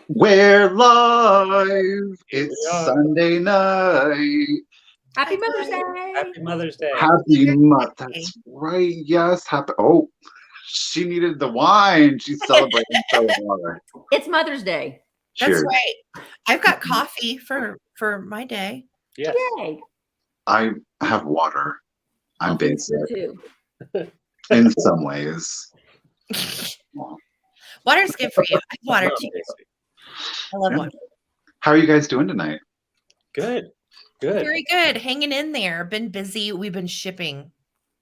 We're live. It's Sunday night. Happy Mother's Day. Happy Mother's Day. That's right. Yes. Oh, she needed the wine. She's celebrating so hard. It's Mother's Day. Cheers. That's right. I've got coffee for my day. Yes. Yay. I have water. I'm basic Too. in some ways. Water's good for you. I have water too. I love water. How are you guys doing tonight? Good. Good. Very good. Hanging in there. Been busy. We've been shipping.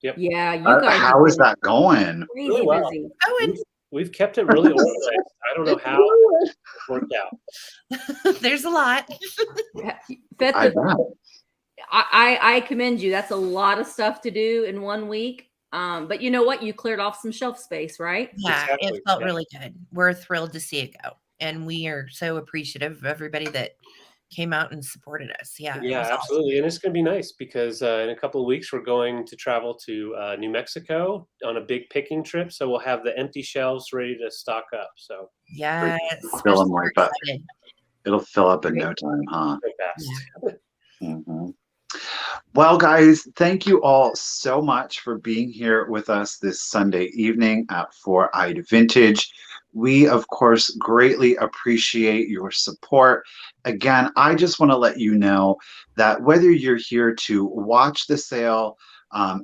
Yep. Yeah, you guys. How is that going? Crazy Really well. busy. Oh, and We've kept it really organized. I don't know how it worked out. there's a lot. Beth, I bet. I commend you. That's a lot of stuff to do in 1 week. But you know what? You cleared off some shelf space, right? Yeah, Exactly. it felt really good. We're thrilled to see it go. And we are so appreciative of everybody that came out and supported us. Yeah. it Yeah, was absolutely. And it's going to be nice because in a couple of weeks, we're going to travel to New Mexico on a big picking trip. So we'll have the empty shelves ready to stock up. So awesome. Yes. Fill we're them like so that. excited. It'll fill up in no time, huh? very fast. Mhm. Well, guys, thank you all so much for being here with us this Sunday evening at Four Eyed Vintage. We, of course, greatly appreciate your support. Again, I just want to let you know that whether you're here to watch the sale,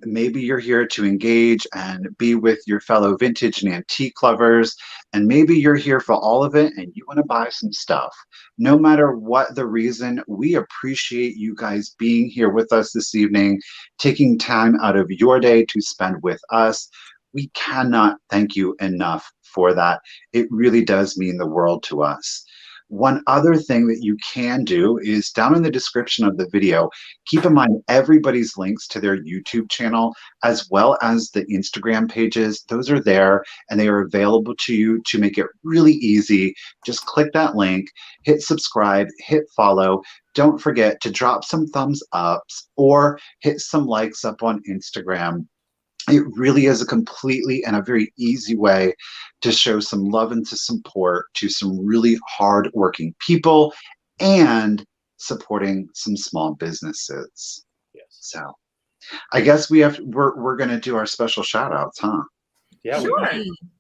maybe you're here to engage and be with your fellow vintage and antique lovers, and maybe you're here for all of it and you want to buy some stuff. No matter what the reason, we appreciate you guys being here with us this evening, taking time out of your day to spend with us. We cannot thank you enough for that. It really does mean the world to us. One other thing that you can do is down in the description of the video, keep in mind everybody's links to their YouTube channel as well as the Instagram pages. Those are there and they are available to you to make it really easy. Just click that link, hit subscribe, hit follow. Don't forget to drop some thumbs ups or hit some likes up on Instagram. It really is a completely and a very easy way to show some love and to support to some really hardworking people and supporting some small businesses. Yes. So I guess we're gonna do our special shout outs, huh? Yeah. Sure.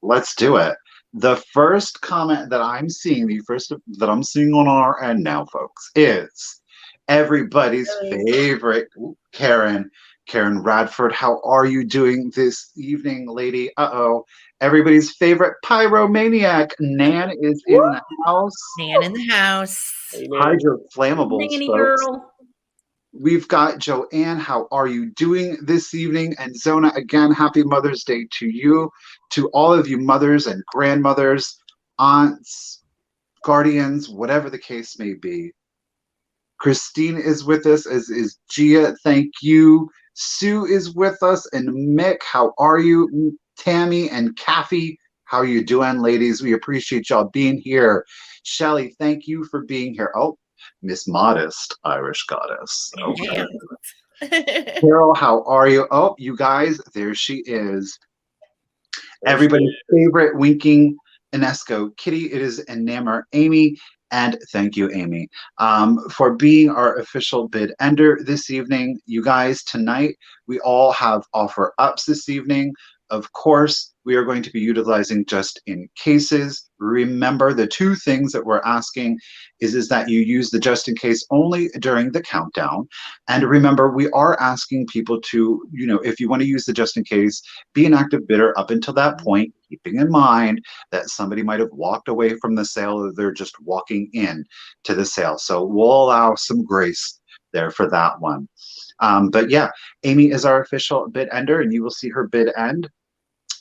Let's do it. The first comment that I'm seeing, on our end now, folks, is everybody's favorite Karen Radford. How are you doing this evening, lady? Everybody's favorite pyromaniac, Nan, is in the house. Man in the house. Hey, man. Hydro flammables, Nanny folks. girl. We've got Joanne. How are you doing this evening? And Zona, again, happy Mother's Day to you, to all of you mothers and grandmothers, aunts, guardians, whatever the case may be. Christine is with us, as is Gia. Thank you. Sue is with us, and Mick, how are you? Tammy and Kathy, how are you doing, ladies? We appreciate y'all being here. Shelly, thank you for being here. Oh, Miss Modest, Irish Goddess. Okay. Carol, how are you? Oh, you guys, there she is. Everybody's favorite winking Inesco Kitty. It is Enamor Amy. And thank you, Amy, for being our official bid ender this evening. You guys, tonight, we all have offer ups this evening. Of course, we are going to be utilizing just in cases. Remember, the two things that we're asking is that you use the just in case only during the countdown. And remember, we are asking people to, if you want to use the just in case, be an active bidder up until that point, keeping in mind that somebody might have walked away from the sale or they're just walking in to the sale. So we'll allow some grace there for that one. But yeah, Amy is our official bid ender, and you will see her bid end.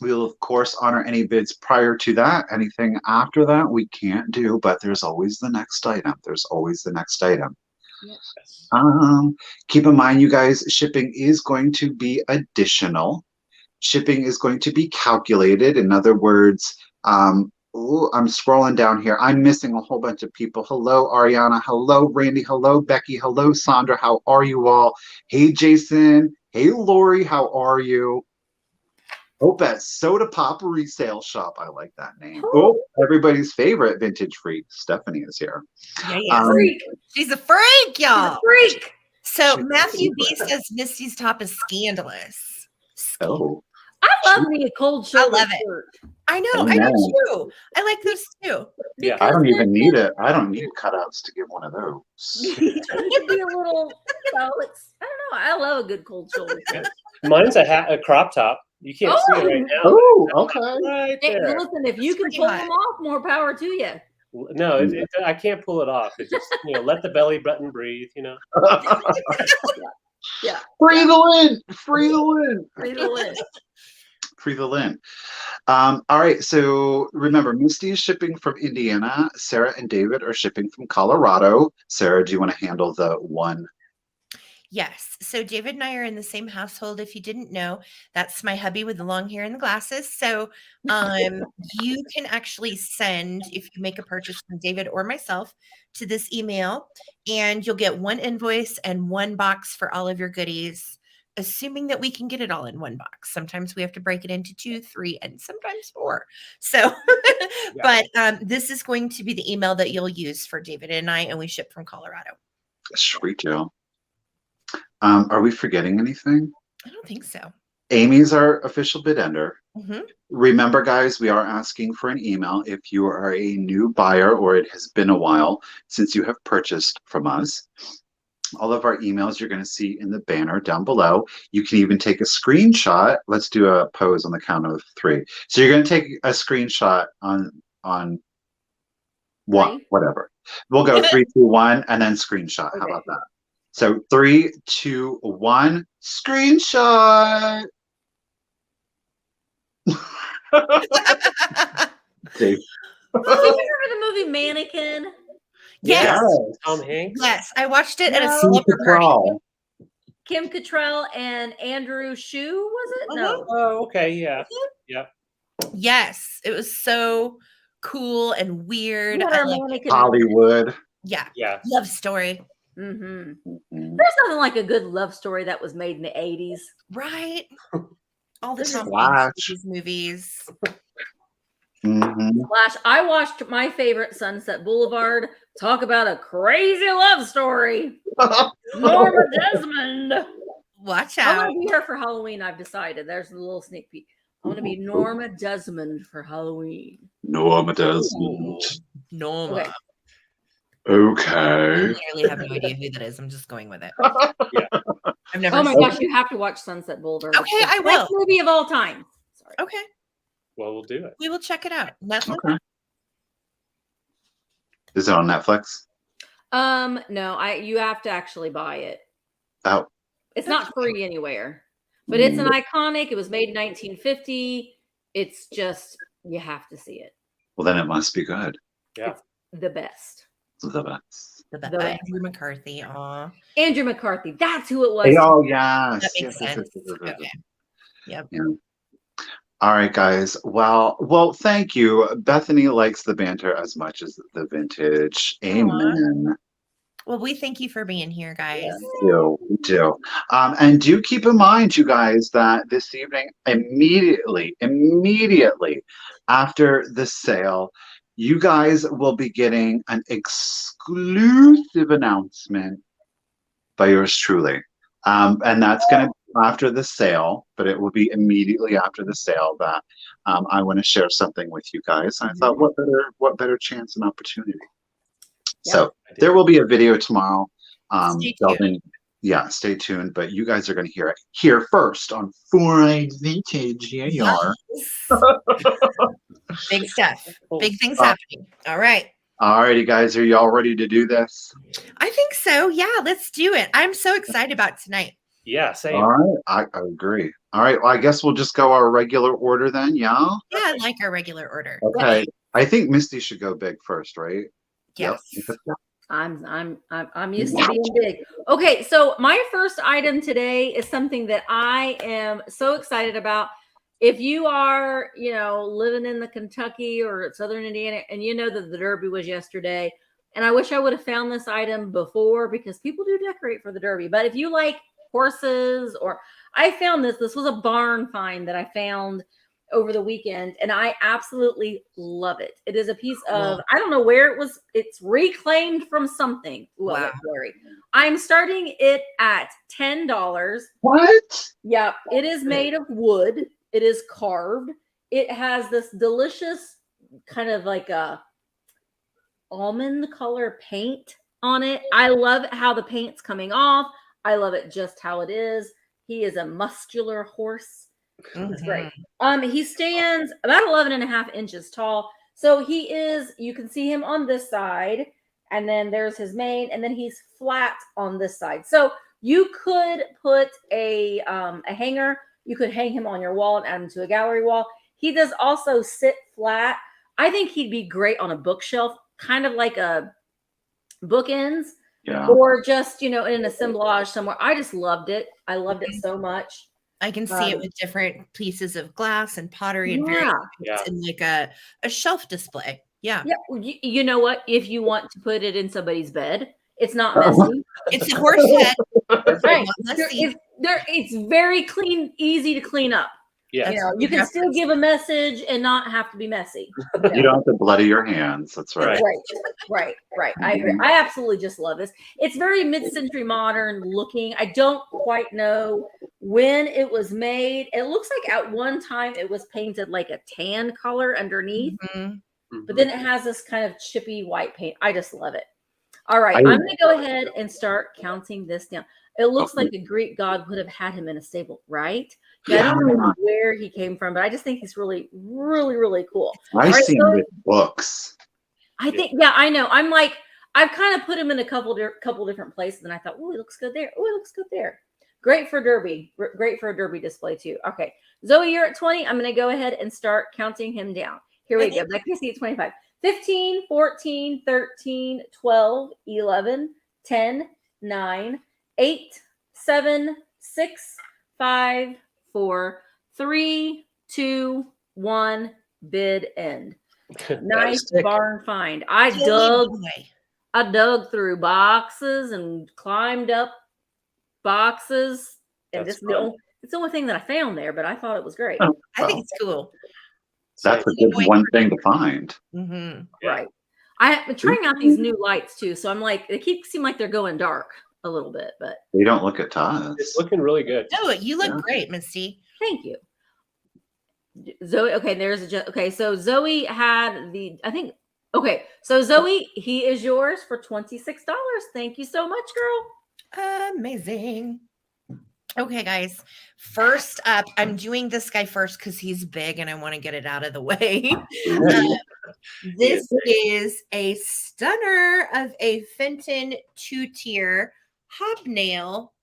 We will, of course, honor any bids prior to that. Anything after that, we can't do, but there's always the next item. There's always the next item. Yes. Keep in mind, you guys, shipping is going to be additional. Shipping is going to be calculated. In other words, I'm scrolling down here. I'm missing a whole bunch of people. Hello, Ariana. Hello, Randy. Hello, Becky. Hello, Sandra. How are you all? Hey, Jason. Hey, Lori. How are you? Hope at Soda Pop Resale Shop. I like that name. Oh, everybody's favorite vintage freak, Stephanie, is here. Yeah. Freak. She's a freak, y'all. Freak. So She's Matthew a B freak. says Misty's top is scandalous. Oh, I love me a cold shoulder love it. shirt. I know, I Amen. do too. I like those too. Yeah. I don't Because even need it. I don't need cutouts to get one of those. it can be a little, it's, I don't know. I love a good cold shoulder shirt. Mine's a crop top. You can't see it right now. Oh, okay. Right Hey, there. listen, if you can pretty pull hot. them off, more power to you. No, I can't pull it off. It just, let the belly button breathe, Yeah. Free the lint. Free the lint. Free the lid. Free the lint. All right. So remember, Misty is shipping from Indiana. Sarah and David are shipping from Colorado. Sarah, do you want to handle the one? Yes. So David and I are in the same household. If you didn't know, that's my hubby with the long hair and the glasses. So you can actually send, if you make a purchase from David or myself, to this email, and you'll get one invoice and one box for all of your goodies, assuming that we can get it all in one box. Sometimes we have to break it into 2, 3, and sometimes 4. So, but this is going to be the email that you'll use for David and I, and we ship from Colorado. Sweet, Joe. Are we forgetting anything? I don't think so. Amy's our official bid ender. Mm-hmm. Remember, guys, we are asking for an email if you are a new buyer or it has been a while since you have purchased from us. All of our emails you're going to see in the banner down below. You can even take a screenshot. Let's do a pose on the count of 3. So you're going to take a screenshot on one, 3. whatever. We'll go 3, 2, 1, and then screenshot. Okay. How about that? So 3, 2, 1, screenshot. Dave. Do you remember the movie Mannequin? Yes. Tom Hanks. Yes, I watched it at a No. slumber party. Kim Cattrall and Andrew Shue, was it? No. Oh, okay. Yeah. Yes, it was so cool and weird. We had I our like, mannequin. Hollywood. yeah, Yeah. love story. Mm-hmm. Mhm. There's nothing like a good love story that was made in the 80s. Right? All the This Tom is Flash. Hanks movies. Mhm. Flash. I watched my favorite Sunset Boulevard. Talk about a crazy love story. Norma Desmond. Watch I out. want to be her for Halloween. I've decided. There's a little sneak peek. I want to be Norma Desmond for Halloween. Norma Desmond. Norma. Okay. I Okay. literally have no idea who that is. I'm just going with it. Yeah. I've never Oh my seen gosh, you have to watch Sunset Boulevard. Okay, It's the I will. best movie of all time. Sorry. it. Okay, Well, we'll do it. we will check it out. Netflix. Okay. Is it on Netflix? No, you have to actually buy it. Oh. It's not free anywhere. But it's an iconic. It was made in 1950. It's just you have to see it. Well, then it must be good. Yeah. The best. The best. The The best. Andrew McCarthy. Aw, Andrew McCarthy. That's who it was. Oh, yes. that makes Yes, yes, sense. yes, yes, yes. Okay. Yep. Yeah. All right, guys. Well, thank you. Bethany likes the banter as much as the vintage. Amen. Well, we thank you for being here, guys. We do. And do keep in mind, you guys, that this evening, immediately after the sale, you guys will be getting an exclusive announcement by yours truly. And that's going to be after the sale, but it will be immediately after the sale that I want to share something with you guys. And I thought, what better chance and opportunity? So there will be a video tomorrow. Stay tuned. Stay tuned. But you guys are going to hear it here first on 4-Eyed Vintage. Yeah, you are. Big stuff. Big things happening. All right. All righty, guys. Are y'all ready to do this? I think so. Yeah, let's do it. I'm so excited about tonight. Yeah, same. All right. I agree. All right. Well, I guess we'll just go our regular order then. Yeah. Yeah, I like our regular order. Okay. I think Misty should go big first, right? Yes. Yep. I'm used to being big. Okay, so my first item today is something that I am so excited about. If you are, living in the Kentucky or Southern Indiana, and you know that the Derby was yesterday, and I wish I would have found this item before because people do decorate for the Derby. But if you like horses, or I found this. This was a barn find that I found over the weekend, and I absolutely love it. It is a piece of, I don't know where it was. It's reclaimed from something. Ooh, Wow. I'm starting it at $10. What? Yeah, it is made of wood. It is carved. It has this delicious kind of like a almond color paint on it. I love how the paint's coming off. I love it just how it is. He is a muscular horse. It's great. He stands about 11.5 inches tall. So he is, you can see him on this side, and then there's his mane, and then he's flat on this side. So you could put a hanger. You could hang him on your wall and add him to a gallery wall. He does also sit flat. I think he'd be great on a bookshelf, kind of like a bookends, or just, in an assemblage somewhere. I just loved it. I loved it so much. I can see it with different pieces of glass and pottery and in like a shelf display. Yeah. You know what? If you want to put it in somebody's bed, it's not messy. It's a horse head. Right. It's very clean, easy to clean up. Yeah. You can still give a message and not have to be messy. You don't have to bloody your hands. That's right. Right. I agree. I absolutely just love this. It's very mid-century modern looking. I don't quite know when it was made. It looks like at one time it was painted like a tan color underneath, but then it has this kind of chippy white paint. I just love it. All right, I'm going to go ahead and start counting this down. It looks like a Greek god would have had him in a stable, right? I don't know where he came from, but I just think he's really, really, really cool. I've seen his books. I think, I know. I'm like, I've kind of put him in a couple different places, and I thought, oh, he looks good there. Oh, he looks good there. Great for derby. Great for a derby display too. Okay, Zoe, you're at 20. I'm going to go ahead and start counting him down. Here we go. Back to see 25. 15, 14, 13, 12, 11, 10, 9, 8, 7, 6, 5, 4, 3, 2, 1. Bid end. Nice barn find. I dug through boxes and climbed up boxes, and it's the only thing that I found there, but I thought it was great. I think it's cool. That's a good one thing to find. Right. I've been trying out these new lights too, so I'm like, they seem like they're going dark a little bit, but they don't look at us. It's looking really good. No, you look great, Misty. Thank you, Zoe. Okay, so Zoe had so Zoe, he is yours for $26. Thank you so much, girl. Amazing. Okay, guys. First up, I'm doing this guy first because he's big and I want to get it out of the way. This is a stunner of a Fenton 2-tier Hobnail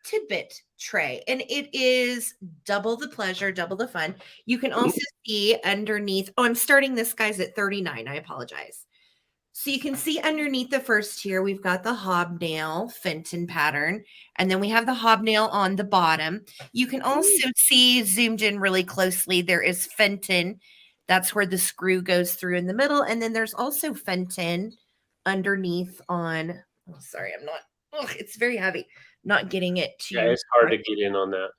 Tidbit tray, and it is double the pleasure, double the fun. You can also see underneath. Oh, I'm starting this guy's at 39. I apologize. So you can see underneath the first tier, we've got the Hobnail Fenton pattern, and then we have the Hobnail on the bottom. You can also see, zoomed in really closely, there is Fenton. That's where the screw goes through in the middle. And then there's also Fenton underneath on, oh, sorry, I'm not, it's very heavy. Not getting it to. Yeah, it's hard to get in on that.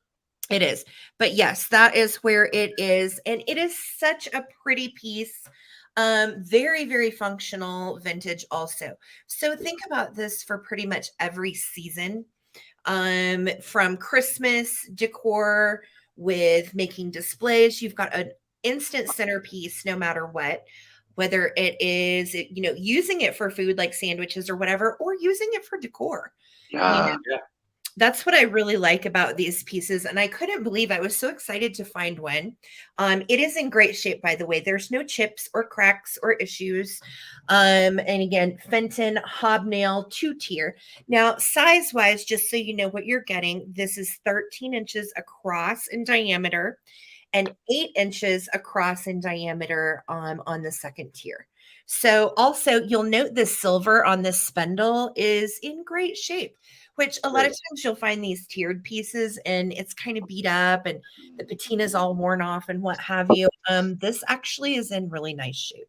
It is. But yes, that is where it is. And it is such a pretty piece. Very, very functional vintage also. So think about this for pretty much every season, from Christmas decor with making displays. You've got an instant centerpiece no matter what, whether it is, using it for food like sandwiches or whatever, or using it for decor. Yeah. That's what I really like about these pieces. And I couldn't believe, I was so excited to find one. It is in great shape, by the way. There's no chips or cracks or issues. And again, Fenton Hobnail 2-tier. Now, size-wise, just so you know what you're getting, this is 13 inches across in diameter and 8 inches across in diameter on the second tier. So also, you'll note the silver on this spindle is in great shape, which a lot of times you'll find these tiered pieces and it's kind of beat up and the patina is all worn off and what have you. This actually is in really nice shape.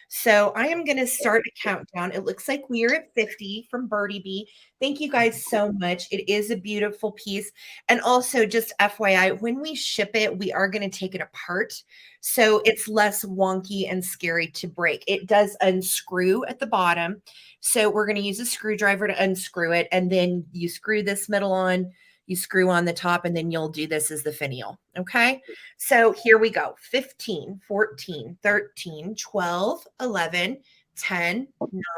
So I am going to start a countdown. It looks like we are at 50 from Birdie B. Thank you guys so much. It is a beautiful piece. And also just FYI, when we ship it, we are going to take it apart. So it's less wonky and scary to break. It does unscrew at the bottom. So we're going to use a screwdriver to unscrew it. And then you screw this middle on, you screw on the top, and then you'll do this as the finial. Okay. So here we go. 15, 14, 13, 12, 11, 10,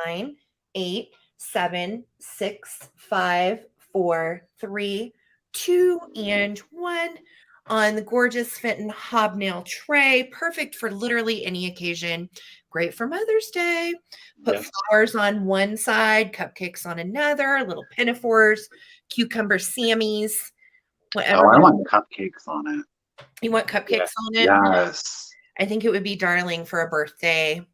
9, 8, 7, 6, 5, 4, 3, 2, and 1 on the gorgeous Fenton Hobnail tray. Perfect for literally any occasion. Great for Mother's Day. Put flowers on one side, cupcakes on another, little pinafores, cucumber sammies, whatever. Oh, I want cupcakes on it. You want cupcakes on it? Yes. I think it would be darling for a birthday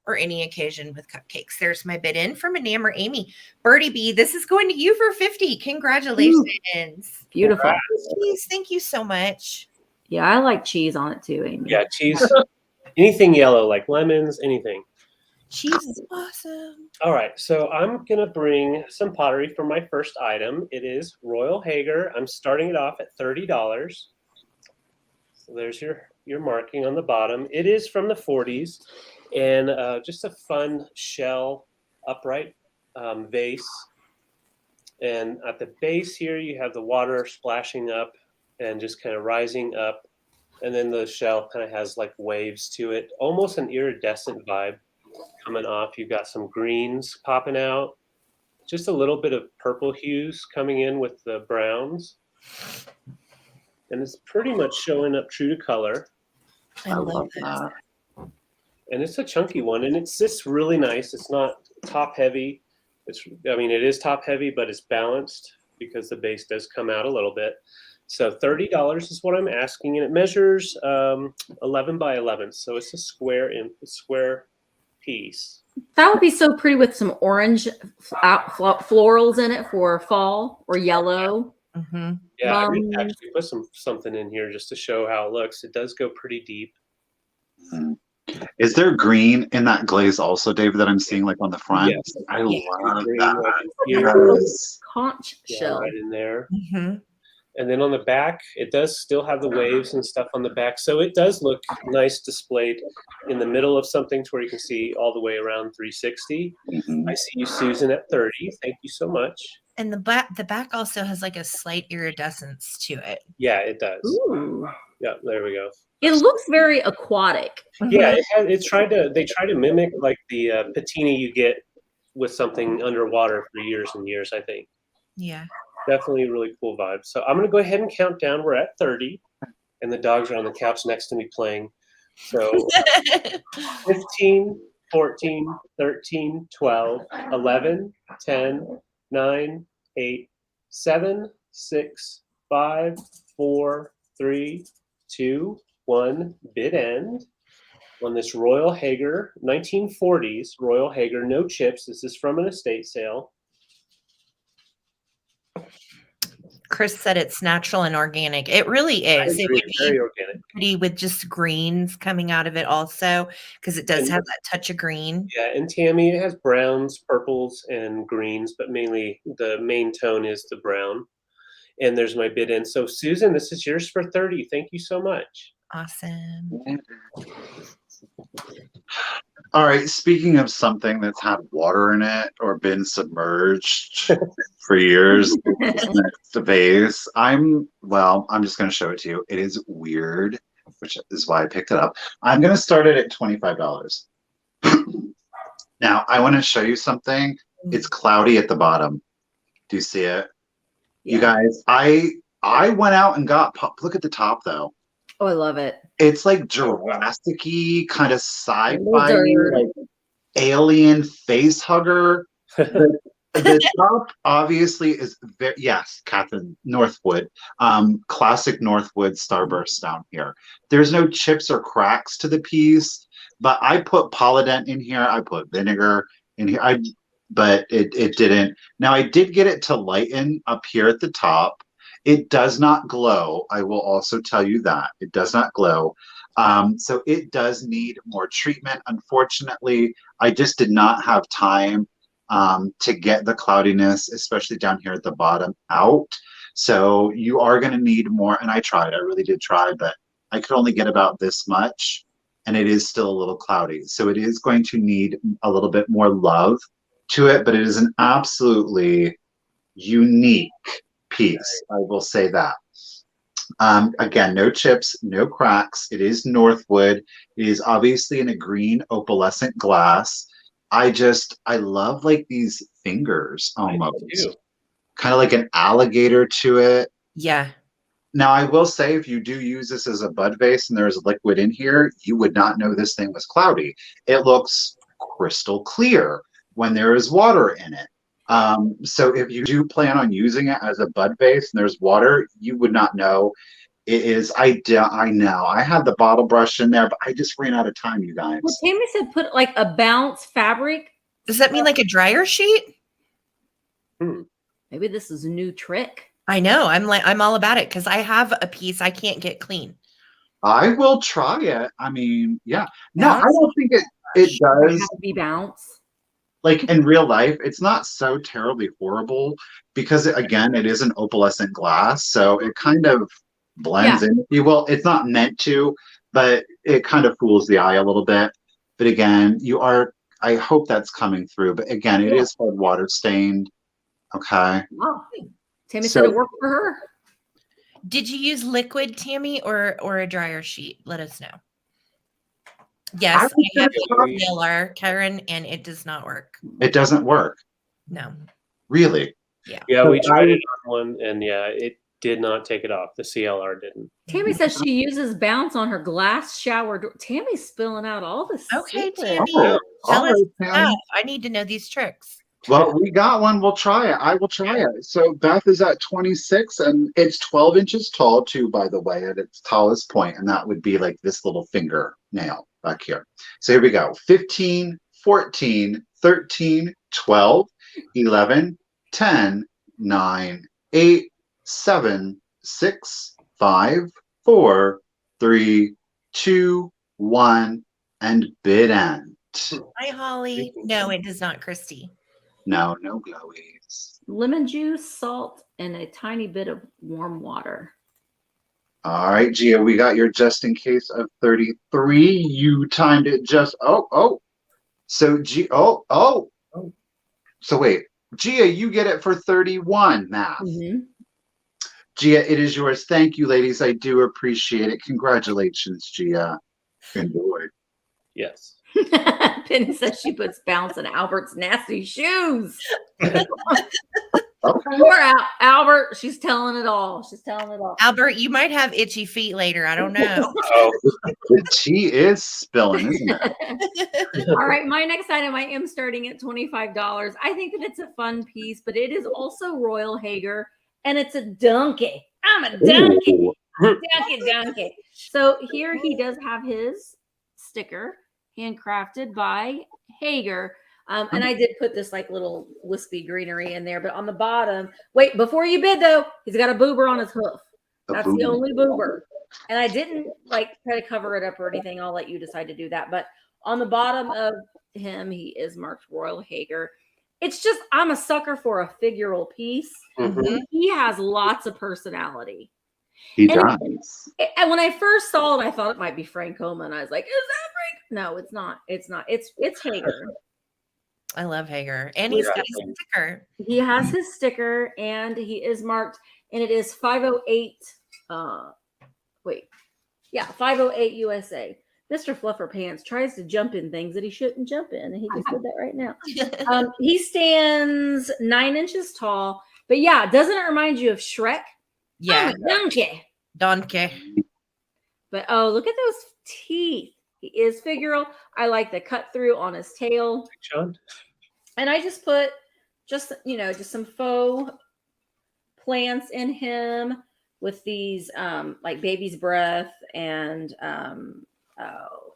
or any occasion with cupcakes. There's my bid in from Enamor Amy. Birdie B, this is going to you for 50. Congratulations. Ooh, beautiful. Please, thank you so much. Yeah, I like cheese on it too, Amy. Yeah, cheese. Anything yellow, like lemons, anything. Cheese is awesome. All right, so I'm going to bring some pottery for my first item. It is Royal Hager. I'm starting it off at $30. So there's your marking on the bottom. It is from the 40s, and just a fun shell upright vase. And at the base here, you have the water splashing up and just kind of rising up. And then the shell kind of has like waves to it, almost an iridescent vibe coming off. You've got some greens popping out, just a little bit of purple hues coming in with the browns. And it's pretty much showing up true to color. I love that. And it's a chunky one, and it sits really nice. It's not top heavy. It is top heavy, but it's balanced because the base does come out a little bit. So $30 is what I'm asking, and it measures 11 by 11. So it's a square piece. That would be so pretty with some orange florals in it for fall, or yellow. Mm-hmm. Yeah, I would actually put something in here just to show how it looks. It does go pretty deep. Is there green in that glaze also, David, that I'm seeing like on the front? Yes. I love Green that. right here. Yes. Conch shell. Right in there. Mm-hmm. And then on the back, it does still have the waves and stuff on the back. So it does look nice displayed in the middle of something to where you can see all the way around 360. Mm-hmm. I see you, Susan, at 30. Thank you so much. And the back also has like a slight iridescence to it. Yeah, it does. Ooh. Yeah, there we go. It looks very aquatic. Yeah, they try to mimic like the patina you get with something underwater for years and years, I think. Yeah. Definitely a really cool vibe. So I'm going to go ahead and count down. We're at 30, and the dogs are on the couch next to me playing. So 15, 14, 13, 12, 11, 10, 9, 8, 7, 6, 5, 4, 3, 2, 1. Bid end on this Royal Hager, 1940s Royal Hager, no chips. This is from an estate sale. Chris said it's natural and organic. It really is. It would be very organic. pretty with just greens coming out of it also, because it does have that touch of green. Yeah, and Tammy, it has browns, purples, and greens, but mainly the main tone is the brown. And there's my bid in. So Susan, this is yours for 30. Thank you so much. Awesome. All right, speaking of something that's had water in it or been submerged for years, next to vase, I'm just going to show it to you. It is weird, which is why I picked it up. I'm going to start it at $25. Now, I want to show you something. It's cloudy at the bottom. Do you see it? Yeah. You guys, I went out and got, look at the top though. Oh, I love it. It's like Jurassic-y, kind of sci-fi, like alien face hugger. The top obviously is very, yes, Catherine, Northwood, classic Northwood starburst down here. There's no chips or cracks to the piece, but I put polydent in here. I put vinegar in here, but it didn't. Now I did get it to lighten up here at the top. It does not glow. I will also tell you that it does not glow. So it does need more treatment. Unfortunately, I just did not have time to get the cloudiness, especially down here at the bottom, out. So you are going to need more. And I tried, I really did try, but I could only get about this much. And it is still a little cloudy. So it is going to need a little bit more love to it, but it is an absolutely unique piece. I will say that. Again, no chips, no cracks. It is Northwood. It is obviously in a green opalescent glass. I love like these fingers almost. Kind of like an alligator to it. Yeah. Now, I will say, if you do use this as a bud vase and there's liquid in here, you would not know this thing was cloudy. It looks crystal clear when there is water in it. So if you do plan on using it as a bud vase and there's water, you would not know. It is, I know. I had the bottle brush in there, but I just ran out of time, you guys. Well, Tammy said put like a bounce fabric. Does that mean like a dryer sheet? Maybe this is a new trick. I know. I'm all about it because I have a piece I can't get clean. I will try it. I mean, yeah. No, Bounce? I don't think it It does. has to be bounce. Like in real life, it's not so terribly horrible because again, it is an opalescent glass, so it kind of blends in, if you will. It's not meant to, but it kind of fools the eye a little bit. But again, I hope that's coming through. But again, it is hard water stained. Okay. Oh, Tammy said it worked for her. Did you use liquid, Tammy, or a dryer sheet? Let us know. Yes, I have Hobnail, Karen, and it does not work. It doesn't work. No. Really? Yeah. Yeah, we tried it on one, and yeah, it did not take it off. The CLR didn't. Tammy says she uses bounce on her glass shower door. Tammy's spilling out all this. Okay, secrets. Tammy. Oh, Tell all us right, Tammy. I need to know these tricks. Well, we got one. We'll try it. I will try it. So Beth is at 26, and it's 12 inches tall too, by the way, at its tallest point, and that would be like this little finger nail back here. So here we go. 15, 14, 13, 12, 11, 10, 9, 8, 7, 6, 5, 4, 3, 2, 1, and bid end. Hi, Holly. No, it does not, Christy. No glowies. Lemon juice, salt, and a tiny bit of warm water. All right, Gia, we got your just in case of 33. You timed it just, So, So wait, Gia, you get it for 31 math. Mm-hmm. Gia, it is yours. Thank you, ladies. I do appreciate it. Congratulations, Gia. Enjoy. Yes. Penny says she puts bounce in Albert's nasty shoes. Okay. Poor Albert. She's telling it all. She's telling it all. Albert, you might have itchy feet later. I don't know. The tea is spilling, isn't it? All right, my next item, I am starting at $25. I think that it's a fun piece, but it is also Royal Hager, and it's a donkey. I'm a donkey. Donkey. So here he does have his sticker, handcrafted by Hager. And I did put this like little wispy greenery in there, but on the bottom, wait, before you bid though, he's got a boober on his hoof. That's the only boober. And I didn't like try to cover it up or anything. I'll let you decide to do that. But on the bottom of him, he is marked Royal Hager. It's just, I'm a sucker for a figural piece. Mm-hmm. He has lots of personality. He does. And when I first saw it, I thought it might be Frank Coleman. I was like, is that Frank? No, it's not. It's not. It's Hager. I love Hager. And he's got his sticker. He has his sticker and he is marked, and it is 508. 508 USA. Mr. Fluffer Pants tries to jump in things that he shouldn't jump in. And he just did that right now. He stands 9 inches tall. But yeah, doesn't it remind you of Shrek? Yeah. Donkey. But oh, look at those teeth. He is figural. I like the cut through on his tail. John? And I just put just some faux plants in him with these like baby's breath and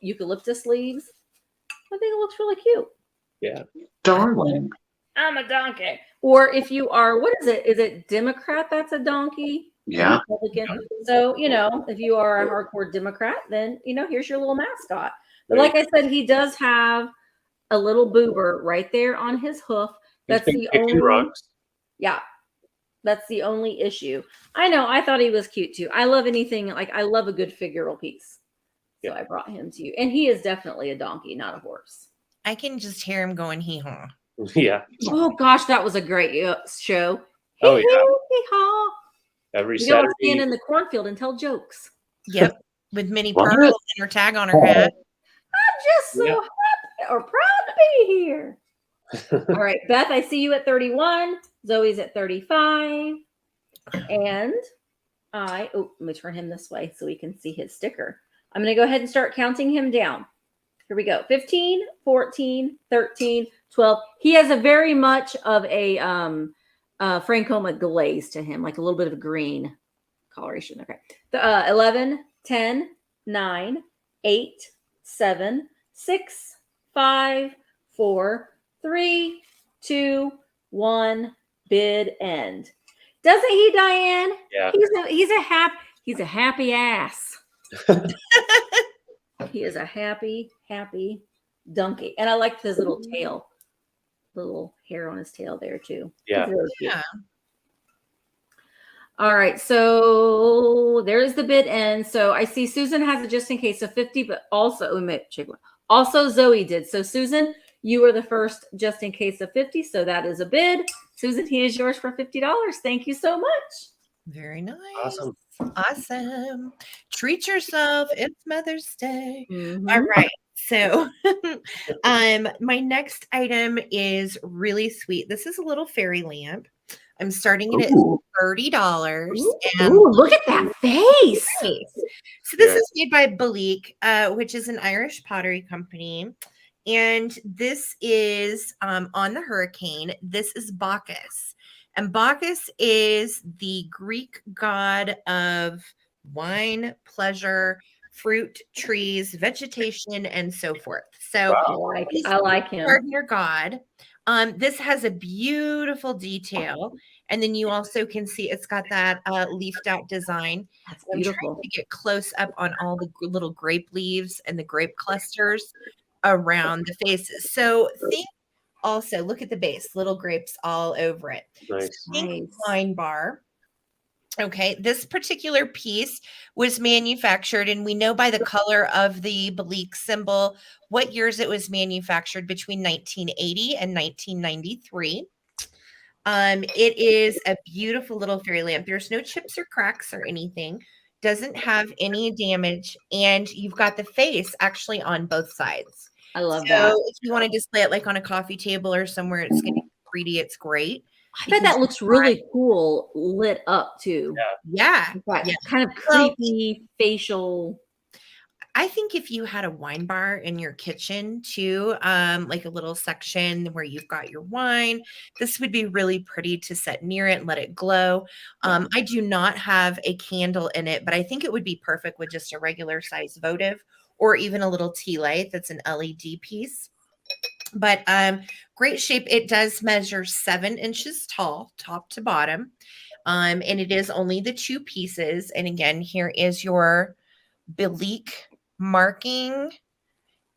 eucalyptus leaves. I think it looks really cute. Yeah. Darling. I'm a donkey. Or if you are, what is it? Is it Democrat that's a donkey? Yeah. Republican. So, if you are a hardcore Democrat, then, here's your little mascot. But There like I said, he does have a little boober right there on his hoof. He's That's been the kicking only, rocks. yeah, that's the only issue. I know. I thought he was cute too. I love anything, I love a good figural piece. So I brought him to you. And he is definitely a donkey, not a horse. I can just hear him going hee-haw. Yeah. Oh gosh, that was a great show. Oh, yeah. Hee-haw. Every We all stand Saturday. in the cornfield and tell jokes. Yep. With Minnie What? Pearl and her tag on her hat. I'm just so happy or proud to be here. All right, Beth, I see you at 31. Zoe's at 35. And let me turn him this way so we can see his sticker. I'm going to go ahead and start counting him down. Here we go. 15, 14, 13, 12. He has a very much of a Francoma glaze to him, like a little bit of a green coloration. Okay. 11, 10, 9, 8, 7, 6, 5, 4, 3, 2, 1. Bid end. Doesn't he, Diane? Yeah. He's a happy ass. He is a happy donkey. And I like his little tail. Little hair on his tail there too. Yeah. Really cute. All right. So there's the bid end. So I see Susan has it just in case of 50, but also Zoe did. So Susan, you were the first just in case of 50. So that is a bid. Susan, he is yours for $50. Thank you so much. Very nice. Awesome. Treat yourself. It's Mother's Day. Mm-hmm. All right. So my next item is really sweet. This is a little fairy lamp. I'm starting it at $30. Ooh, look at that face. So this is made by Bacchus, which is an Irish pottery company. And this is on the hurricane. This is Bacchus. And Bacchus is the Greek god of wine, pleasure, fruit, trees, vegetation, and so forth. So I like him. Gardener god. This has a beautiful detail. And then you also can see it's got that leafed out design. That's I'm beautiful. trying to get close up on all the little grape leaves and the grape clusters around the faces. So think also, look at the base, little grapes all over it. Nice. So think wine bar. Okay, this particular piece was manufactured, and we know by the color of the Bacchus symbol what years it was manufactured between 1980 and 1993. It is a beautiful little fairy lamp. There's no chips or cracks or anything. Doesn't have any damage, and you've got the face actually on both sides. I love that. So if you want to display it like on a coffee table or somewhere, it's going to be pretty. It's great. I bet that looks really cool lit up too. Yeah. Kind of creepy facial. I think if you had a wine bar in your kitchen too, like a little section where you've got your wine, this would be really pretty to set near it and let it glow. I do not have a candle in it, but I think it would be perfect with just a regular size votive or even a little tea light that's an LED piece. But great shape. It does measure 7 inches tall, top to bottom. And it is only the 2 pieces. And again, here is your Bacchus marking.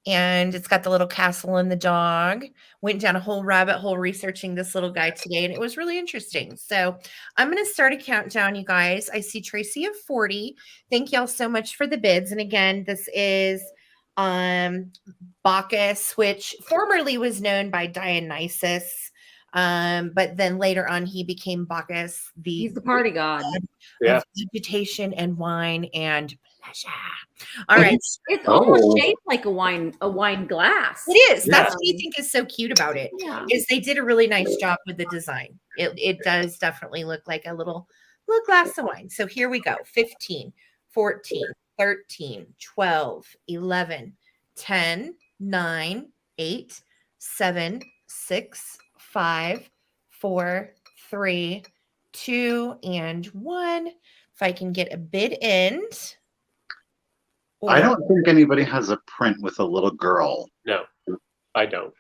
And it's got the little castle and the dog. Went down a whole rabbit hole researching this little guy today, and it was really interesting. So I'm going to start a countdown, you guys. I see Tracy of 40. Thank y'all so much for the bids. And again, this is Bacchus, which formerly was known by Dionysus, but then later on he became Bacchus. He's the party god. Yeah. Of vegetation and wine and pleasure. All right. It's almost shaped like a wine glass. It is. That's what you think is so cute about it. Yeah. Is they did a really nice job with the design. It does definitely look like a little glass of wine. So here we go. 15, 14, 13, 12, 11, 10, 9, 8, 7, 6, 5, 4, 3, 2, and 1. If I can get a bid end. I don't think anybody has a print with a little girl. No, I don't.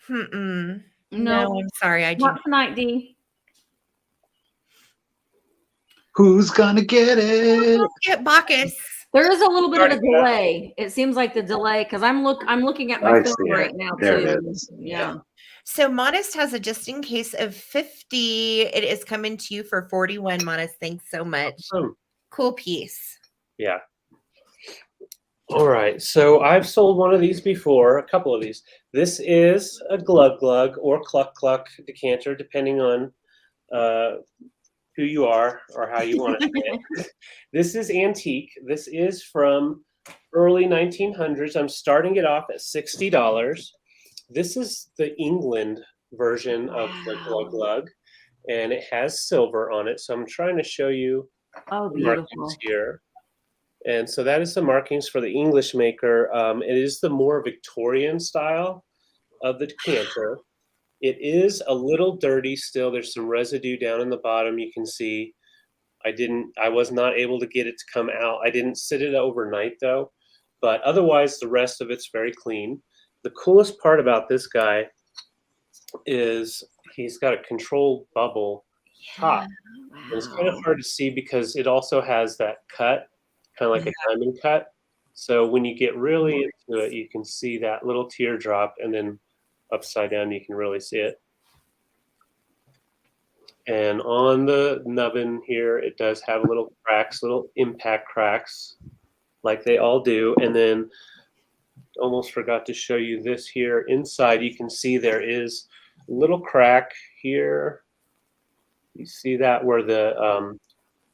No, I'm sorry. I do not tonight, Dee. Who's gonna get it? Get Bacchus. There is a little bit of a Started that. delay. It seems like the delay because I'm looking at my I phone see right it. now There too. it is. Yeah. So Modest has a just in case of 50. It is coming to you for 41. Modest, thanks so much. Awesome. Cool piece. Yeah. All right. So I've sold one of these before, a couple of these. This is a glug glug or cluck cluck decanter, depending on who you are or how you want to say it. This is antique. This is from early 1900s. I'm starting it off at $60. This is the England version of the glug glug, and it has silver on it. So I'm trying to show you Oh, the markings beautiful. here. And so that is the markings for the English maker. It is the more Victorian style of the decanter. It is a little dirty still. There's some residue down in the bottom. You can see I was not able to get it to come out. I didn't sit it overnight though, but otherwise the rest of it's very clean. The coolest part about this guy is he's got a controlled bubble top. And it's kind of hard to see because it also has that cut, kind of like a diamond cut. So when you get really into it, you can see that little teardrop, and then upside down you can really see it. And on the nubbin here, it does have little cracks, little impact cracks, like they all do. And then almost forgot to show you this here. Inside, you can see there is a little crack here. You see that where the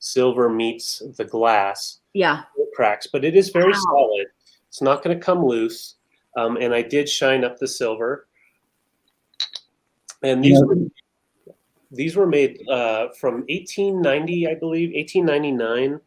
silver meets the glass. Yeah. Cracks, but it is very solid. It's not going to come loose. And I did shine up the silver. And these were made from 1890, I believe, 1899.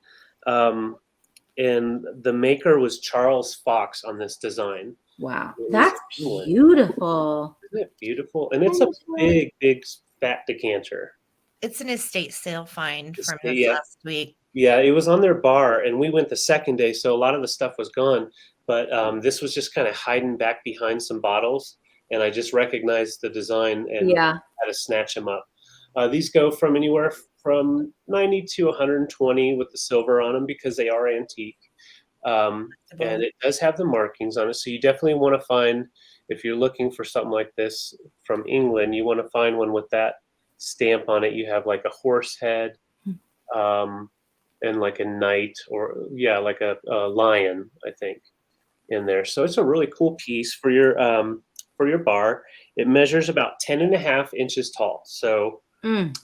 And the maker was Charles Fox on this design. Wow. That's beautiful. Isn't it beautiful? And it's a big, big, fat decanter. It's an estate sale find from this Yeah. last week. Yeah, it was on their bar, and we went the second day, so a lot of the stuff was gone. But this was just kind of hiding back behind some bottles, and I just recognized the design and had to snatch them up. These go from anywhere from 90 to 120 with the silver on them because they are antique. And it does have the markings on it, so you definitely want to find, if you're looking for something like this from England, you want to find one with that stamp on it. You have like a horse head, and like a knight, or like a lion, I think, in there. So it's a really cool piece for your bar. It measures about 10.5 inches tall. So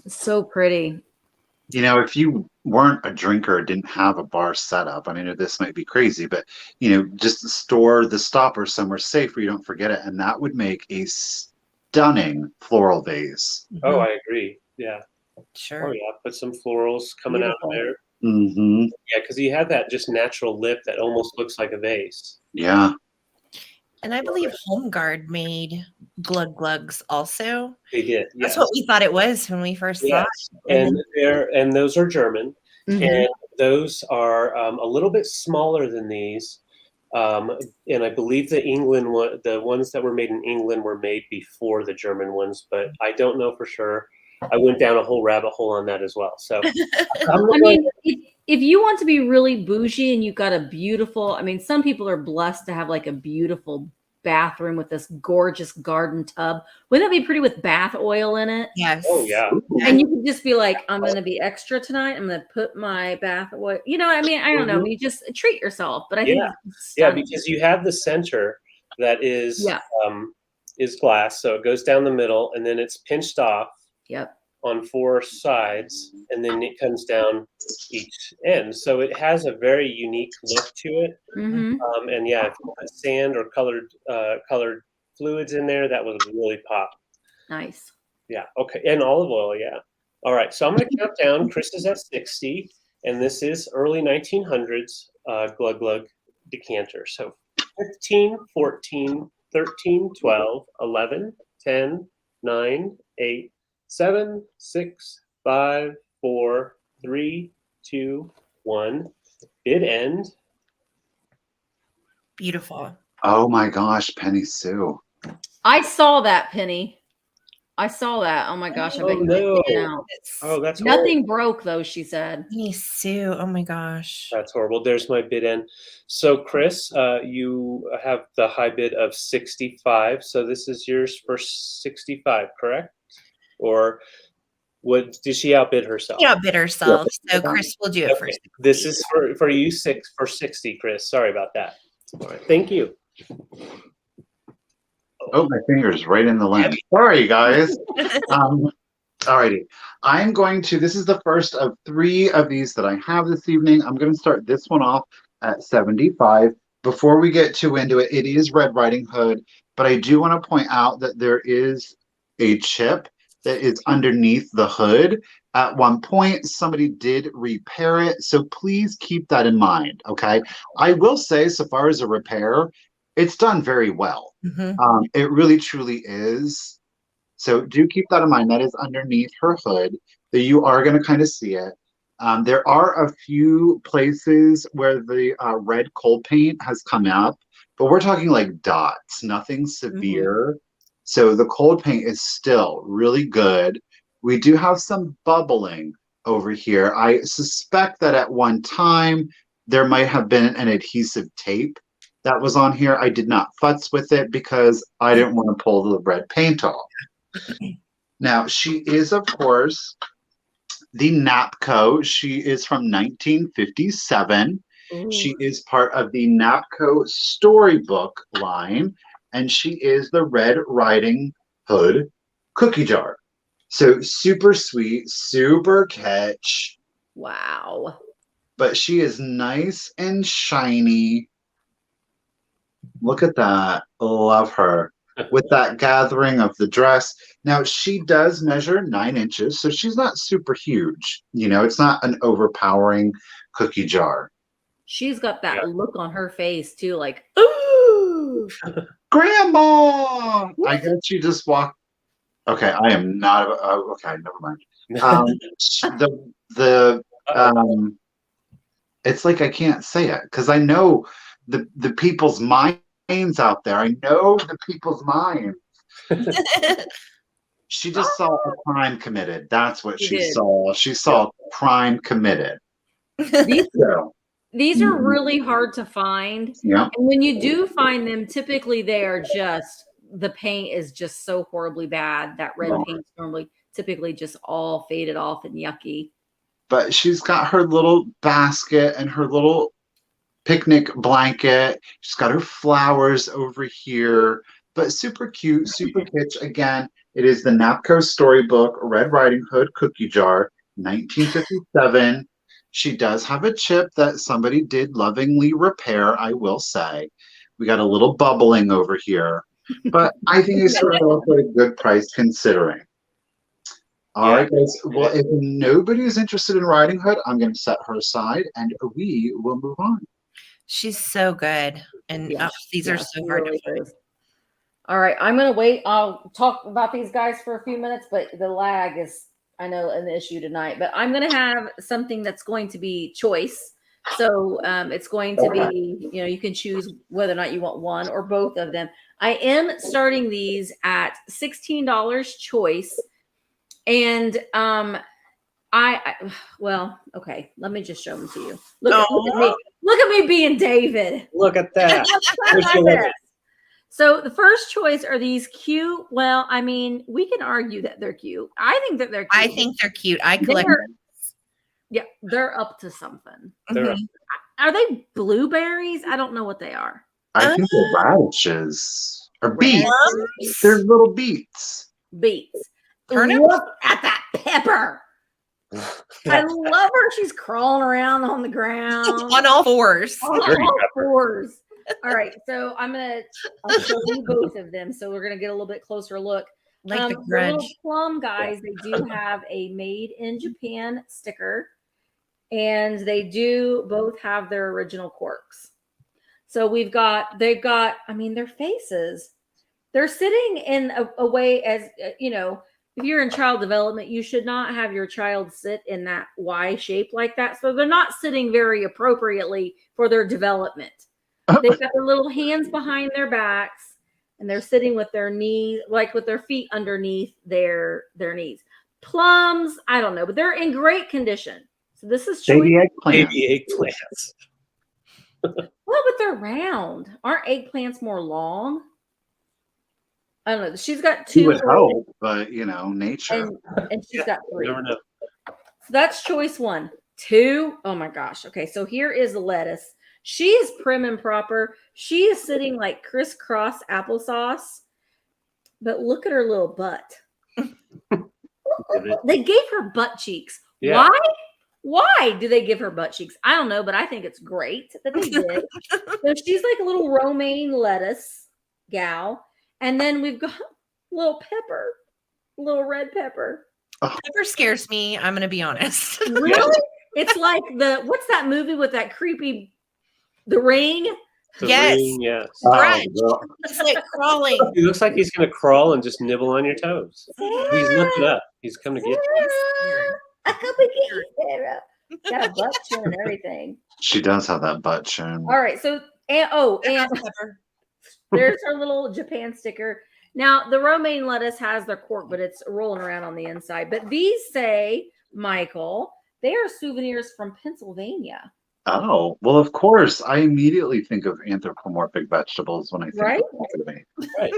so pretty. You know, if you weren't a drinker, didn't have a bar set up, I mean, this might be crazy, but, you know, just store the stopper somewhere safe where you don't forget it. And that would make a stunning floral vase. Oh, I agree. Yeah. Sure. Oh, yeah. Put some florals coming out of there. Mm-hmm. Yeah, because you have that just natural lip that almost looks like a vase. Yeah. And I believe Home Guard made glug glugs also. They did. That's what we thought it was when we first saw it. And those are German, and those are a little bit smaller than these. And I believe the ones that were made in England were made before the German ones, but I don't know for sure. I went down a whole rabbit hole on that as well. So, I mean, if you want to be really bougie and you've got a beautiful, I mean, some people are blessed to have like a beautiful bathroom with this gorgeous garden tub. Wouldn't that be pretty with bath oil in it? Yes. Oh, yeah. And you could just be like, I'm going to be extra tonight. I'm going to put my bath oil. You know, I mean, I don't know. You just treat yourself. But I think because you have the center that is glass, so it goes down the middle, and then it's pinched off. Yep. On 4 sides, and then it comes down each end. So it has a very unique look to it. And if you put sand or colored fluids in there, that would really pop. Nice. Yeah. Okay. And olive oil. Yeah. All right. So I'm going to count down. Chris is at 60, and this is early 1900s glug glug decanter. So 15, 14, 13, 12, 11, 10, 9, 8, 7, 6, 5, 4, 3, 2, 1. Bid end. Beautiful. Oh my gosh, Penny Sue. I saw that, Penny. I saw that. Oh my gosh, I Oh, bet you no. did out. Oh, that's Nothing broke though, she said. Me Sue. Oh my gosh. That's horrible. There's my bid in. So, Chris, you have the high bid of 65. So this is yours for 65, correct? Or did she outbid herself? She outbid herself. So Chris will do it for 60. This is for you for 60, Chris. Sorry about that. All right. Thank you. Oh, my finger's right in the lens. Sorry, guys. Alrighty. I'm going to, this is the first of 3 of these that I have this evening. I'm going to start this one off at 75. Before we get too into it, it is Red Riding Hood, but I do want to point out that there is a chip that is underneath the hood. At one point, somebody did repair it, so please keep that in mind, okay? I will say, so far as a repair, it's done very well. It really, truly is. So do keep that in mind. That is underneath her hood, that you are going to kind of see it. There are a few places where the red coal paint has come up, but we're talking like dots, nothing severe. So the cold paint is still really good. We do have some bubbling over here. I suspect that at one time there might have been an adhesive tape that was on here. I did not futz with it because I didn't want to pull the red paint off. Now, she is, of course, the Napco. She is from 1957. Ooh. She is part of the Napco storybook line, and she is the Red Riding Hood cookie jar. So super sweet, super catch. Wow. But she is nice and shiny. Look at that. Love her. With that gathering of the dress. Now, she does measure 9 inches, so she's not super huge. You know, it's not an overpowering cookie jar. She's got that look on her face, too, like, ooh! Grandma! I guess you just walked. Okay, I am not. Okay, never mind. It's like I can't say it because I know the people's minds out there. I know the people's minds. She just saw a crime committed. That's what she saw. She saw crime committed. These are really hard to find. Yeah. And when you do find them, typically they are just, the paint is just so horribly bad. That red paint's normally typically just all faded off and yucky. But she's got her little basket and her little picnic blanket. She's got her flowers over here, but super cute, super kitsch. Again, it is the Napco Storybook Red Riding Hood cookie jar, 1957. She does have a chip that somebody did lovingly repair, I will say. We got a little bubbling over here, but I think it's also a good price considering. All right, guys. Well, if nobody is interested in Riding Hood, I'm going to set her aside and we will move on. She's so good. And these are so hard to find. All right, I'm going to wait. I'll talk about these guys for a few minutes, but the lag is, I know, an issue tonight. But I'm going to have something that's going to be choice. So it's going to be, you know, you can choose whether or not you want one or both of them. I am starting these at $16 choice. And well, okay, let me just show them to you. Look at me. Look at me being David. Look at that. So the first choice are these cute. Well, I mean, we can argue that they're cute. I think that they're cute. I think they're cute. I collect them. Yeah, they're up to something. Are they blueberries? I don't know what they are. I think they're radishes or beets. They're little beets. Beets. Turnip? Look at that pepper. I love her. She's crawling around on the ground. On all fours. On all fours. All right. So I'll show you both of them. So we're going to get a little bit closer look. Like the little plum guys, they do have a made in Japan sticker. And they do both have their original corks. So they've got, I mean, their faces, they're sitting in a way as, you know, if you're in child development, you should not have your child sit in that Y shape like that. So they're not sitting very appropriately for their development. They've got their little hands behind their backs. and they're sitting with their knees, like with their feet underneath their knees. Plums, I don't know, but they're in great condition. So this is choice. Baby eggplant. Baby eggplants. Well, but they're round. Aren't eggplants more long? I don't know. She's got two. You would hope, but you know, nature. And she's got You 3. never know. So that's choice 1. 2. Oh my gosh. Okay, so here is the lettuce. She is prim and proper. She is sitting like crisscross applesauce. But look at her little butt. They gave her butt cheeks. Yeah. Why? Why do they give her butt cheeks? I don't know, but I think it's great that they did. So she's like a little romaine lettuce gal. And then we've got little pepper, little red pepper. Pepper scares me. I'm going to be honest. Really? It's like what's that movie with that creepy, The Ring? The Yes. ring, yes. Brunch. well, It's like crawling. He looks like he's going to crawl and just nibble on your toes. He's looking up. He's coming to get you. I come and get you, Sarah. Got a butt chin and everything. she does have that butt chin. All right, so and Pepper. there's her little Japan sticker. Now the romaine lettuce has their cork, but it's rolling around on the inside. But these say, Michael, they are souvenirs from Pennsylvania. Oh, well, of course. I immediately think of anthropomorphic vegetables when I think Right? of Pennsylvania. Right.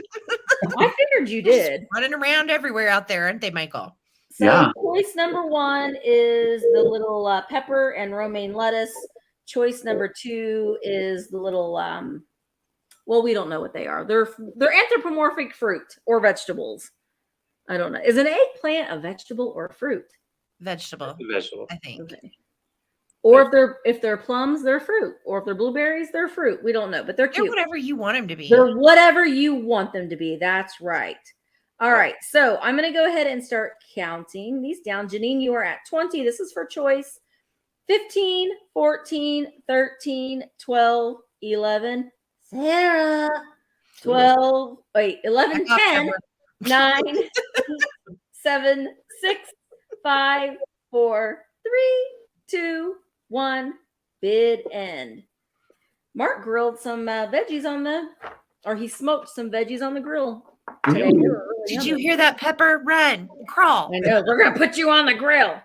I figured you did. Running around everywhere out there, aren't they, Michael? So Yeah. choice number 1 is the little pepper and romaine lettuce. Choice number 2 is the little well, we don't know what they are. They're anthropomorphic fruit or vegetables. I don't know. Is an eggplant a vegetable or a fruit? Vegetable, The vegetable. I think. Okay. Or if they're plums, they're fruit. Or if they're blueberries, they're fruit. We don't know, but they're They're cute. whatever you want them to be. They're whatever you want them to be. That's right. All right. So I'm going to go ahead and start counting these down. Janine, you are at 20. This is for choice. 15, 14, 13, 12, 11. Sarah. 12. Wait, 11, 10, 9, 7, 6, 5, 4, 3, 2, 1. Bid end. Mark grilled some veggies or he smoked some veggies on the grill today. They were really Did you yummy. hear that, Pepper? Run, crawl. I know. We're going to put you on the grill.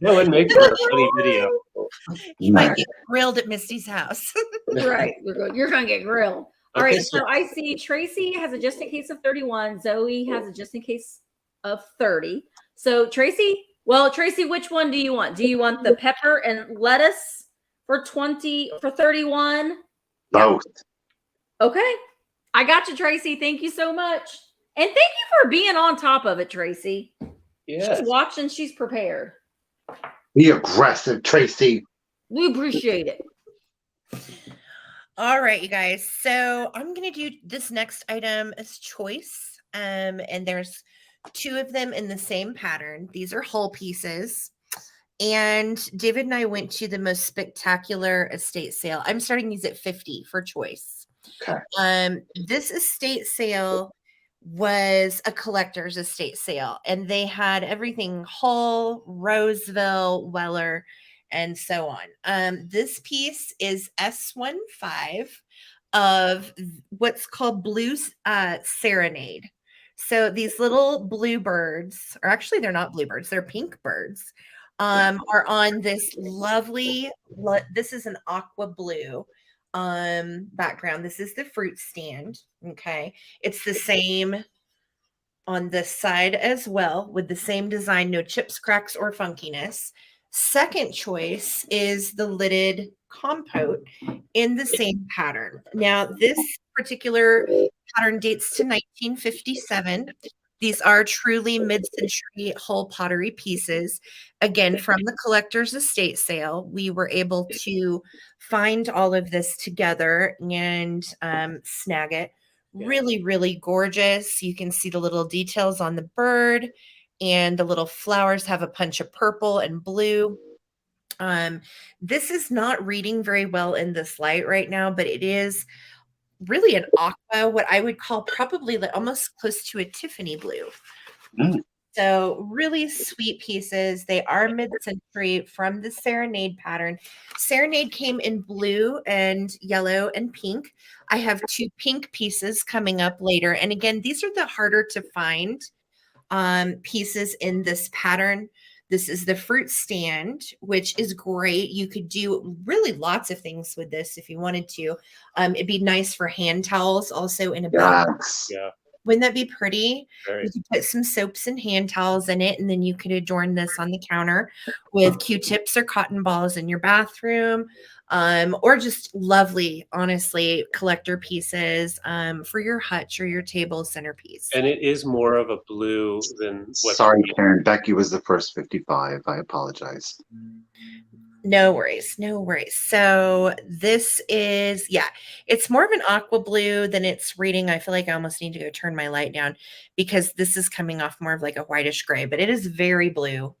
That would make for a funny video. You might get grilled at Misty's house. Right. You're going to get grilled. All Okay, right. So I see Tracy has a just in case of 31. Zoe has a just in case of 30. So Tracy, which one do you want? Do you want the pepper and lettuce for 31? Both. Okay. I got you, Tracy. Thank you so much. And thank you for being on top of it, Tracy. Yes. She's watching. She's prepared. Be aggressive, Tracy. We appreciate it. All right, you guys. So I'm going to do this next item as choice. And there's 2 of them in the same pattern. These are whole pieces. And David and I went to the most spectacular estate sale. I'm starting these at 50 for choice. Okay. This estate sale was a collector's estate sale, and they had everything Hull, Roseville, Weller, and so on. This piece is S15 of what's called blue Serenade. So these little bluebirds, or actually they're not bluebirds, they're pink birds, are on this lovely, this is an aqua blue background. This is the fruit stand. Okay. It's the same on this side as well, with the same design, no chips, cracks, or funkiness. Second choice is the lidded compote in the same pattern. Now, this particular pattern dates to 1957. These are truly mid-century whole pottery pieces. Again, from the collector's estate sale, we were able to find all of this together and snag it. Really, really gorgeous. You can see the little details on the bird, and the little flowers have a punch of purple and blue. This is not reading very well in this light right now, but it is really an aqua, what I would call probably like almost close to a Tiffany blue. Mm. So really sweet pieces. They are mid-century from the Serenade pattern. Serenade came in blue and yellow and pink. I have 2 pink pieces coming up later. And again, these are the harder to find pieces in this pattern. This is the fruit stand, which is great. You could do really lots of things with this if you wanted to. It'd be nice for hand towels also in a bag. Yes. Yeah. Wouldn't that be pretty? Very. You could put some soaps and hand towels in it, and then you could adorn this on the counter with Q-tips or cotton balls in your bathroom, or just lovely, honestly, collector pieces for your hutch or your table centerpiece. And it is more of a blue than what. Sorry, Karen. Becky was the first 55. I apologize. No worries, no worries. So this is, yeah, it's more of an aqua blue than it's reading. I feel like I almost need to go turn my light down because this is coming off more of like a whitish gray, but it is very blue,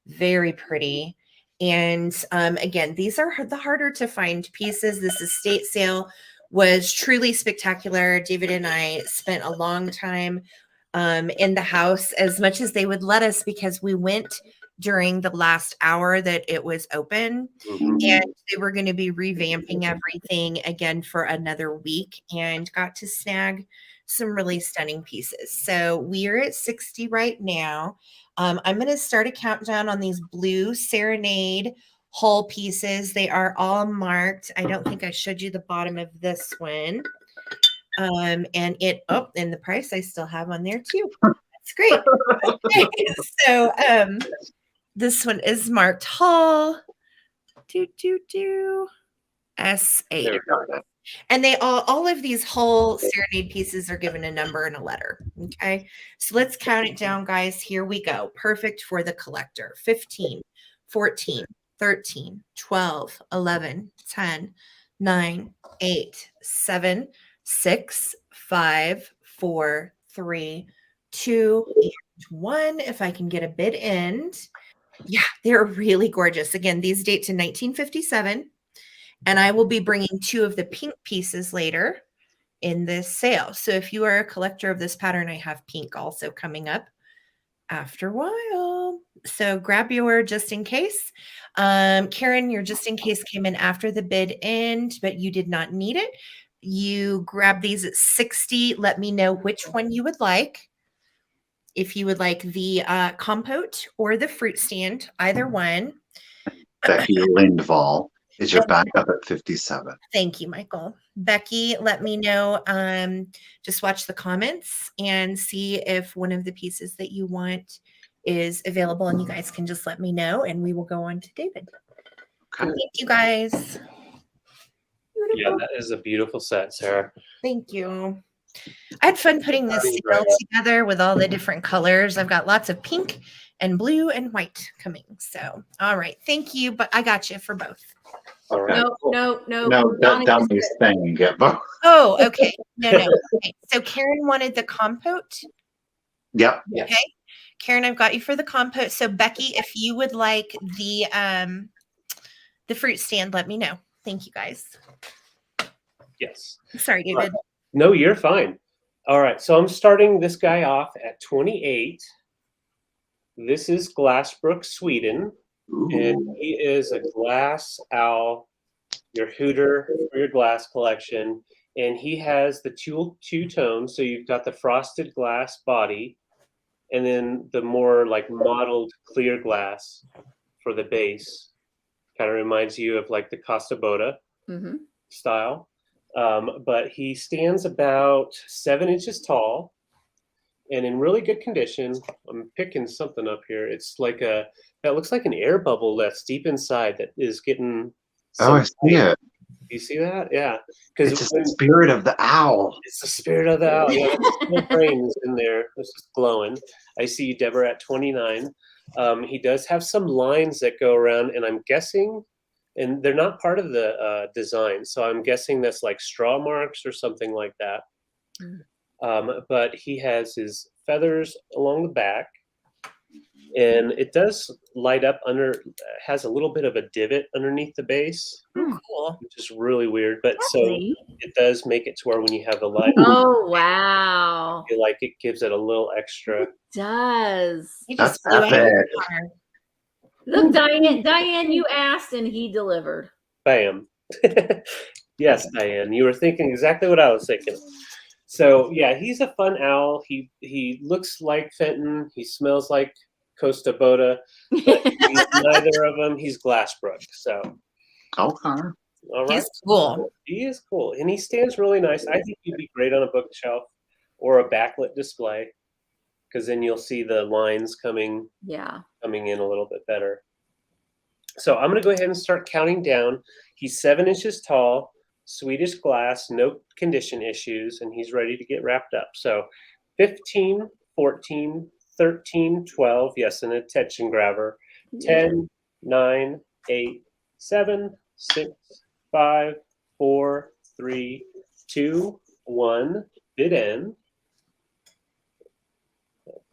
very pretty. And again, these are the harder to find pieces. This estate sale was truly spectacular. David and I spent a long time in the house as much as they would let us because we went during the last hour that it was open, and they were going to be revamping everything again for another week, and got to snag some really stunning pieces. So we are at 60 right now. I'm going to start a countdown on these blue Serenade hull pieces. They are all marked. I don't think I showed you the bottom of this one. And the price I still have on there too. That's great. Okay, so this one is marked hull. S8. And they all of these whole Serenade pieces are given a number and a letter. Okay. So let's count it down, guys. Here we go. Perfect for the collector. 15, 14, 13, 12, 11, 10, 9, 8, 7, 6, 5, 4, 3, 2, and 1. If I can get a bid end. Yeah, they're really gorgeous. Again, these date to 1957, and I will be bringing 2 of the pink pieces later in this sale. So if you are a collector of this pattern, I have pink also coming up after a while. So grab your just in case. Karen, your just in case came in after the bid end, but you did not need it. You grab these at 60. Let me know which one you would like. If you would like the Compote or the fruit stand, either one. Becky Lindvall is your backup at 57. Thank you, Michael. Becky, let me know. Just watch the comments and see if one of the pieces that you want is available, and you guys can just let me know, and we will go on to David. Okay. Thank you, guys. Beautiful. Yeah, that is a beautiful set, Sarah. Thank you. I had fun putting this sale together with all the different colors. I've got lots of pink and blue and white coming. So, all right. Thank you. But I got you for both. All right. No. Down these thing and get both. Oh, okay. No. Okay. So Karen wanted the Compote. Yep. Okay. Karen, I've got you for the Compote. So Becky, if you would like the fruit stand, let me know. Thank you, guys. Yes. Sorry, David. No, you're fine. All right, so I'm starting this guy off at 28. This is Glassbrook, Sweden, and he is a glass owl, your hooter for your glass collection, and he has the two tones. So you've got the frosted glass body, and then the more like mottled clear glass for the base. Kind of reminds you of like the Costa Boda style. But he stands about 7 inches tall and in really good condition. I'm picking something up here. It's like that looks like an air bubble that's deep inside that is getting. I see it. Do you see that? Yeah. Because it's the spirit of the owl. It's the spirit of the owl. Yeah, the brain is in there. It's just glowing. I see you, Deborah, at 29. He does have some lines that go around, and I'm guessing. And they're not part of the design, so I'm guessing that's like straw marks or something like that. But he has his feathers along the back, And it does light up has a little bit of a divot underneath the base, Oh, cool. which is really weird. But That's so neat. it does make it to where when you have the light, Oh, wow. I feel like it gives it a little extra. It does. He That's just flew out of the epic. car. Look, Diane, you asked and he delivered. Bam. Yes, Diane, you were thinking exactly what I was thinking. So yeah, he's a fun owl. He looks like Fenton. He smells like Costa Boda, but he's neither of them. He's Glassbrook. So Okay. all right, He's cool. He is cool, and he stands really nice. I think he'd be great on a bookshelf or a backlit display, because then you'll see the lines coming in a little bit better. So I'm going to go ahead and start counting down. He's 7 inches tall, Swedish glass, no condition issues, and he's ready to get wrapped up. So 15, 14, 13, 12, yes, and a tension grabber. 10, 9, 8, 7, 6, 5, 4, 3, 2, 1. Bid end.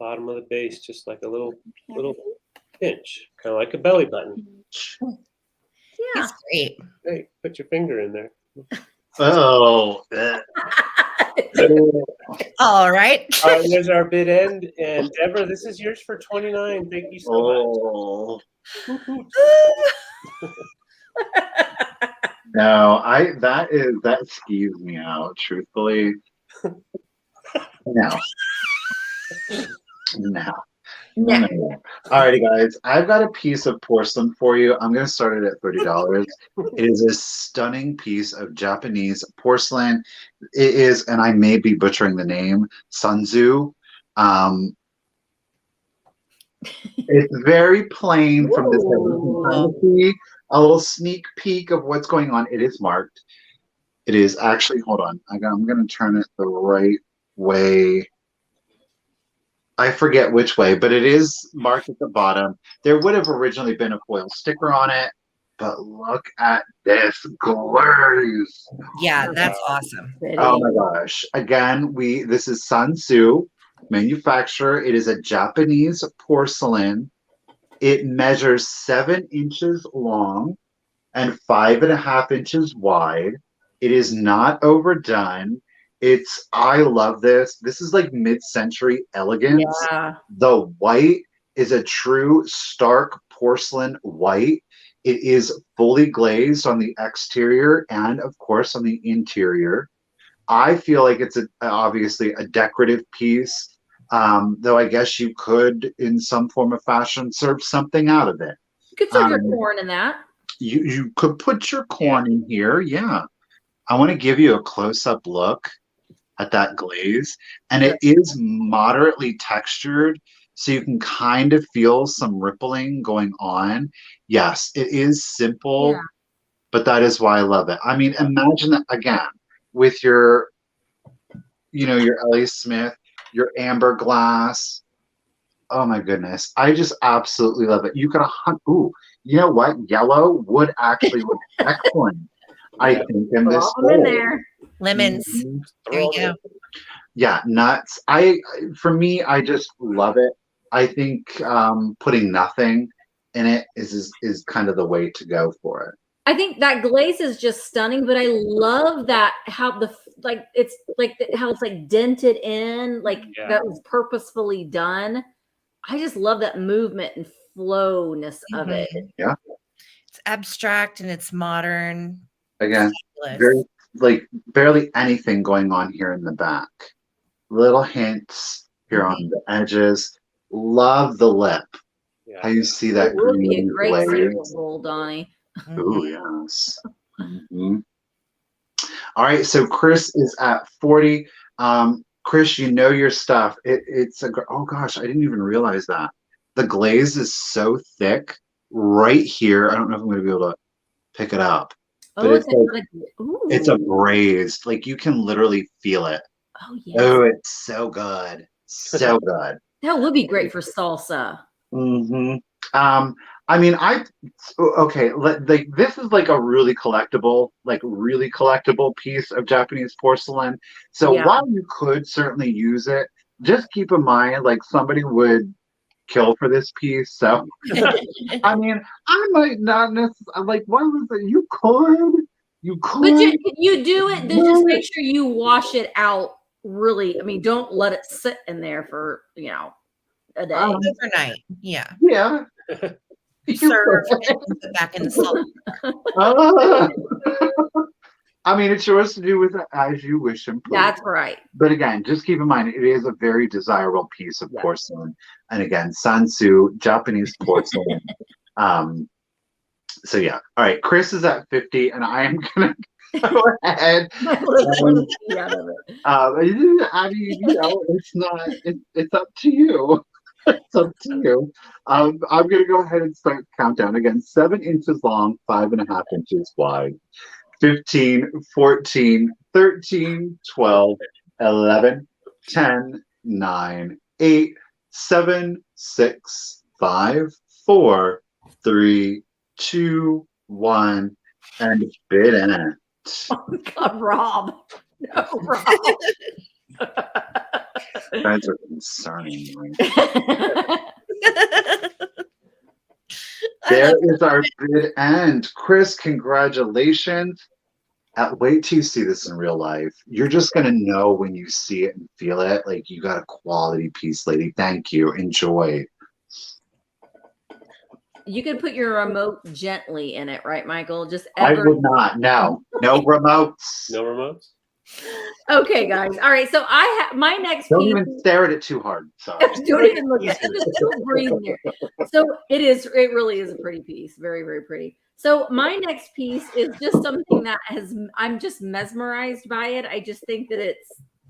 Bottom of the base, just like a little pinch, kind of like a belly button. Yeah. He's great. Hey, put your finger in there. Oh. All right. There's our bid end, and Deborah, this is yours for $29. Thank you so much. No, that skews me out, truthfully. No. Alrighty, guys. I've got a piece of porcelain for you. I'm going to start it at $30. It is a stunning piece of Japanese porcelain. It is, and I may be butchering the name, Sanzu. It's very plain from this. You can kind of see a little sneak peek of what's going on. It is marked. It is actually, hold on. I'm going to turn it the right way. I forget which way, but it is marked at the bottom. There would have originally been a foil sticker on it, but look at this glaze. Yeah, that's awesome. Oh my gosh. Again, this is Sansu manufacturer. It is a Japanese porcelain. It measures 7 inches long and 5.5 inches wide. It is not overdone. I love this. This is like mid-century elegance. Yeah. The white is a true stark porcelain white. It is fully glazed on the exterior and, of course, on the interior. I feel like it's obviously a decorative piece, though I guess you could, in some form of fashion, serve something out of it. You could serve your corn in that. You could put your corn in here, yeah. I want to give you a close-up look at that glaze, and it is moderately textured, so you can kind of feel some rippling going on. Yes, it is simple, but that is why I love it. I mean, imagine that again with your Ellie Smith, your amber glass. Oh my goodness, I just absolutely love it. You could you know what? Yellow would actually look excellent. I think in this in there. Lemons. There you go. Yeah, nuts. For me, I just love it. I think putting nothing in it is kind of the way to go for it. I think that glaze is just stunning, but I love that how it's like dented in, like that was purposefully done. I just love that movement and flowness of it. Yeah, it's abstract and it's modern. Again, very barely anything going on here in the back. Little hints here on the edges. Love the lip. Yeah. How you see that? It would be a great cereal bowl, Donnie. Oh yes. All right, so Chris is at 40. Chris, you know your stuff. Oh gosh, I didn't even realize that. The glaze is so thick right here. I don't know if I'm going to be able to pick it up. But it's abrased. Like you can literally feel it. Oh yeah. Oh, it's so good. So good. That would be great for salsa. Mm-hmm. I mean, this is like a really collectible piece of Japanese porcelain. So while you could certainly use it, just keep in mind, like somebody would kill for this piece. So, I mean, I might not necessarily, like, what was it? You But could. you do it, then just make sure you wash it out really. I mean, don't let it sit in there for, a day. Overnight. Yeah. Yeah. Serve and put it back in the salt. I mean, it's yours to do with it as you wish and please. That's right. But again, just keep in mind, it is a very desirable piece of porcelain. And again, Sansu, Japanese porcelain. So yeah. All right. Chris is at 50, and I am going to go ahead. I mean, it's up to you. It's up to you. I'm going to go ahead and start countdown again. 7 inches long, 5.5 inches wide. 15, 14, 13, 12, 11, 10, 9, 8, 7, 6, 5, 4, 3, 2, 1, and bid in it. Oh God, Rob. No, Rob. That's concerning. There is our bid end. Chris, congratulations. Wait till you see this in real life. You're just going to know when you see it and feel it. Like, you got a quality piece, lady. Thank you. Enjoy. You can put your remote gently in it, right, Michael? Just I would not. No remotes. No remotes? Okay, guys. All right. So I have my next Don't piece. even stare at it too hard. Sorry. Don't even look at it. Just don't breathe there. So it really is a pretty piece. Very, very pretty. So my next piece is just something that I'm just mesmerized by it. I just think that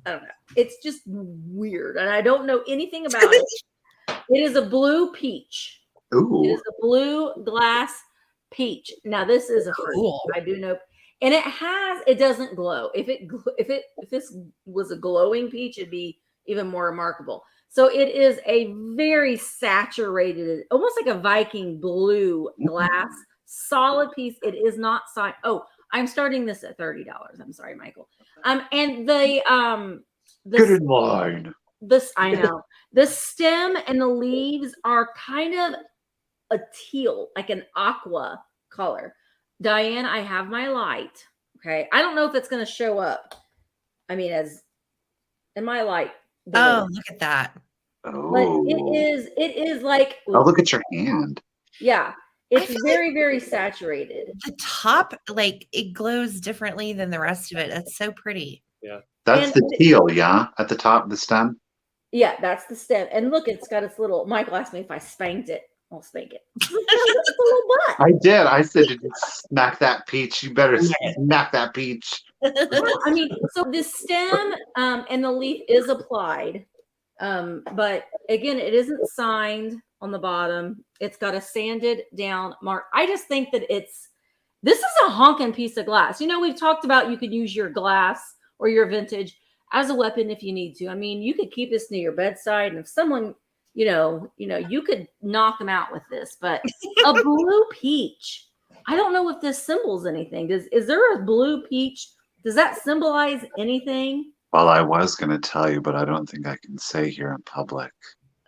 I don't know. It's just weird. And I don't know anything about it. It is a blue peach. Ooh. It is a blue glass peach. Now this is a cool. I do know. And it doesn't glow. If this was a glowing peach, it'd be even more remarkable. So it is a very saturated, almost like a Viking blue glass, solid piece. It is not signed. Oh, I'm starting this at $30. I'm sorry, Michael. And the good in line. I know. The stem and the leaves are kind of a teal, like an aqua color. Diane, I have my light. Okay. I don't know if it's going to show up. I mean, as in my light. Oh, look at that. Oh. But it is like. Oh, look at your hand. Yeah. It's very, very saturated. The top, like, it glows differently than the rest of it. That's so pretty. Yeah. That's the teal, yeah? At the top of the stem? Yeah, that's the stem. And look, it's got its little, Michael asked me if I spanked it. I'll spank it. It's a little butt. I did. I said, "Did you smack that peach? You better smack that peach." I mean, so the stem and the leaf is applied. But again, it isn't signed on the bottom. It's got a sanded down mark. I just think that this is a honking piece of glass. We've talked about you could use your glass or your vintage as a weapon if you need to. I mean, you could keep this near your bedside, and if someone you could knock them out with this. But a blue peach, I don't know if this symbols anything. Is there a blue peach? Does that symbolize anything? Well, I was going to tell you, but I don't think I can say here in public.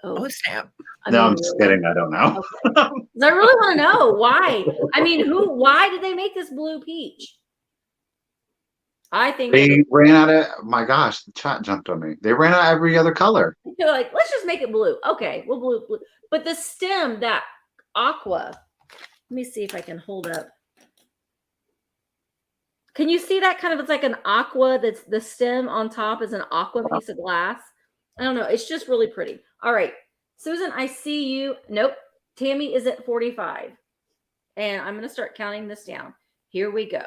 Oh, snap. I'm just kidding. I don't know. Okay. I really want to know why. I mean, why did they make this blue peach? I think they ran out of, my gosh, the chat jumped on me. They ran out of every other color. They're like, let's just make it blue. Okay, well, blue. But the stem, that aqua, let me see if I can hold up. Can you see that kind of, it's like an aqua, that's the stem on top is an aqua piece of glass. I don't know. It's just really pretty. All right. Susan, I see you. Nope. Tammy is at 45. And I'm going to start counting this down. Here we go.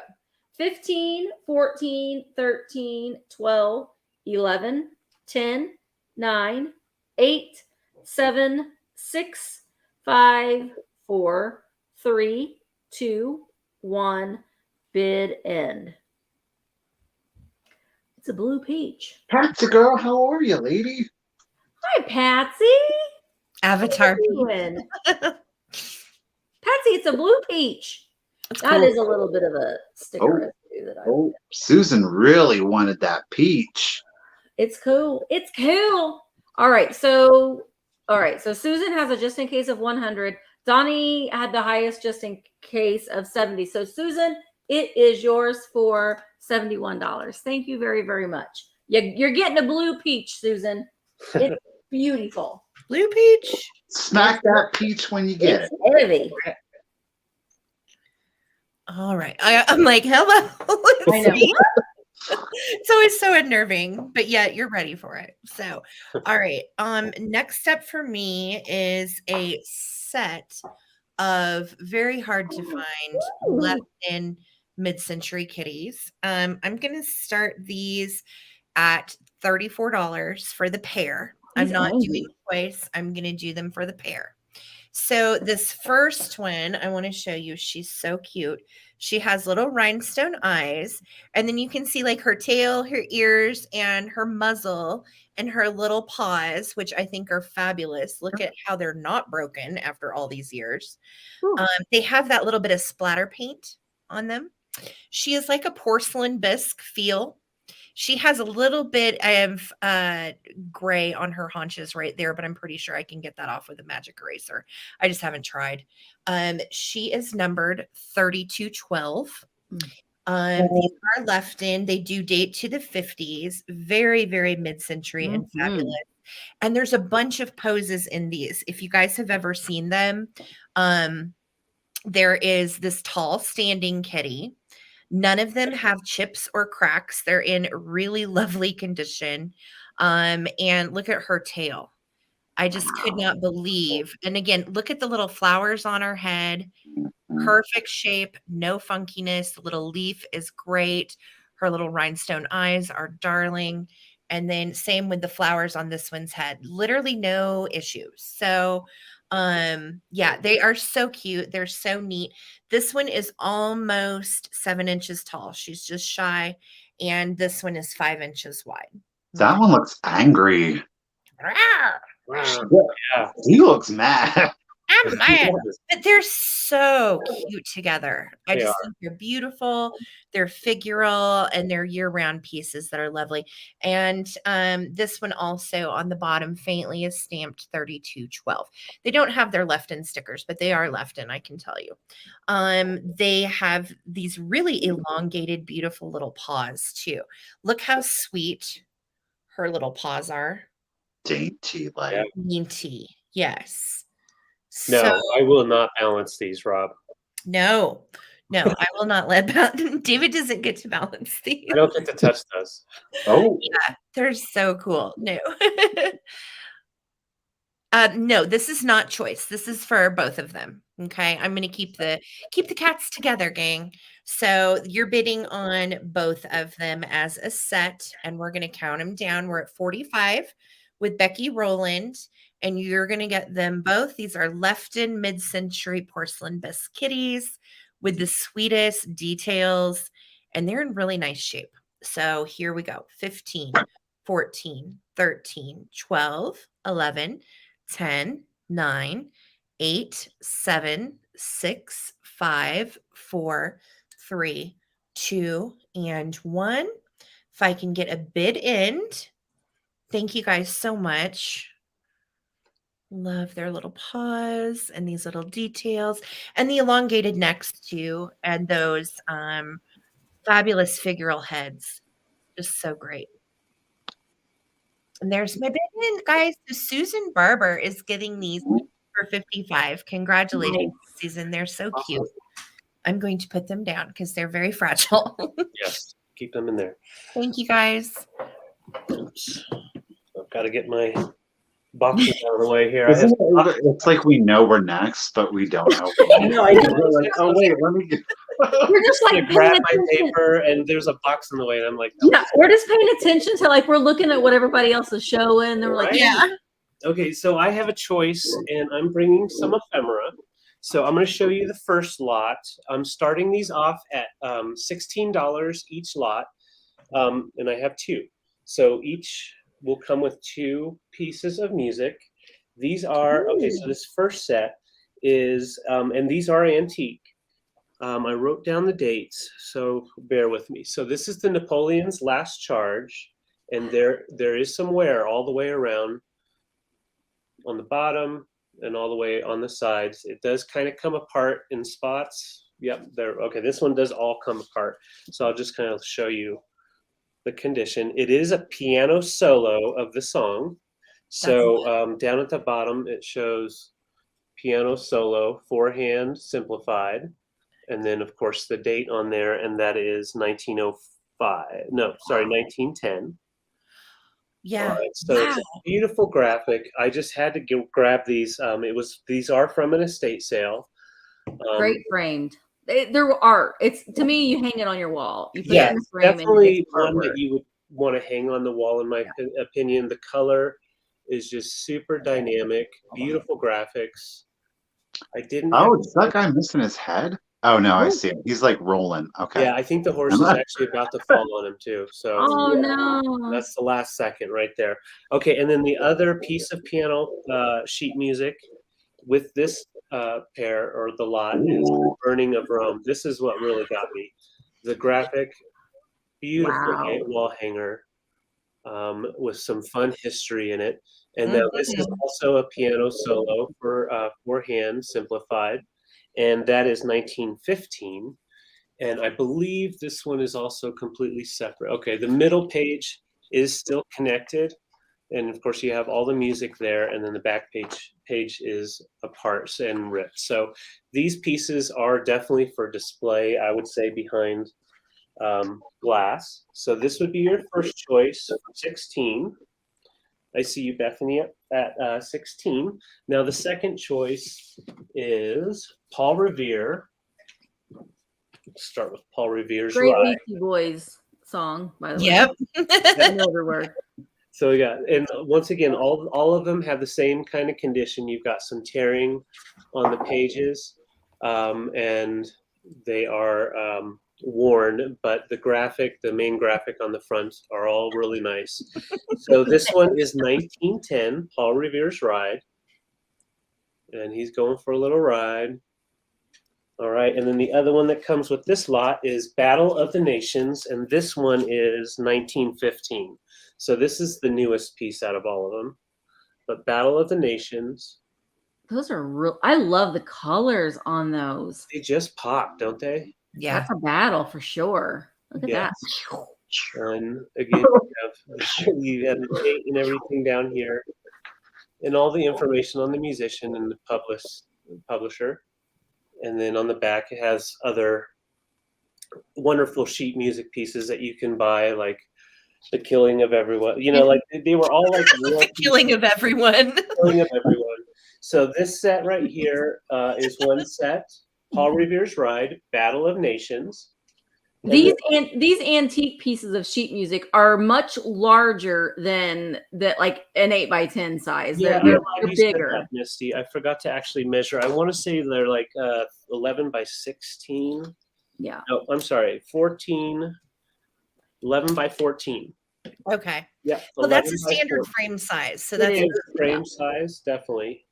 15, 14, 13, 12, 11, 10, 9, 8, 7, 6, 5, 4, 3, 2, 1. Bid end. It's a blue peach. Patsy girl, how are you, lady? Hi, Patsy. Avatar. Patsy, it's a blue peach. That is a little bit of a sticker. Susan really wanted that peach. It's cool. It's cool. All right. So All right. So Susan has a just in case of 100. Donnie had the highest just in case of 70. So Susan, it is yours for $71. Thank you very, very much. You're getting a blue peach, Susan. It's beautiful. Blue peach. Smack that peach when you get It's it. heavy. All right. I'm like, hello. I know. It's always so unnerving, but yet you're ready for it. So, all right. Next step for me is a set of very hard to find left in mid-century kitties. I'm going to start these at $34 for the pair. I'm not doing twice. I'm going to do them for the pair. So this first one I want to show you, she's so cute. She has little rhinestone eyes, and then you can see like her tail, her ears, and her muzzle, and her little paws, which I think are fabulous. Look at how they're not broken after all these years. They have that little bit of splatter paint on them. She is like a porcelain bisque feel. She has a little bit of gray on her haunches right there, but I'm pretty sure I can get that off with a magic eraser. I just haven't tried. She is numbered 3212. These are left in. They do date to the 50s. Very, very mid-century and fabulous. And there's a bunch of poses in these. If you guys have ever seen them, there is this tall standing kitty. None of them have chips or cracks. They're in really lovely condition. And look at her tail. I just could not believe. And again, look at the little flowers on her head. Perfect shape, no funkiness. The little leaf is great. Her little rhinestone eyes are darling. And then same with the flowers on this one's head. Literally no issues. So yeah, they are so cute. They're so neat. This one is almost 7 inches tall. She's just shy. And this one is 5 inches wide. That one looks angry. Yeah. He looks mad. I'm mad. But they're so cute together. I They just are. think they're beautiful. They're figural and they're year-round pieces that are lovely. And this one also on the bottom faintly is stamped 3212. They don't have their left-in stickers, but they are left-in, I can tell you. They have these really elongated, beautiful little paws too. Look how sweet her little paws are. Dainty, like. Yeah. Dainty, yes. No, So, I will not balance these, Rob. no, I will not let David doesn't get to balance these. I don't get to touch those. Oh, Yeah, they're so cool. No. No, this is not choice. This is for both of them. Okay. I'm going to keep the cats together, gang. So you're bidding on both of them as a set, and we're going to count them down. We're at 45 with Becky Rowland, and you're going to get them both. These are left-in mid-century porcelain bisque kitties with the sweetest details, and they're in really nice shape. So here we go. 15, 14, 13, 12, 11, 10, 9, 8, 7, 6, 5, 4, 3, 2, and 1. If I can get a bid end. Thank you guys so much. Love their little paws and these little details and the elongated necks too, and those fabulous figural heads. Just so great. And there's my bid in, guys. So Susan Barber is getting these for 55. Congratulations, Susan. They're so cute. I'm going to put them down because they're very fragile. Yes, keep them in there. Thank you, guys. Oops. I've got to get my boxes out of the way here. It's like we know we're next, but we don't know. I know. I know. We're like, oh wait, let me get. We're just I like grab paying my attention. paper and there's a box in the way, and I'm like, Yeah, we're just paying attention to like we're looking at what everybody else is showing. And we're like, Right? Yeah. Okay, so I have a choice, and I'm bringing some ephemera. So I'm going to show you the first lot. I'm starting these off at $16 each lot, and I have two. So each will come with 2 pieces of music. These are, okay, so this first set is, and these are antique. I wrote down the dates, so bear with me. So this is the Napoleon's Last Charge, and there is some wear all the way around. on the bottom and all the way on the sides. It does kind of come apart in spots. Yep, there. Okay, this one does all come apart. So I'll just kind of show you the condition. It is a piano solo of the song. So down at the bottom, it shows piano solo, 4-hand simplified. And then, of course, the date on there, and that is 1905. No, sorry, 1910. Yeah. Right, so it's a beautiful graphic. I just had to grab these. These are from an estate sale. Great framed. They're art. It's, to me, you hang it on your wall. You put Yeah, it in the frame, definitely and one that you would want to hang on the wall, in my opinion. The color is just super dynamic, beautiful graphics. I didn't. Oh, is that guy missing his head? Oh no, I see him. He's like rolling. Okay. Yeah, I think the horse is actually about to fall on him too. So oh no, that's the last second right there. Okay, and then the other piece of piano sheet music with this pair or the lot is Burning of Rome. This is what really got me. The graphic, beautiful wall hanger with some fun history in it. And now this is also a piano solo for 4-hand simplified, and that is 1915. And I believe this one is also completely separate. Okay, the middle page is still connected, and of course you have all the music there, and then the back page is apart and ripped. So these pieces are definitely for display, I would say, behind glass. So this would be your first choice for 16. I see you, Bethany, at 16. Now the second choice is Paul Revere. Let's start with Paul Revere's great Ride. Beastie Boys song, by the way. Yep. I know every word. So we got, and once again, all of them have the same kind of condition. You've got some tearing on the pages, and they are worn, but the main graphic on the front are all really nice. So this one is 1910, Paul Revere's Ride, and he's going for a little ride. All right, and then the other one that comes with this lot is Battle of the Nations, and this one is 1915. So this is the newest piece out of all of them. But Battle of the Nations. Those are real. I love the colors on those. They just pop, don't they? Yeah. That's a battle for sure. Look at that. And again, you have the date and everything down here, and all the information on the musician and the publisher. And then on the back, it has other wonderful sheet music pieces that you can buy, like The Killing of Everyone. You know, like they were all like The Killing of Everyone. Killing of Everyone. So this set right here is one set. Paul Revere's Ride, Battle of Nations. These antique pieces of sheet music are much larger than like an 8x10 size. Yeah, they're you bigger. said that, Misty. I forgot to actually measure. I want to say they're like 11 by 16. Yeah. No, I'm sorry, 11 by 14. Okay. Yeah. Well, that's a standard frame size. So that's standard frame size, definitely.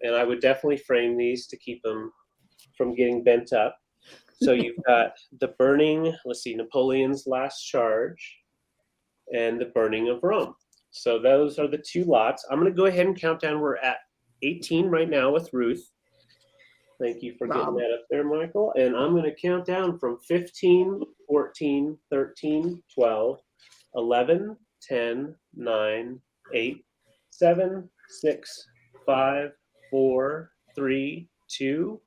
And I would definitely frame these to keep them from getting bent up. So you've got the burning, let's see, Napoleon's Last Charge and the Burning of Rome. So those are the two lots. I'm going to go ahead and count down. We're at 18 right now with Ruth. Thank you for getting that up there, Michael. And I'm going to count down from 15, 14, 13, 12, 11, 10, 9, 8, 7, 6, 5, 4, 3, 2,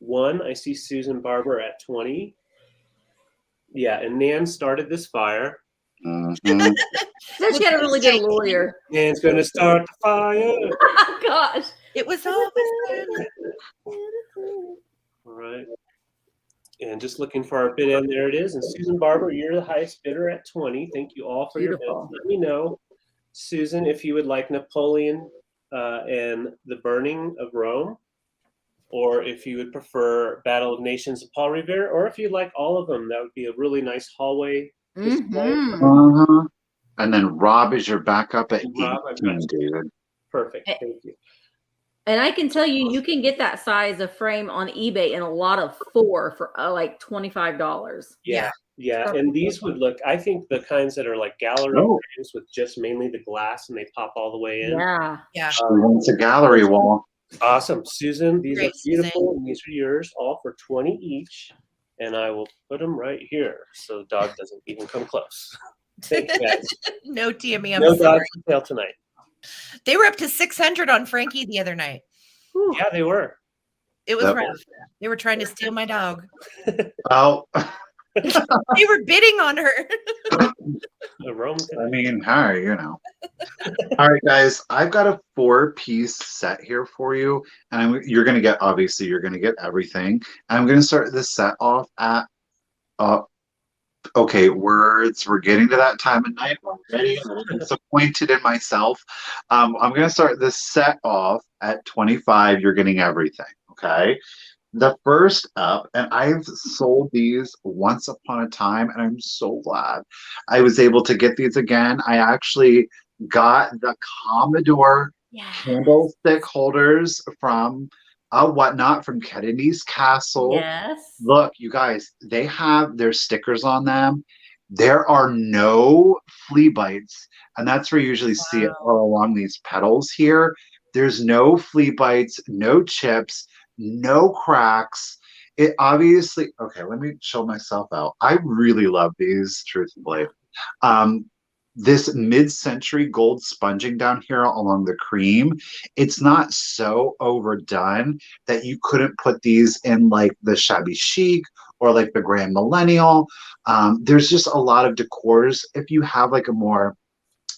1. I see Susan Barber at 20. Yeah, and Nan started this fire. Then she had a really good lawyer. Nan's going to start the fire. Oh, gosh. It was all All right. And just looking for our bid, and there it is. And Susan Barber, you're the highest bidder at 20. Thank you all for your bids. Let me know, Susan, if you would like Napoleon and the Burning of Rome, or if you would prefer Battle of Nations of Paul Revere, or if you'd like all of them. That would be a really nice hallway display. And then Rob is your backup at 18, David. Perfect. Thank you. And I can tell you, you can get that size of frame on eBay in a lot of 4 for like $25. Yeah. Yeah, and these would look, I think the kinds that are like gallery Oh. frames with just mainly the glass and they pop all the way in. Yeah. Yeah. She wants a gallery wall. Awesome. Susan, these Great, are beautiful, and these are yours, all for 20 each. And I will put them right here so the dog doesn't even come close. Thanks, guys. No, Tammy, I'm No sorry. dog for sale tonight. They were up to 600 on Frankie the other night. Whew. Yeah, they were. It was That- rough. They were trying to steal my dog. Oh, They were bidding on her. The Rome. I mean, hi, you know. All right, guys, I've got a 4-piece set here for you, and you're going to get, obviously, you're going to get everything. And I'm going to start this set off at, okay, words. We're getting to that time of night already. I'm a little disappointed in myself. I'm going to start this set off at 25. You're getting everything, okay? The first up, and I've sold these once upon a time, and I'm so glad I was able to get these again. I actually got the Commodore candlestick holders from Whatnot from Kitties Castle. Yes. Look, you guys, they have their stickers on them. There are no flea bites, and that's where you usually see it all along these petals here. There's no flea bites, no chips, no cracks. It obviously, okay, let me show myself out. I really love these, truthfully. This mid-century gold sponging down here along the cream, it's not so overdone that you couldn't put these in like the shabby chic or like the grand millennial. There's just a lot of decors. If you have like a more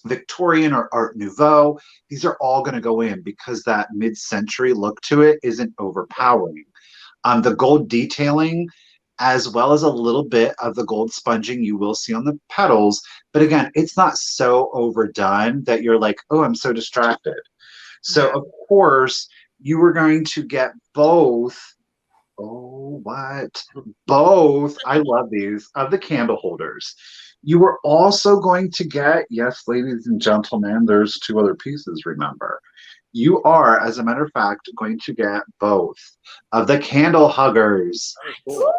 Victorian or Art Nouveau, these are all going to go in because that mid-century look to it isn't overpowering. The gold detailing, as well as a little bit of the gold sponging you will see on the petals, but again, it's not so overdone that you're like, oh, I'm so distracted. So of course, you were going to get both. Oh, what? Both, I love these, of the candle holders. You were also going to get, yes, ladies and gentlemen, there's 2 other pieces, remember. You are, as a matter of fact, going to get both of the candle huggers. Woo!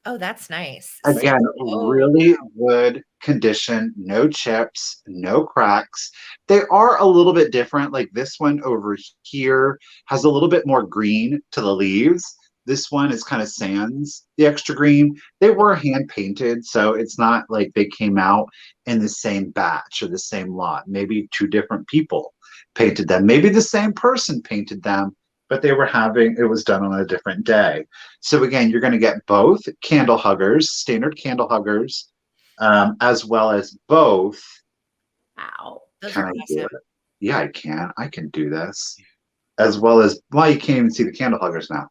Oh, that's nice. Again, really good condition, no chips, no cracks. They are a little bit different. Like this one over here has a little bit more green to the leaves. This one is kind of sans the extra green. They were hand painted, so it's not like they came out in the same batch or the same lot. Maybe 2 different people painted them. Maybe the same person painted them, but they were having, it was done on a different day. So again, you're going to get both candle huggers, standard candle huggers, as well as both. Wow. Those Can are I do awesome. it? Yeah, I can. I can do this. As well as, well, you can't even see the candle huggers now.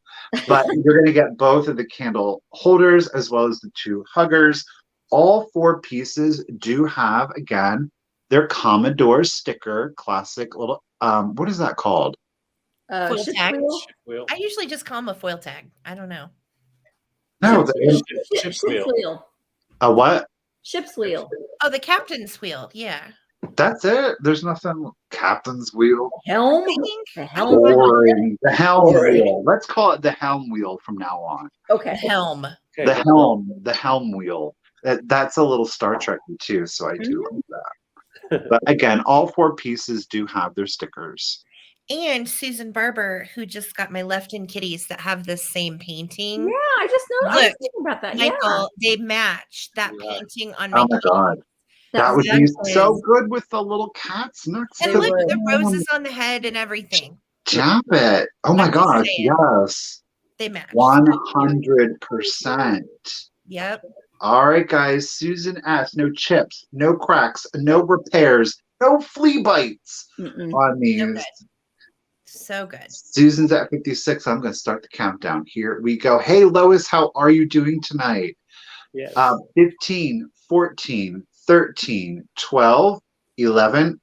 But you're going to get both of the candle holders as well as the 2 huggers. All 4 pieces do have, again, their Commodore sticker, classic little, what is that called? Foil Ship's tag. wheel? Wheel. I usually just call them a foil tag. I don't know. No, Ship's wheel. a what? Ship's wheel. Oh, the captain's wheel. Yeah. That's it. There's nothing. Captain's wheel. Helm. I think The helm. Boring. The helm Boring. wheel. Let's call it the helm wheel from now on. Okay. helm. Okay, The helm. The helm wheel. That's a little Star Trek too, so I do love that. But again, all 4 pieces do have their stickers. And Susan Barber, who just got my left-in kitties that have the same painting. Yeah, I just know. I was Look, thinking about that. Michael, they match that Yeah. painting on my Oh my God. Yeah. That would be Exactly. so good with the little cats next And to look, the them. roses on the head and everything. Jap it. Oh my I'm just gosh. saying. Yes. They match. 100%. Yep. All right, guys. Susan S. No chips, no cracks, no repairs, no flea bites Mm-mm. on these. good. So good. Susan's at 56. I'm going to start the countdown. Here we go. Hey, Lois, how are you doing tonight? Yes. 15, 14, 13, 12, 11,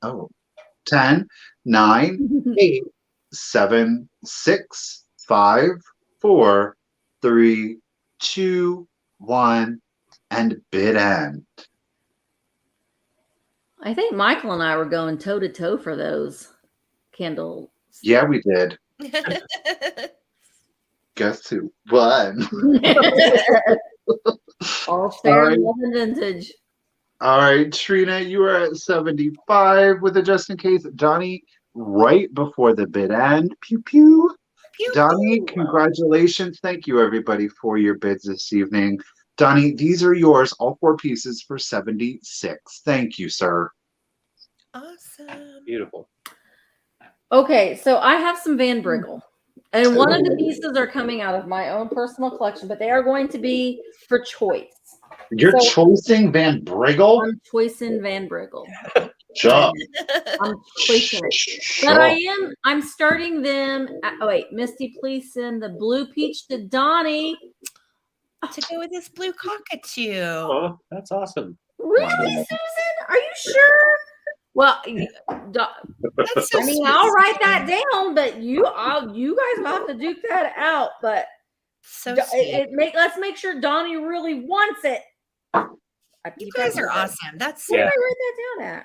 10, 9, 8, 7, 6, 5, 4, 3, 2, 1, and bid end. I think Michael and I were going toe to toe for those candles. Yeah, we did. Guess who won? All fair right. and love and vintage. All right, Trina, you are at 75 with a just in case. Donnie, right before the bid end. Pew pew. Pew, Donnie, pew. congratulations. Thank you, everybody, for your bids this evening. Donnie, these are yours, all 4 pieces for 76. Thank you, sir. Awesome. Beautiful. Okay, so I have some Van Briggle. And one of the pieces are coming out of my own personal collection, but they are going to be for choice. You're So- choosing Van Briggle? I'm choicing Van Briggle. Sure. I'm choicing it. But I'm starting them. Oh, wait, Misty, please send the blue peach to Donnie. To go with this blue cockatoo. Oh, that's awesome. Really, Susan? Are you sure? Well, That's so I mean, sweet, I'll write Susan. that down, but you guys will have to duke that out. But So sweet. let's make sure Donnie really wants it. You guys are awesome. That's Where Yeah. did I write that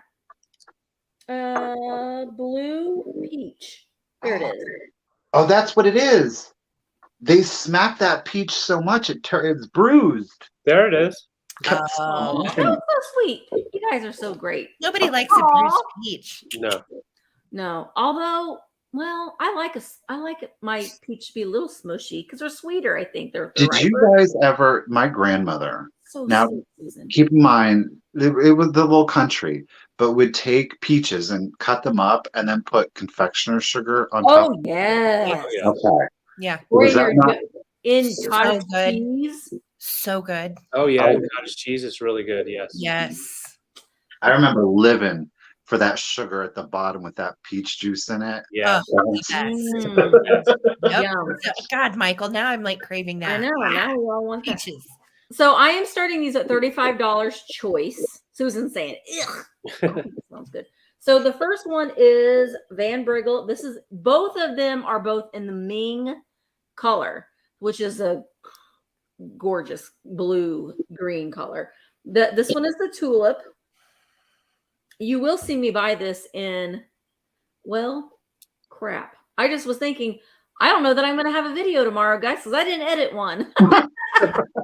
down at? Blue peach. Here it is. Oh, that's what it is. They smacked that peach so much it's bruised. There it is. Oh, that was so sweet. You guys are so great. nobody likes a bruised peach. No. No, although, well, I like my peach to be a little smushy because they're sweeter. I think they're. Did you guys ever? My grandmother. So Now, sweet, Susan. keep in mind, it was the little country, but would take peaches and cut them up and then put confectioner sugar on top. Oh yeah. Oh, yeah. Okay. Yeah. Was that not? In So cottage good. cheese? So good. Oh, yeah. Oh. Cottage cheese is really good. Yes. Yes. I remember living for that sugar at the bottom with that peach juice in it. Yeah. Yes. Yep. Yum. God, Michael, now I'm like craving that. I know. Now we all want that. Peaches. So I am starting these at $35 choice. Susan's saying, ugh. That sounds good. So the first one is Van Briggle. Both of them are both in the Ming color, which is a gorgeous blue green color. This one is the tulip. You will see me buy this in, well, crap. I just was thinking, I don't know that I'm going to have a video tomorrow, guys, because I didn't edit one.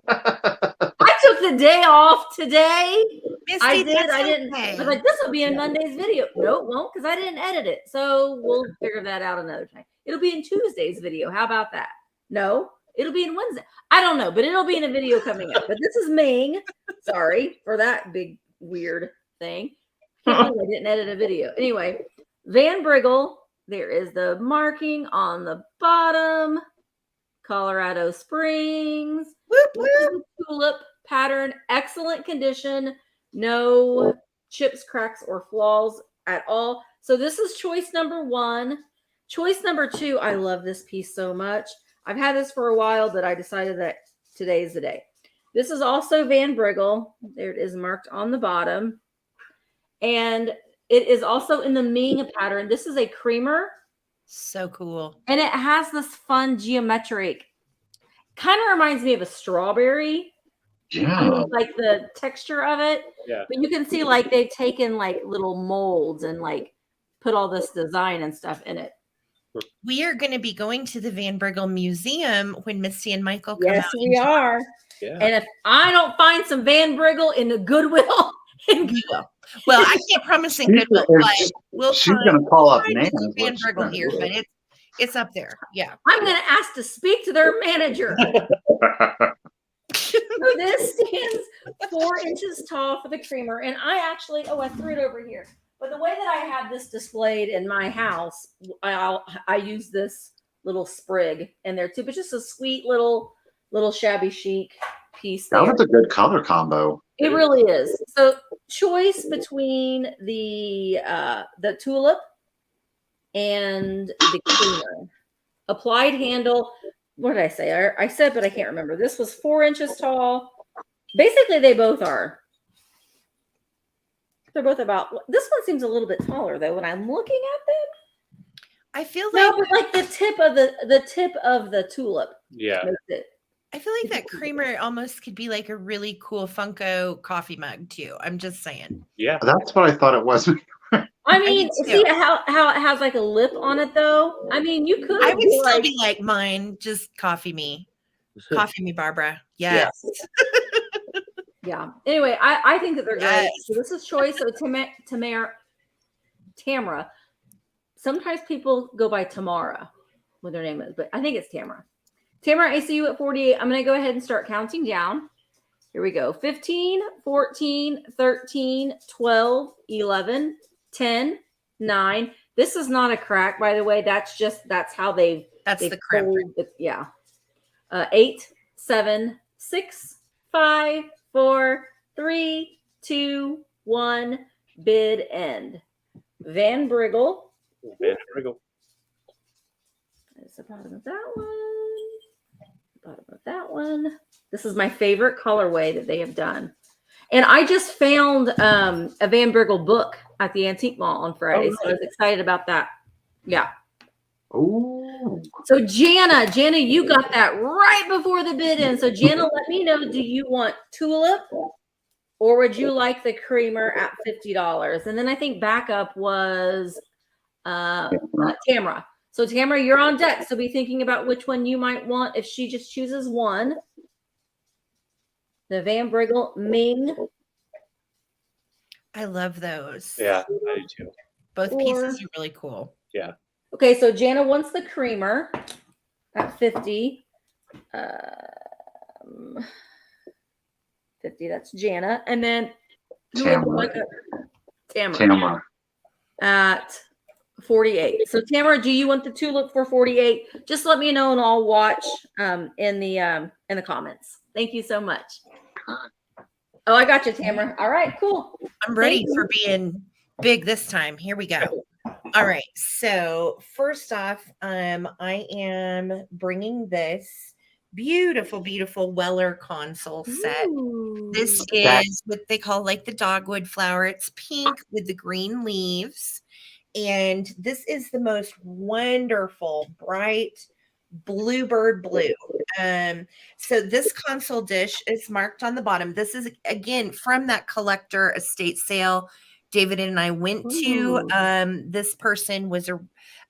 I took the day off today. Misty, I did. that's I didn't. okay. I was like, this will be in Monday's video. No, it won't, because I didn't edit it. So we'll figure that out another time. It'll be in Tuesday's video. How about that? No, it'll be in Wednesday. I don't know, but it'll be in a video coming up. But this is Ming. Sorry for that big weird thing. I didn't edit a video. Anyway, Van Briggle. There is the marking on the bottom. Colorado Springs. Whoop, whoop. Tulip pattern, excellent condition, no chips, cracks, or flaws at all. So this is choice number 1. Choice number 2, I love this piece so much. I've had this for a while, but I decided that today is the day. This is also Van Briggle. There it is marked on the bottom. And it is also in the Ming pattern. This is a creamer. So cool. And it has this fun geometric, kind of reminds me of a strawberry. Yeah. Like the texture of it. Yeah. But you can see like they've taken like little molds and like put all this design and stuff in it. We are going to be going to the Van Briggle Museum when Misty and Michael come Yes, out. we are. Yeah. And if I don't find some Van Briggle in the Goodwill, We will. Well, I can't promise in Goodwill, but we'll She's find, going to call up find Nan. some Van Briggle here, but it's up there. Yeah. I'm going to ask to speak to their manager. So this stands 4 inches tall for the creamer. And I threw it over here. But the way that I have this displayed in my house, I use this little sprig in there too, but just a sweet little shabby chic piece there. That was a good color combo. It really is. So choice between the tulip and the creamer. Applied handle. What did I say? I said, but I can't remember. This was 4 inches tall. Basically, they both are. They're both about. This one seems a little bit taller though when I'm looking at them. I feel like No, but like the tip of the tulip. Yeah. Makes it. I feel like that creamer almost could be like a really cool Funko coffee mug too. I'm just saying. Yeah. That's what I thought it was. I mean, do too. see how it has like a lip on it though. I mean, you could. I would do, still like, be like mine. Just coffee me, Barbara. Yes. Yeah. Anyway, I think that they're great. Yes. So this is choice. So Tamara. Sometimes people go by Tamara, what their name is, but I think it's Tamara. Tamara, I see you at 48. I'm going to go ahead and start counting down. Here we go. 15, 14, 13, 12, 11, 10, 9. This is not a crack, by the way. That's how they've the crack. Yeah. 8, 7, 6, 5, 4, 3, 2, 1. Bid end. Van Briggle. Van Briggle. That's the bottom of that one. Bottom of that one. This is my favorite colorway that they have done. And I just found a Van Briggle book at the Antique Mall on Friday. So I was excited about that. Yeah. Oh. So Jana, you got that right before the bid in. So Jana, let me know, do you want Tulip or would you like the creamer at $50? And then I think backup was Tamara. So Tamara, you're on deck. So be thinking about which one you might want if she just chooses one. The Van Briggle Ming. I love those. Yeah, I do too. Both pieces are really cool. Yeah. Okay, so Jana wants the creamer at 50. 50, that's Jana. And then Tamara at 48. So Tamara, do you want the tulip for 48? Just let me know and I'll watch in the comments. Thank you so much. Oh, I got you, Tamara. All right, cool. I'm ready for being big this time. Here we go. All right. So first off, I am bringing this beautiful, beautiful Weller console set. Ooh. This is what they call like the dogwood flower. It's pink with the green leaves. And this is the most wonderful, bright bluebird blue. So this console dish is marked on the bottom. This is, again, from that collector estate sale David and I went to. This person was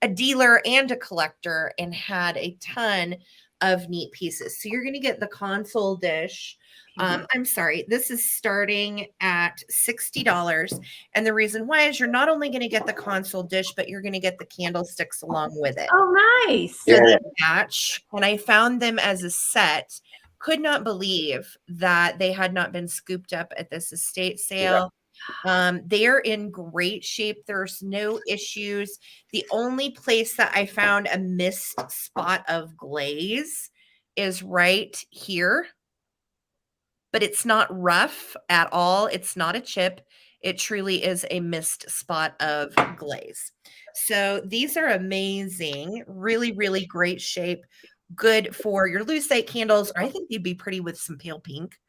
a dealer and a collector and had a ton of neat pieces. So you're going to get the console dish. I'm sorry, this is starting at $60. And the reason why is you're not only going to get the console dish, but you're going to get the candlesticks along with it. Oh, nice. So they match. And I found them as a set. Could not believe that they had not been scooped up at this estate sale. They are in great shape. There's no issues. The only place that I found a missed spot of glaze is right here. But it's not rough at all. It's not a chip. It truly is a missed spot of glaze. So these are amazing. Really, really great shape. Good for your lucite candles. Or I think they'd be pretty with some pale pink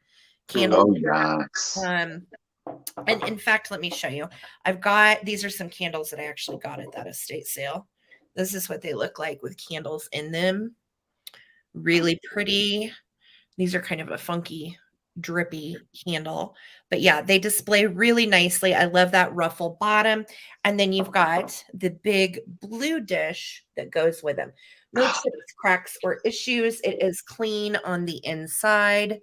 candles. Oh, yes. And in fact, let me show you. These are some candles that I actually got at that estate sale. This is what they look like with candles in them. Really pretty. These are kind of a funky, drippy candle. But yeah, they display really nicely. I love that ruffle bottom. And then you've got the big blue dish that goes with them. No chips, cracks, or issues. It is clean on the inside.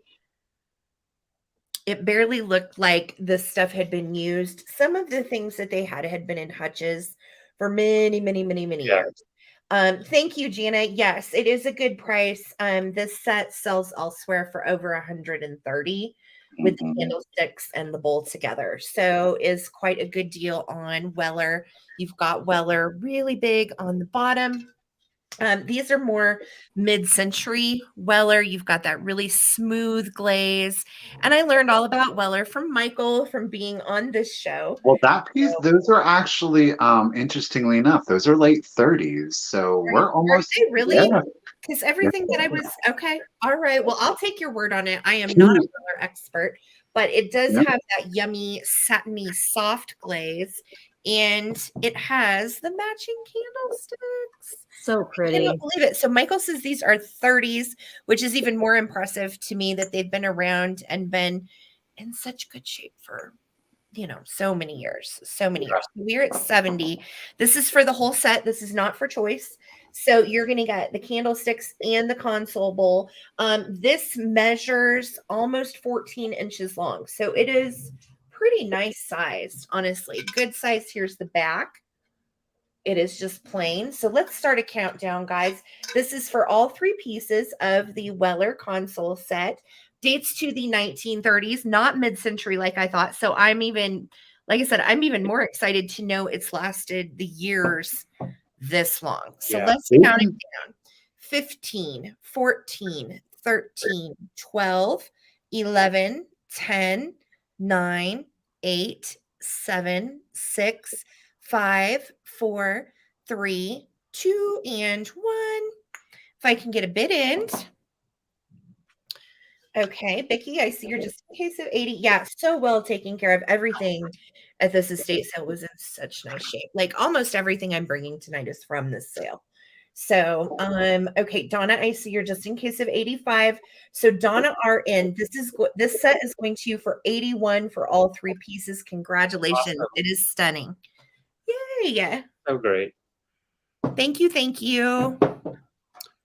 It barely looked like this stuff had been used. Some of the things that they had been in hutches for many, many, many, many years. Thank you, Jana. Yes, it is a good price. This set sells elsewhere for over $130 with the candlesticks and the bowl together. So is quite a good deal on Weller. You've got Weller really big on the bottom. These are more mid-century Weller. You've got that really smooth glaze. And I learned all about Weller from Michael from being on this show. Well, that piece, those are actually, interestingly enough, those are late 30s. So we're almost. Are they really? Because everything that I was, okay. All right. Well, I'll take your word on it. I am not a Weller expert, but it does have that yummy, satiny, soft glaze. And it has the matching candlesticks. So pretty. I can't believe it. So Michael says these are 30s, which is even more impressive to me that they've been around and been in such good shape for so many years, so many years. We're at 70. This is for the whole set. This is not for choice. So you're going to get the candlesticks and the console bowl. This measures almost 14 inches long. So it is pretty nice sized, honestly. Good size. Here's the back. It is just plain. So let's start a countdown, guys. This is for all 3 pieces of the Weller console set. Dates to the 1930s, not mid-century like I thought. So like I said, I'm even more excited to know it's lasted the years this long. So let's count it down. 15, 14, 13, 12, 11, 10, 9, 8, 7, 6, 5, 4, 3, 2, and 1. If I can get a bid in. Okay, Becky, I see you're just in case of 80. Yeah, so well taken care of. Everything at this estate sale was in such nice shape. Like almost everything I'm bringing tonight is from this sale. So, okay, Donna, I see you're just in case of 85. So Donna RN, this set is going to you for 81 for all 3 pieces. Congratulations. Awesome. It is stunning. Yay. So great. Thank you. Thank you.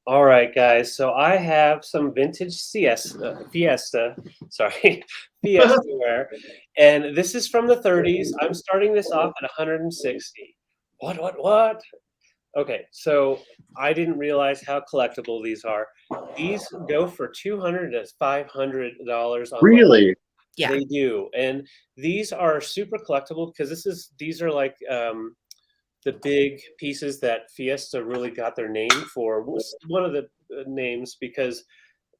All right, guys. So I have some vintage Fiesta wear, and this is from the 30s. I'm starting this off at 160. What? Okay, so I didn't realize how collectible these are. These go for $200 to $500 on. Really? Yeah, they do, and these are super collectible because these are like the big pieces that Fiesta really got their name for. One of the names because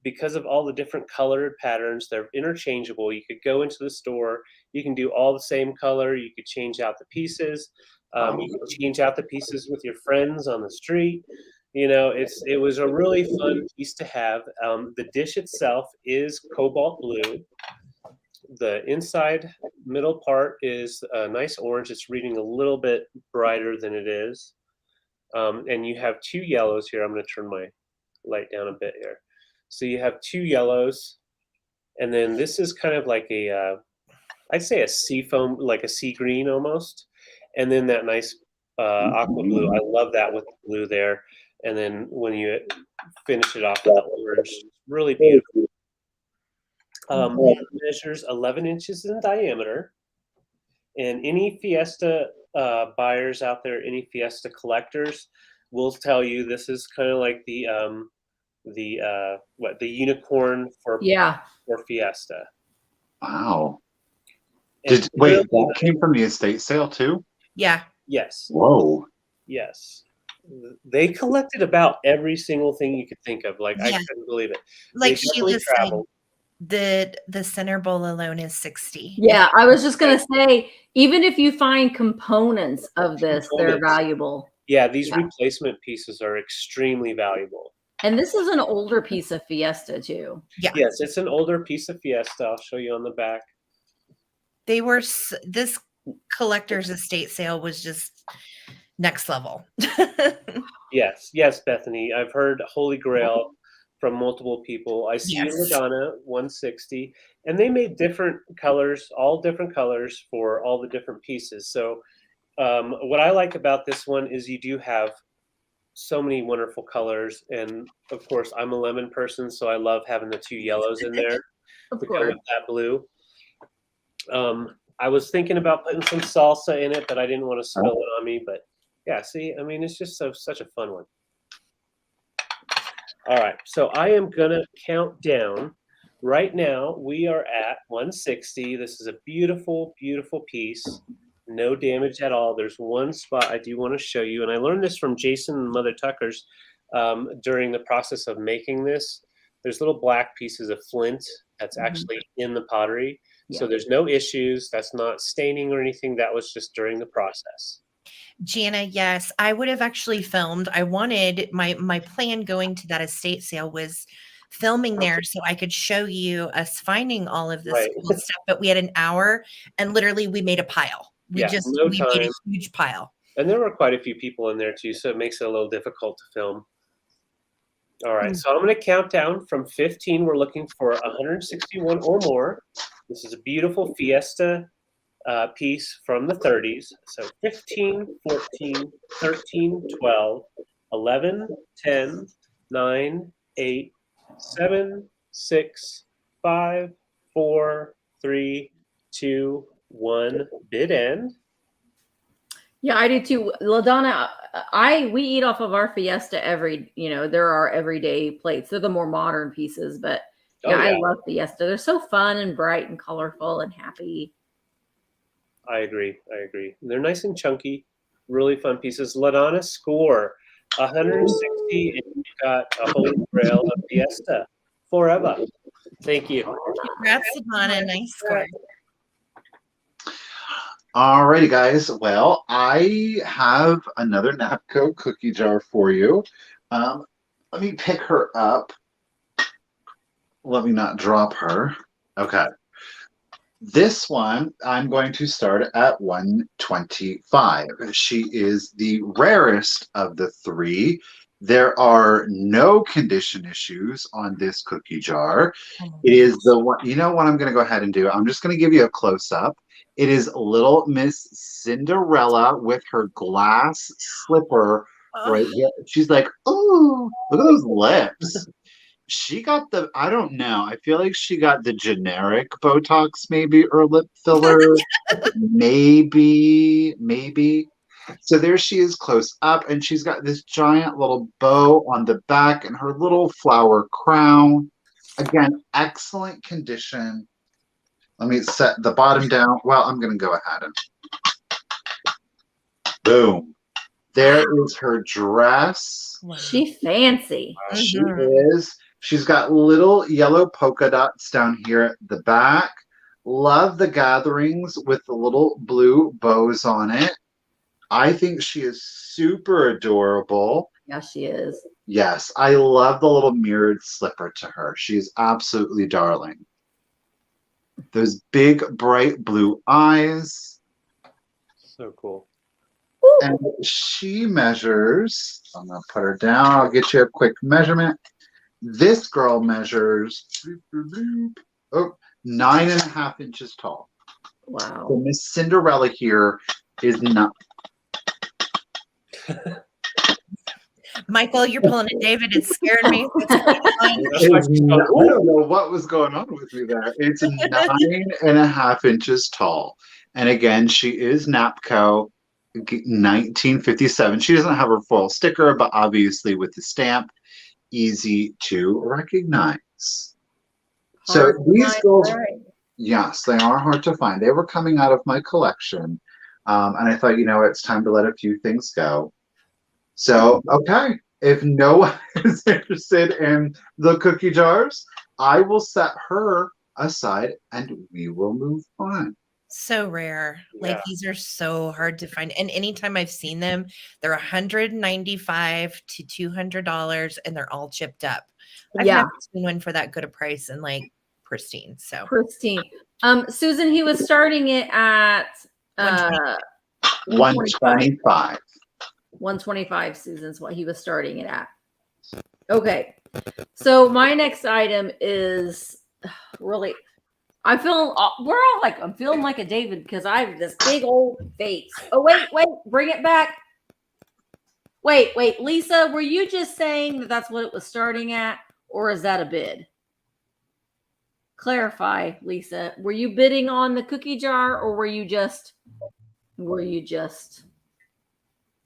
of all the different colored patterns. They're interchangeable. You could go into the store, you can do all the same color, you could change out the pieces, you could change out the pieces with your friends on the street. It was a really fun piece to have. The dish itself is cobalt blue. The inside middle part is a nice orange. It's reading a little bit brighter than it is. And you have 2 yellows here. I'm going to turn my light down a bit here. So you have 2 yellows. And then this is kind of like I'd say a sea foam, like a sea green almost. And then that nice aqua blue. I love that with the blue there. And then when you finish it off with the orange, it's really beautiful. It measures 11 inches in diameter, and any Fiesta buyers out there, any Fiesta collectors, will tell you this is kind of like the unicorn for Fiesta. Wow! And that came from the estate sale too? Yeah. Yes. Whoa. Yes. They collected about every single thing you could think of. Like I couldn't believe it. Like Sheila said. The center bowl alone is 60. Yeah, I was just gonna say, even if you find components of this, they're valuable. Yeah, these replacement pieces are extremely valuable. And this is an older piece of Fiesta too. Yeah. Yes, it's an older piece of Fiesta. I'll show you on the back. This collector's estate sale was just next level. Yes, Bethany. I've heard Holy Grail from multiple people. I see Madonna 160, and they made different colors, all different colors for all the different pieces. So what I like about this one is you do have so many wonderful colors, and of course I'm a lemon person, so I love having the 2 yellows in there to go with that blue. I was thinking about putting some salsa in it, but I didn't want to spill it on me. But yeah, see, I mean, it's just such a fun one. All right, so I am gonna count down. Right now, we are at 160. This is a beautiful, beautiful piece. No damage at all. There's one spot I do want to show you, and I learned this from Jason and Mother Tucker's during the process of making this. There's little black pieces of flint that's actually in the pottery. Yeah. So there's no issues. That's not staining or anything. That was just during the process. Jana, yes, I would have actually filmed. I wanted my plan going to that estate sale was filming there so I could show you us finding all of this cool stuff. But we had an hour, and literally we made a pile. We made a huge pile. And there were quite a few people in there too, so it makes it a little difficult to film. All right, so I'm going to count down from 15. We're looking for 161 or more. This is a beautiful Fiesta piece from the 30s. So 15, 14, 13, 12, 11, 10, 9, 8, 7, 6, 5, 4, 3, 2, 1. Bid end. Yeah, I do too. LaDonna, we eat off of our Fiesta they're our everyday plates. They're the more modern pieces, but yeah, I love Fiesta. They're so fun and bright and colorful and happy. I agree. They're nice and chunky, really fun pieces. LaDonna, score 160, and you got a holy grail of Fiesta forever. Thank you. Congrats, LaDonna. Nice score. Alrighty, guys. Well, I have another Napco cookie jar for you. Let me pick her up. Let me not drop her. Okay. This one, I'm going to start at 125. She is the rarest of the three. There are no condition issues on this cookie jar. It is the one, you know what I'm going to go ahead and do? I'm just going to give you a close-up. It is little Miss Cinderella with her glass slipper right here. She's like, oh, look at those lips. She got I don't know. I feel like she got the generic Botox maybe or lip filler. maybe. So there she is close up, and she's got this giant little bow on the back and her little flower crown. Again, excellent condition. Let me set the bottom down. Well, I'm going to go ahead and boom. There is her dress. Wow. She fancy. She is. She's got little yellow polka dots down here at the back. Love the gatherings with the little blue bows on it. I think she is super adorable. Yeah, she is. Yes, I love the little mirrored slipper to her. She's absolutely darling. Those big, bright blue eyes. So cool. And she measures, I'm going to put her down. I'll get you a quick measurement. This girl measures 9.5 inches tall. Wow. So Miss Cinderella here is not. Michael, you're pulling it, David. It's scaring me. I don't know what was going on with me there. It's 9.5 inches tall. And again, she is NAPCO 1957. She doesn't have her full sticker, but obviously with the stamp, easy to recognize. So these girls, yes, they are hard to find. They were coming out of my collection. And I thought, it's time to let a few things go. So, okay, if no one is interested in the cookie jars, I will set her aside and we will move on. So rare. Like these are so hard to find. And anytime I've seen them, they're $195 to $200 and they're all chipped up. I've never seen one for that good a price and like pristine. So pristine. Susan, he was starting it at 125. 125, Susan's what he was starting it at. Okay. So my next item is really, I'm feeling like a David because I have this big old face. Oh, wait, bring it back. Wait, Lisa, were you just saying that that's what it was starting at, or is that a bid? Clarify, Lisa. Were you bidding on the cookie jar, or were you just?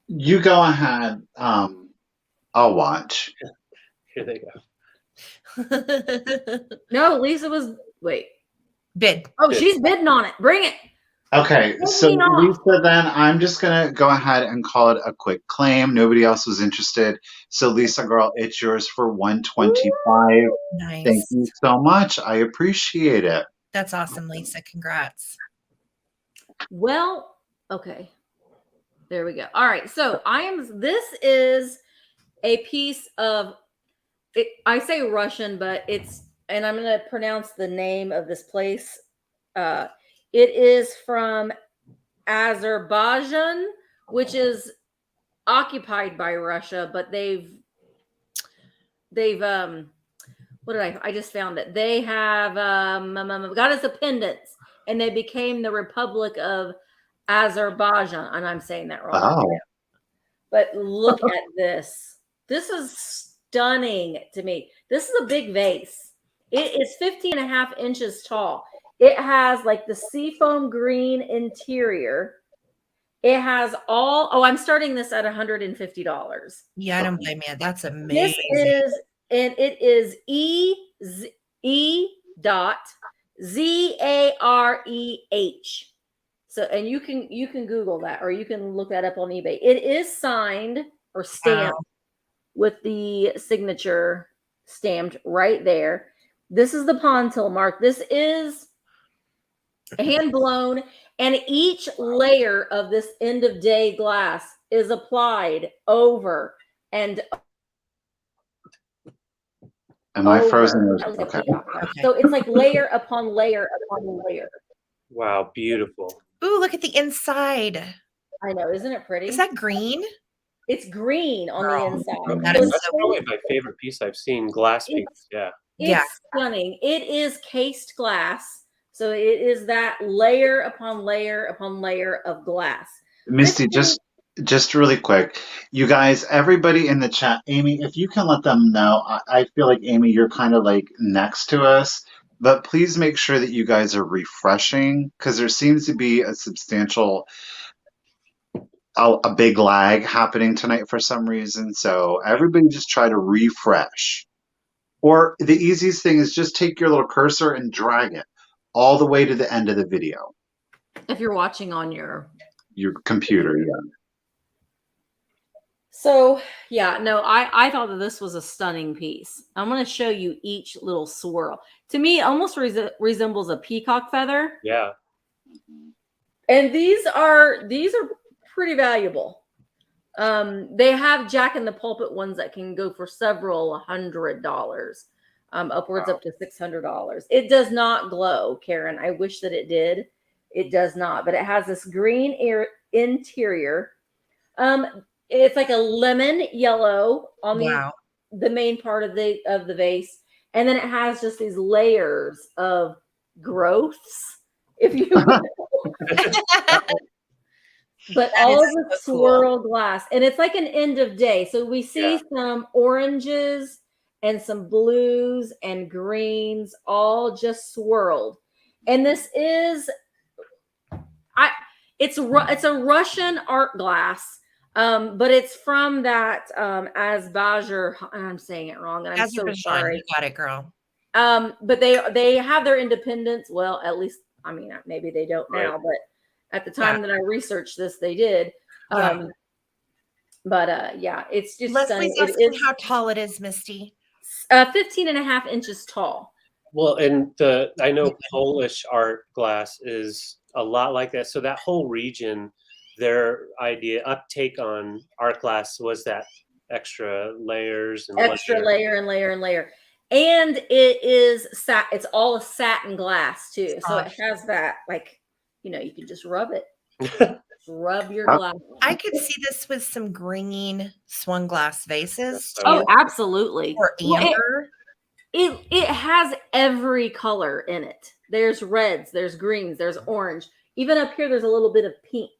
You go ahead. I'll watch. Here they go. No, Lisa was bid. Oh, she's bidding on it. Bring it. Okay, so Lisa, then I'm just gonna go ahead and call it a quick claim. Nobody else was interested, so Lisa, girl, it's yours for 125. Nice. Thank you so much. I appreciate it. That's awesome, Lisa. Congrats. Well, okay. There we go. All right. So this is a piece of, I say Russian, but and I'm going to pronounce the name of this place. It is from Azerbaijan, which is occupied by Russia, but they've I just found it. They have got us a pendants. and they became the Republic of Azerbaijan. And I'm saying that wrong. Oh, But look at this. This is stunning to me. This is a big vase. It is 15.5 inches tall. It has like the seafoam green interior. It has I'm starting this at $150. Yeah, I don't blame you. That's This amazing. is, and it is E.ZAREH. So, and you can Google that, or you can look that up on eBay. It is signed or stamped with the signature stamped right there. This is the Pontil mark. This is hand blown, and each layer of this end of day glass is applied over and am I over. frozen? Like Okay. So it's like layer upon layer upon layer. Wow, beautiful. Ooh, look at the inside. I know, isn't it pretty? Is that green? It's green on the inside. That So is it's That's probably my favorite piece I've seen. Glass piece. Yeah. Yeah. stunning. It is cased glass. So it is that layer upon layer upon layer of glass. Misty, just really quick, you guys, everybody in the chat, Amy, if you can let them know, I feel like Amy, you're kind of like next to us, but please make sure that you guys are refreshing because there seems to be a substantial, a big lag happening tonight for some reason. So everybody just try to refresh. Or the easiest thing is just take your little cursor and drag it all the way to the end of the video. If you're watching on your Computer, yeah. So yeah, no, I thought that this was a stunning piece. I'm going to show you each little swirl. To me, it almost resembles a peacock feather. Yeah. And these are pretty valuable. They have Jack in the Pulpit ones that can go for several $100, upwards up to $600. It does not glow, Karen. I wish that it did. It does not, but it has this green interior. It's like a lemon yellow on the main part of the vase, and then it has just these layers of growths, if you will. But all of the swirl glass, and it's like an end of day. So we see some oranges and some blues and greens, all just swirled. And this is, it's a Russian art glass, but it's from that Azerbaijan. I'm saying it wrong, and I'm so sorry. You got it, girl. But they have their independence. Well, at least, I mean, maybe they don't now, but at the time that I researched this, they did. Yeah, it's just Leslie's asking how tall it is, Misty. 15.5 inches tall. Well, and I know Polish art glass is a lot like that. So that whole region, their uptake on art glass was that extra layers and layer and layer and layer. And it is it's all a satin glass too. So it has that, like, you can just rub it. Rub your glass. I could see this with some green swung glass vases. Oh, absolutely. Or amber. It has every color in it. There's reds, there's greens, there's orange. Even up here, there's a little bit of pink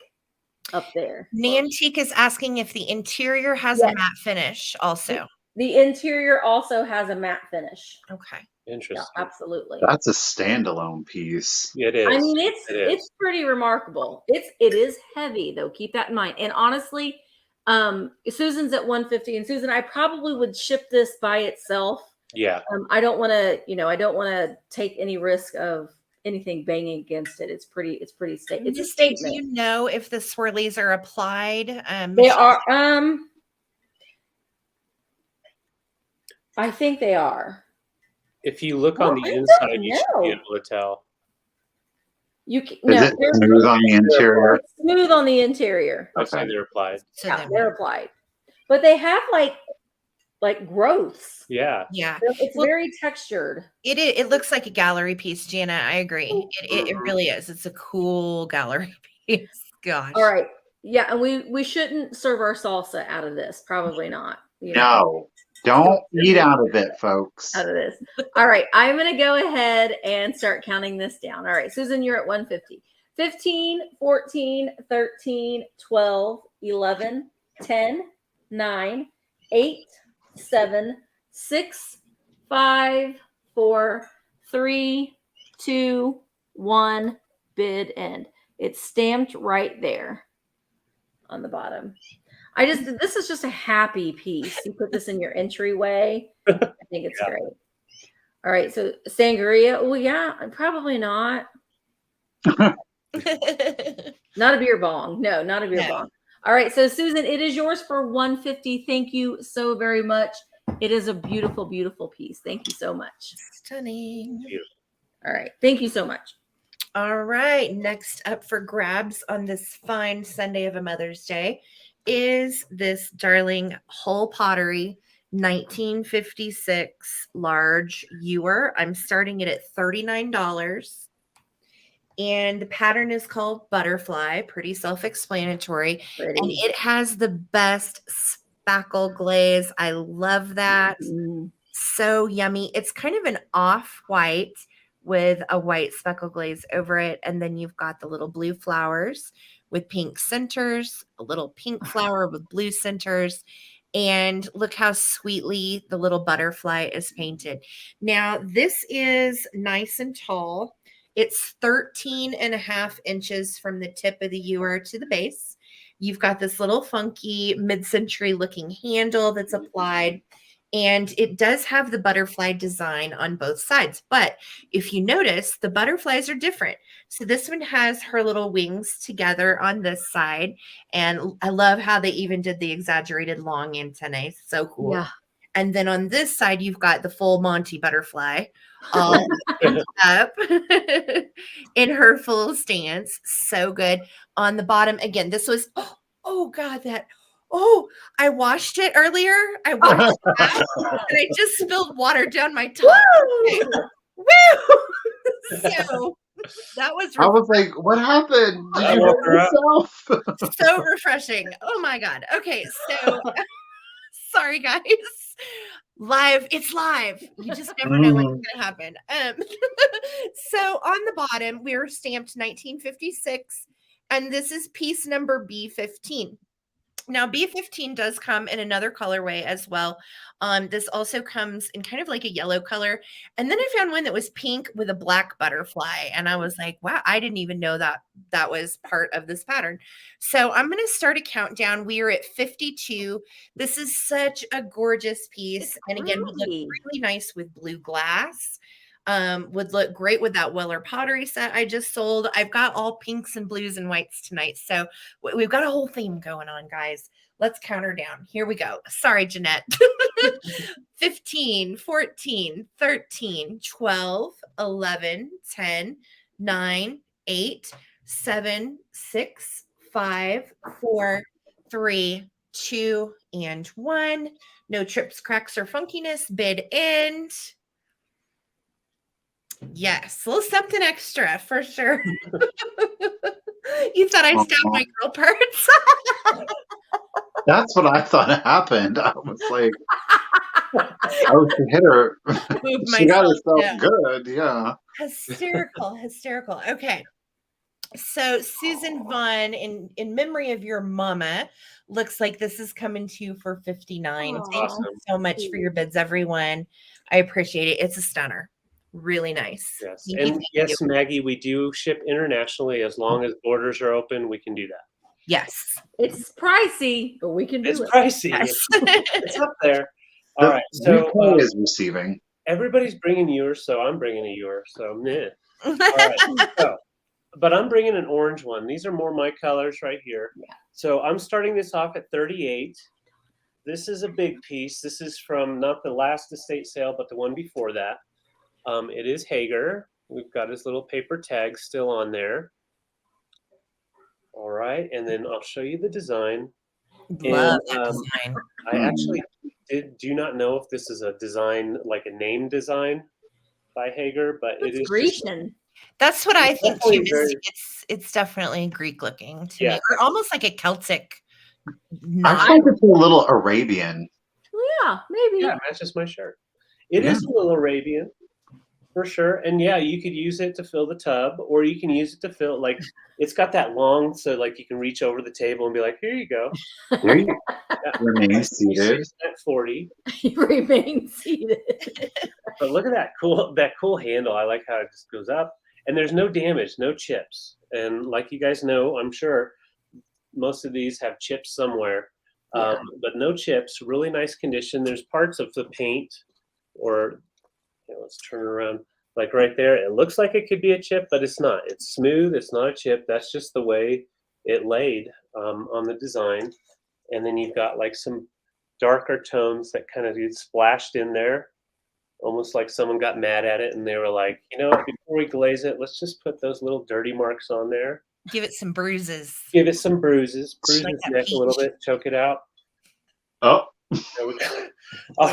up there. Nantique is asking if the interior has a matte finish also. The interior also has a matte finish. Okay. Interesting. Yeah, absolutely. That's a standalone piece. It is. I mean, it's pretty remarkable. It is heavy though. Keep that in mind. And honestly, Susan's at $150, and Susan, I probably would ship this by itself. Yeah. I don't want to take any risk of anything banging against it. It's a statement. Do you know if the swirlies are applied? They are. I think they are. If you look on the inside, you should be able to tell. Is it smooth on the interior? It's smooth on the interior. Okay, they're applied. They're applied, but they have like growths. Yeah. It's very textured. It looks like a gallery piece, Jana. I agree. It really is. It's a cool gallery piece. Gosh. All right. Yeah, and we shouldn't serve our salsa out of this. Probably not. No. Don't eat out of it, folks. Out of this. All right. I'm going to go ahead and start counting this down. All right. Susan, you're at 150. 15, 14, 13, 12, 11, 10, 9, 8, 7, 6, 5, 4, 3, 2, 1. Bid end. It's stamped right there on the bottom. This is just a happy piece. You put this in your entryway. I think it's great. All right. So sangria. Oh yeah, probably not. Not a beer bong. No, not a beer bong. All right. So Susan, it is yours for 150. Thank you so very much. It is a beautiful, beautiful piece. Thank you so much. Stunning. All right. Thank you so much. All right. Next up for grabs on this fine Sunday of a Mother's Day is this darling Hull Pottery 1956 large ewer. I'm starting it at $39. And the pattern is called Butterfly. Pretty self-explanatory. And it has the best spackle glaze. I love that. So yummy. It's kind of an off-white with a white speckle glaze over it. And then you've got the little blue flowers with pink centers, a little pink flower with blue centers. And look how sweetly the little butterfly is painted. Now, this is nice and tall. It's 13.5 inches from the tip of the ewer to the base. You've got this little funky mid-century looking handle that's applied. And it does have the butterfly design on both sides. But if you notice, the butterflies are different. So this one has her little wings together on this side. And I love how they even did the exaggerated long antennae. So cool. Yeah. And then on this side, you've got the full Monty butterfly all up in her full stance. So good. On the bottom, again, this was, oh God, I washed it earlier. I washed it out, and I just spilled water down my tongue. Woo! So that was I was like, what happened? Did you hurt yourself? So refreshing. Oh my God. Okay, so sorry guys. It's live. You just never know what's gonna happen. So on the bottom, we're stamped 1956, and this is piece number B15. Now, B15 does come in another colorway as well. This also comes in kind of like a yellow color. And then I found one that was pink with a black butterfly. And I was like, wow, I didn't even know that that was part of this pattern. So I'm going to start a countdown. We are at 52. This is such a gorgeous piece. And again, would look really nice with blue glass. Would look great with that Weller pottery set I just sold. I've got all pinks and blues and whites tonight. So we've got a whole theme going on, guys. Let's count her down. Here we go. Sorry, Jeanette. 15, 14, 13, 12, 11, 10, 9, 8, 7, 6, 5, 4, 3, 2, and 1. No trips, cracks, or funkiness. Bid end. Yes, a little something extra for sure. You thought I stabbed my girl parts? That's what I thought happened. I was like, she hit her. She got herself good. Yeah. Hysterical. Okay. So Susan Vaughn, in memory of your mama, looks like this is coming to you for $59. Thank you so much for your bids, everyone. I appreciate it. It's a stunner. Really nice. Yes. Thank you. Maggie, we do ship internationally. As long as borders are open, we can do that. Yes. It's pricey, but we can do it. It's pricey. Yes. It's up there. All right. So UK is receiving. Everybody's bringing yours, so I'm bringing a ewer. So meh. All right. But I'm bringing an orange one. These are more my colors right here. Yeah. So I'm starting this off at 38. This is a big piece. This is from not the last estate sale, but the one before that. It is Hager. We've got his little paper tag still on there. All right, and then I'll show you the design. Love that design. I actually do not know if this is a design, like a name design by Hager, but it is Grecian. That's what I think too. It's definitely Greek looking to me, or almost like a Celtic. I think it's a little Arabian. Yeah, maybe. Yeah, it matches my shirt. It is a little Arabian, for sure. And yeah, you could use it to fill the tub, or you can use it to fill, like, it's got that long, so like you can reach over the table and be like, here you go. There you Yeah. remain seated. At 40. You remain seated. But look at that cool handle. I like how it just goes up, and there's no damage, no chips. And like you guys know, I'm sure most of these have chips somewhere, Yeah. but no chips. Really nice condition. There's parts of the paint, or let's turn it around, like right there. It looks like it could be a chip, but it's not. It's smooth. It's not a chip. That's just the way it laid on the design. And then you've got like some darker tones that kind of get splashed in there, almost like someone got mad at it and they were like, before we glaze it, let's just put those little dirty marks on there. Give it some bruises. Give it some bruises. Bruise Like its that neck a little peach. bit. Choke it out. Oh, There we go. All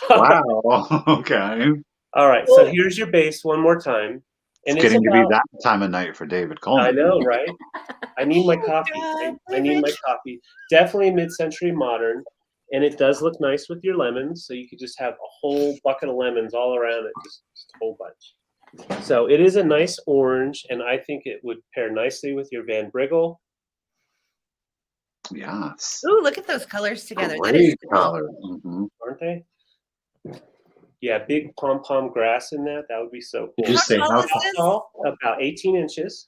wow. Okay. All right. So here's your base one more time. And It's getting to be that time of night for David Coleman. I know, right? I need my coffee. God, I need my coffee. Definitely mid-century modern. And it does look nice with your lemons. So you could just have a whole bucket of lemons all around it. Just a whole bunch. So it is a nice orange. And I think it would pair nicely with your Van Briggle. Yes. Ooh, look at those colors together. That Great is cool. color. Aren't they? Yeah, big pom-pom grass in that. That would be so cool. Did you say tall how is this? Tall? About 18 inches.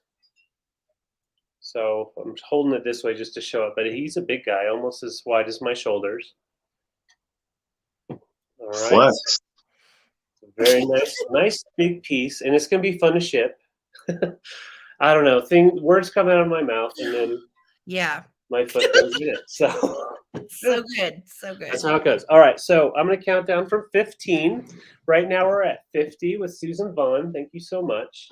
So I'm holding it this way just to show it, but he's a big guy, almost as wide as my shoulders. All right. Flex. Very nice big piece, and it's gonna be fun to ship. I don't know, words come out of my mouth, and then my foot goes in it. So good, so good. That's how it goes. All right, so I'm gonna count down from 15. Right now we're at 50 with Susan Vaughn. Thank you so much.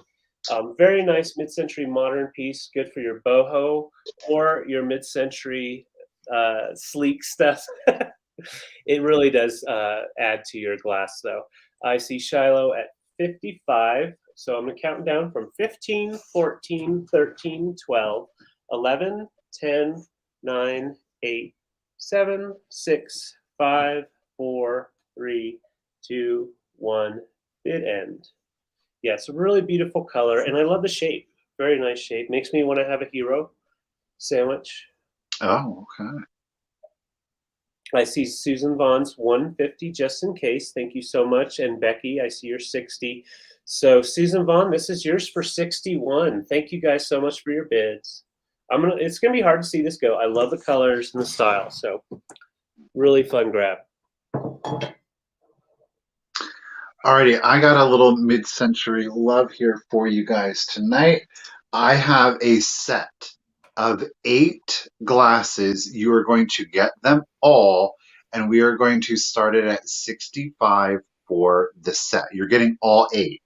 Very nice mid-century modern piece, good for your boho or your mid-century sleek stuff. It really does add to your glass, though. I see Shiloh at 55, so I'm going to count down from 15, 14, 13, 12, 11, 10, 9, 8, 7, 6, 5, 4, 3, 2, 1, bid end. Yeah, it's a really beautiful color, and I love the shape. Very nice shape. Makes me want to have a hero sandwich. Oh, okay. I see Susan Vaughn's 150 just in case. Thank you so much. And Becky, I see your 60. So Susan Vaughn, this is yours for 61. Thank you guys so much for your bids. It's gonna be hard to see this go. I love the colors and the style. So really fun grab. Alrighty, I got a little mid-century love here for you guys tonight. I have a set of 8 glasses. You are going to get them all, and we are going to start it at 65 for the set. You're getting all 8.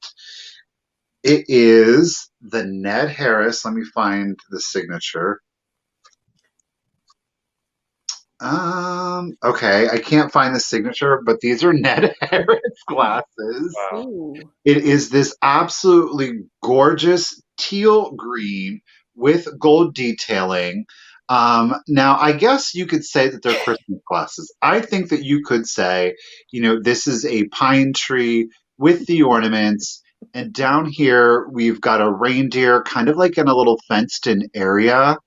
It is the Ned Harris. Let me find the signature. Okay, I can't find the signature, but these are Ned Harris glasses. Wow. Ooh. It is this absolutely gorgeous teal green with gold detailing. Now, I guess you could say that they're Christmas glasses. I think that you could say, this is a pine tree with the ornaments. And down here, we've got a reindeer kind of like in a little fenced-in area.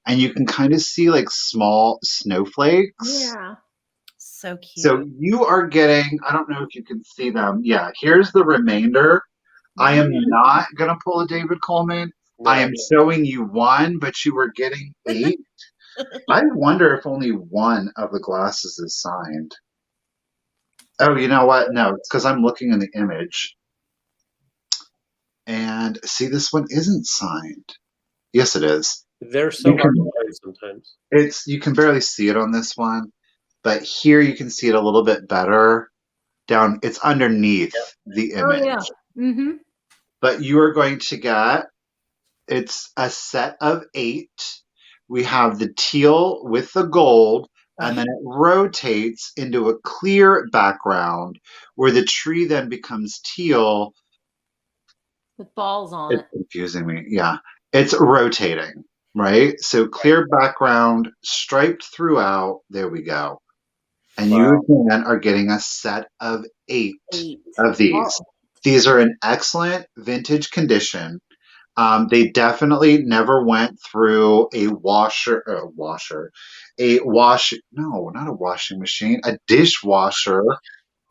And you can kind of see like small snowflakes. Yeah. So cute. So you are getting, I don't know if you can see them. Yeah, here's the remainder. I am not going to pull a David Coleman. No. I am showing you 1, but you were getting 8. I wonder if only 1 of the glasses is signed. Oh, you know what? No, it's because I'm looking in the image. And see, this one isn't signed. Yes, it is. They're so hard to find sometimes. You can barely see it on this one, but here you can see it a little bit better. It's underneath the image. Oh, yeah. Mm-hmm. But you are going to get, it's a set of 8. We have the teal with the gold, and then it rotates into a clear background where the tree then becomes teal. With balls on It's it. confusing me. Yeah. It's rotating. right? So clear background, striped throughout. There we go. And Wow. you again are getting a set of 8 8 of these. Oh. These are in excellent vintage condition. They definitely never went through a no, not a washing machine, a dishwasher.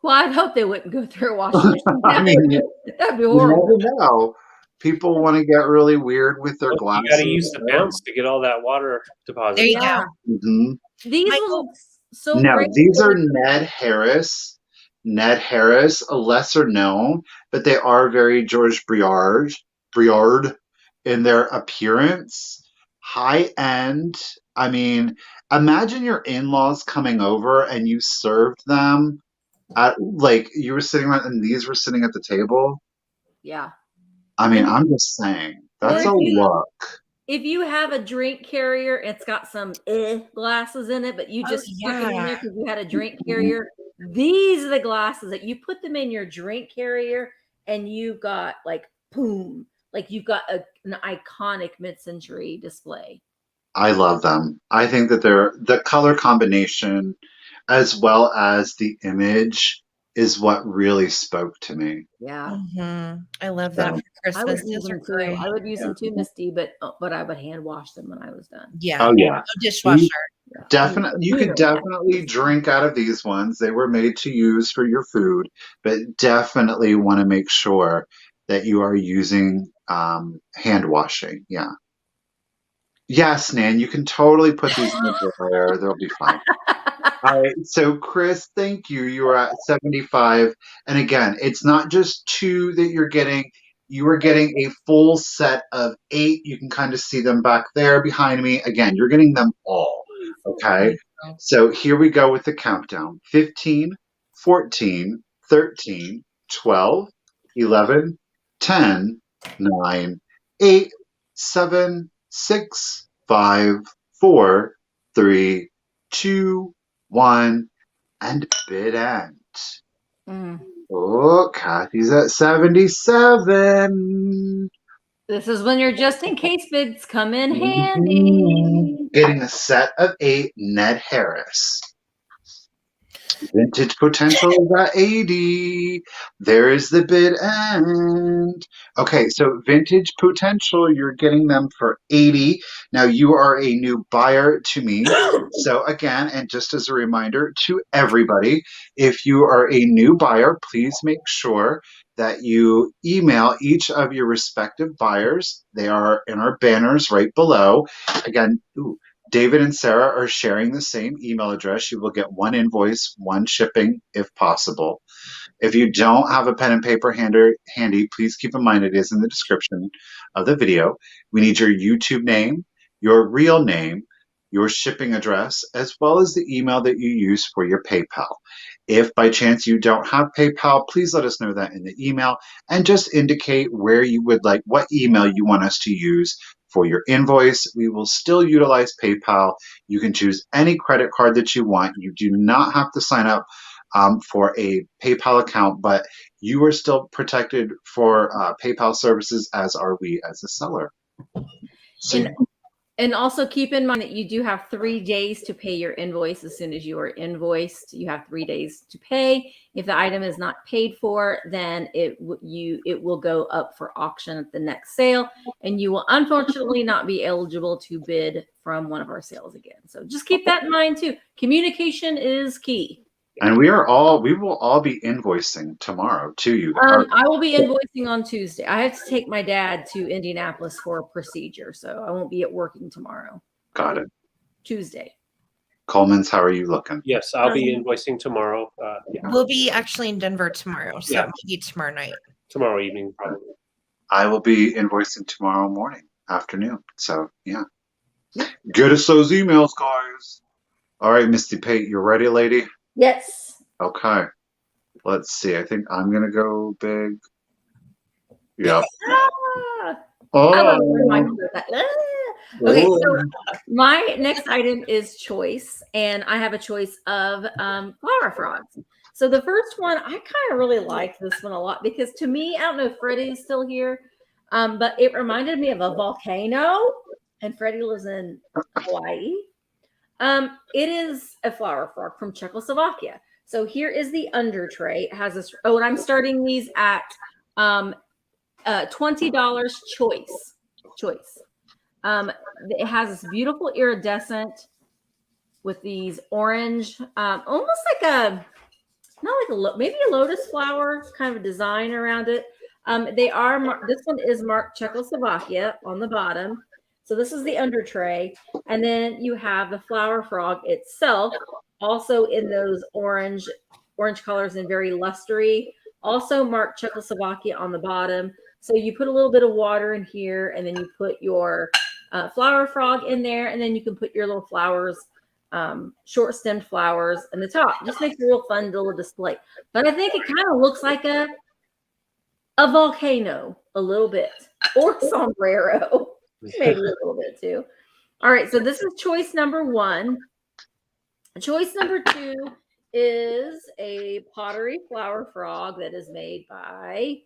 Well, I'd hope they wouldn't go through a washing machine. I mean, That'd be you horrible. never know. People want to get really weird with their You glasses. got to use the bounce to get all that water deposit. There you Yeah. go. Mhm. These Michael- look so No, great. these are Ned Harris. Ned Harris, a lesser known, but they are very George Briard in their appearance. High end. I mean, imagine your in-laws coming over and you served them at, like, you were sitting around and these were sitting at the table. Yeah. I mean, And- I'm just saying, that's a Well, if you- look. If you have a drink carrier, it's got some glasses in it, but you just stick it in there because you had a drink carrier. These are the glasses that you put them in your drink carrier, and you've got like boom, like you've got an iconic mid-century display. I love them. I think that the color combination as well as the image is what really spoke to me. Yeah, I love that So- for Christmas. I would use Those are them too. great. I would use them too, Misty, but I would hand wash them when I was done. Yeah. Oh yeah. Dishwasher. Yeah. Definitely, you could Yeah. definitely drink out of these ones. They were made to use for your food, but definitely want to make sure that you are using hand washing. Yeah. Yes, Nan, you can totally put these in the dryer. They'll be fine. All right. So, Chris, thank you. You are at 75. And again, it's not just 2 that you're getting. You are getting a full set of 8. You can kind of see them back there behind me. Again, you're getting them all. Okay. So here we go with the countdown. 15, 14, 13, 12, 11, 10, 9, 8, 7, 6, 5, 4, 3, 2, 1, and bid end. Mm. Oh, Kathy's at 77. This is when your just in case bids come in handy. Getting a set of 8 Ned Harris. Vintage potential is at 80. There is the bid end. Okay, so vintage potential, you're getting them for 80. Now you are a new buyer to me. So again, and just as a reminder to everybody, if you are a new buyer, please make sure that you email each of your respective buyers. They are in our banners right below. Again, David and Sarah are sharing the same email address. You will get 1 invoice, 1 shipping if possible. If you don't have a pen and paper handy, please keep in mind it is in the description of the video. We need your YouTube name, your real name, your shipping address, as well as the email that you use for your PayPal. If by chance you don't have PayPal, please let us know that in the email and just indicate where you would like, what email you want us to use for your invoice. We will still utilize PayPal. You can choose any credit card that you want. You do not have to sign up for a PayPal account, but you are still protected for PayPal services, as are we as a seller. So, And also keep in mind that you do have 3 days to pay your invoice. As soon as you are invoiced, you have 3 days to pay. If the item is not paid for, then it will go up for auction at the next sale, and you will unfortunately not be eligible to bid from one of our sales again. So just keep that in mind too. Communication is key. and we will all be invoicing tomorrow to you. I will be invoicing on Tuesday. I have to take my dad to Indianapolis for a procedure, so I won't be at working tomorrow. Got it. Tuesday. Coleman's, how are you looking? Yes, I'll be invoicing tomorrow. Yeah, We'll be actually in Denver tomorrow, so Yeah. it might be tomorrow night. tomorrow evening probably. I will be invoicing tomorrow afternoon. So yeah. Get us those emails, guys. All right, Misty Pate, you ready, lady? Yes. Okay. Let's see. I think I'm gonna go big. Yeah. Ah, I Oh. love reminding you of that. Ah. Okay, so my next item is choice, and I have a choice of flower frogs. So the first one, I kind of really like this one a lot because to me, I don't know if Freddie's still here, but it reminded me of a volcano. and Freddie lives in Hawaii. It is a flower frog from Czechoslovakia. So here is the under tray. It has this. Oh, and I'm starting these at $20 choice. It has this beautiful iridescent with these orange, almost like a, not like a, maybe a lotus flower kind of design around it. They are, this one is marked Czechoslovakia on the bottom. So this is the under tray. And then you have the flower frog itself, also in those orange colors and very lustery, also marked Czechoslovakia on the bottom. So you put a little bit of water in here, and then you put your flower frog in there, and then you can put your little flowers, short stemmed flowers in the top. Just makes a real fun little display. But I think it kind of looks like a volcano a little bit, or sombrero, maybe a little bit too. All right, so this is choice number 1. Choice number 2 is a pottery flower frog that is made by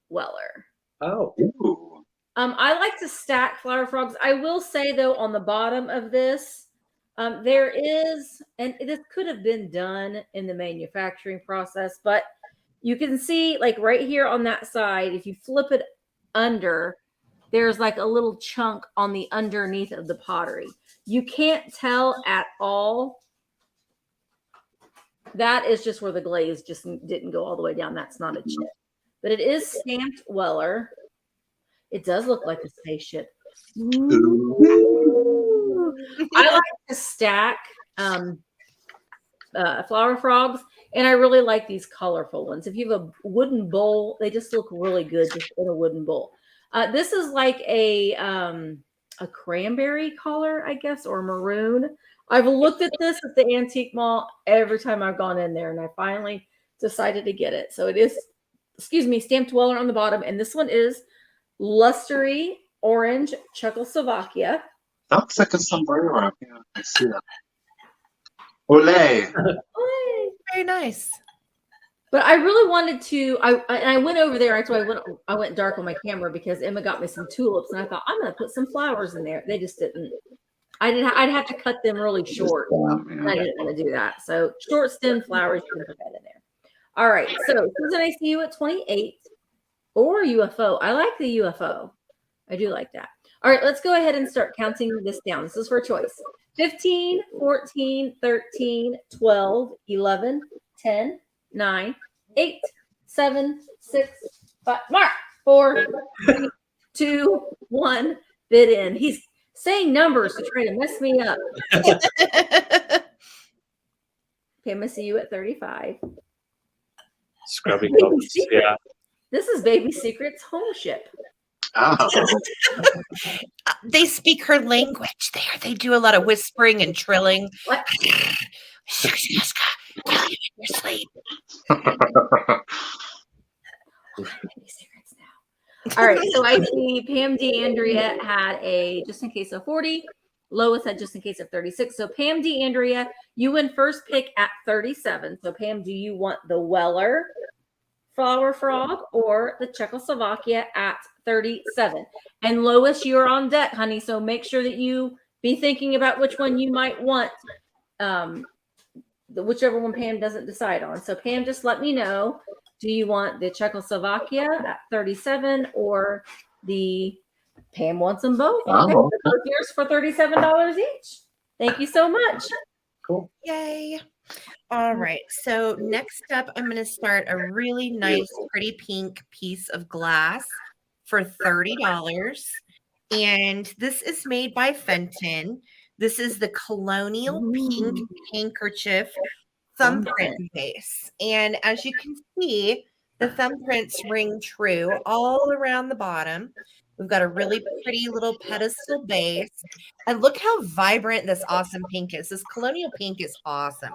Weller. Oh. Ooh. I like to stack flower frogs. I will say though, on the bottom of this, there is, and this could have been done in the manufacturing process, but you can see like right here on that side, if you flip it under, there's like a little chunk on the underneath of the pottery. You can't tell at all. That is just where the glaze just didn't go all the way down. That's not a chip, but it is stamped Weller. It does look like a spaceship. Ooh. I like to stack flower frogs, and I really like these colorful ones. If you have a wooden bowl, they just look really good just in a wooden bowl. This is like a cranberry color, I guess, or maroon. I've looked at this at the antique mall every time I've gone in there, and I finally decided to get it. So it is, stamped Weller on the bottom, and this one is lustery orange Czechoslovakia. That looks like a sombrero. Yeah, I see that. Olé. Very nice. But I really wanted to. I went over there. Actually, I went dark on my camera because Emma got me some tulips, and I thought I'm going to put some flowers in there. They just didn't. I'd have to cut them really short. And I didn't want to do that. So short stem flowers, you can put that in there. All right. So Susan, I see you at 28 or UFO. I like the UFO. I do like that. All right. Let's go ahead and start counting this down. This is for choice. 15, 14, 13, 12, 11, 10, 9, 8, 7, 6, 5. Mark. 4, 3, 2, 1. Bid in. He's saying numbers to try to mess me up. Okay, I'm gonna see you at 35. Scrubby colors. Yeah. This is Baby Secret's home ship. Oh. They speak her language there. They do a lot of whispering and trilling. What? Tell you in your sleep. Baby Secrets now. All right, so I see Pam DeAndrea had a just in case of 40. Lois had just in case of 36. So Pam DeAndrea, you win first pick at 37. So Pam, do you want the Weller flower frog or the Czechoslovakia at 37? And Lois, you're on deck, honey. So make sure that you be thinking about which one you might want, whichever one Pam doesn't decide on. So Pam, just let me know. Do you want the Czechoslovakia at 37 or the Pam wants them both? Okay, Oh. both yours for $37 each. Thank you so much. Cool. Yay. All right. So next up, I'm going to start a really nice, pretty pink piece of glass for $30. And this is made by Fenton. This is the Colonial Pink Handkerchief thumbprint base. And as you can see, the thumbprints ring true all around the bottom. We've got a really pretty little pedestal base. And look how vibrant this awesome pink is. This colonial pink is awesome.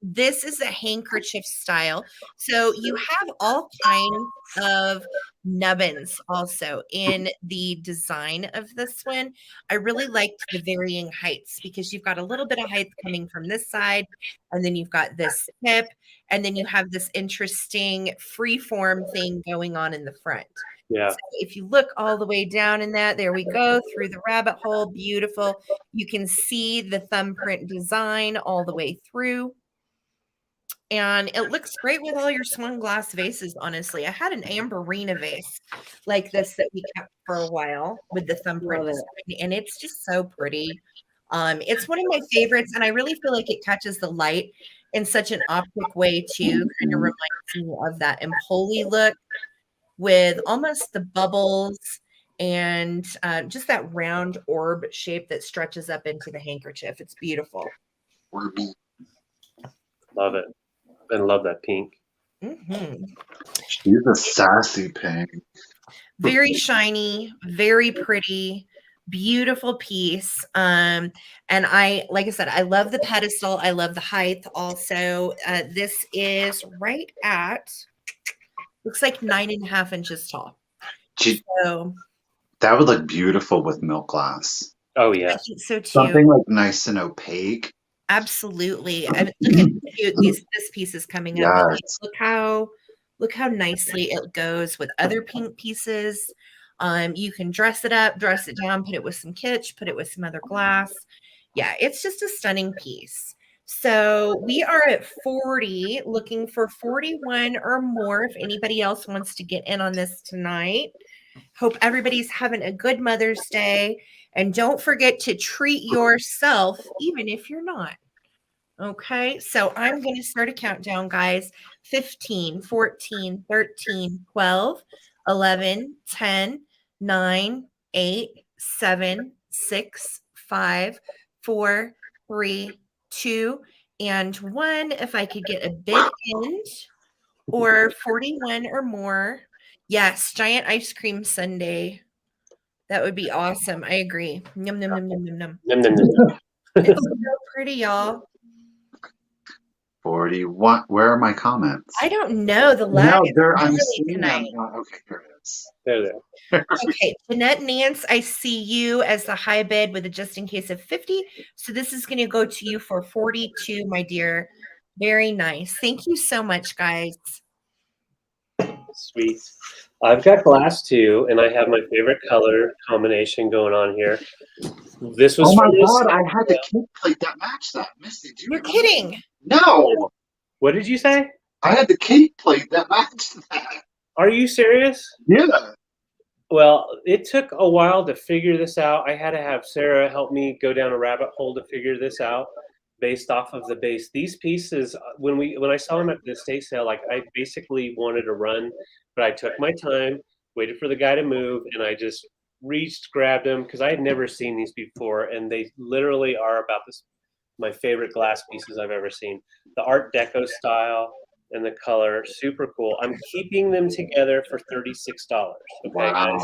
This is a handkerchief style. So you have all kinds of nubbins also in the design of this one. I really liked the varying heights because you've got a little bit of height coming from this side, and then you've got this tip, and then you have this interesting free form thing going on in the front. Yeah. So if you look all the way down in that, there we go through the rabbit hole. Beautiful. You can see the thumbprint design all the way through. And it looks great with all your swung glass vases, honestly. I had an amberina vase like this that we kept for a while with the thumbprint design, and it's just so pretty. It's one of my favorites, and I really feel like it catches the light in such an optic way too. Kind of reminds me of that Empoli look with almost the bubbles and just that round orb shape that stretches up into the handkerchief. It's beautiful. Love it. And love that pink. She's a sassy pink. Very shiny, very pretty, beautiful piece. And like I said, I love the pedestal. I love the height also. This is right at, looks like 9.5 inches tall. So that would look beautiful with milk glass. Oh yeah. I think so too. Something like nice and opaque. Absolutely. I mean, look at this piece is coming up. Yes. Look how nicely it goes with other pink pieces. You can dress it up, dress it down, put it with some kitsch, put it with some other glass. Yeah, it's just a stunning piece. So we are at 40, looking for 41 or more if anybody else wants to get in on this tonight. Hope everybody's having a good Mother's Day. And don't forget to treat yourself, even if you're not. Okay, so I'm going to start a countdown, guys. 15, 14, 13, 12, 11, 10, 9, 8, 7, 6, 5, 4, 3, 2, and 1. If I could get a big end, or 41 or more. Yes, giant ice cream sundae. That would be awesome. I agree. Yum, yum, yum, yum, yum, yum. Num, num, num, num. It's so pretty, y'all. 41. Where are my comments? I don't know. The lag is I'm really seeing tonight. them. Okay, here it is. There. Okay, Jeanette Nance, I see you as the high bid with a just in case of 50. So this is going to go to you for 42, my dear. Very nice. Thank you so much, guys. Sweet. I've got glass too, and I have my favorite color combination going on here. This was. Oh my God! I had the cake plate that matched that, Misty. You're kidding. No. What did you say? I had the cake plate that matched that. Are you serious? Yeah. Well, it took a while to figure this out. I had to have Sarah help me go down a rabbit hole to figure this out based off of the base. These pieces, when I saw them at the estate sale, like I basically wanted to run, but I took my time, waited for the guy to move, and I just reached, grabbed them because I had never seen these before, and they literally are about my favorite glass pieces I've ever seen. The Art Deco style and the color, super cool. I'm keeping them together for $36. Okay, guys,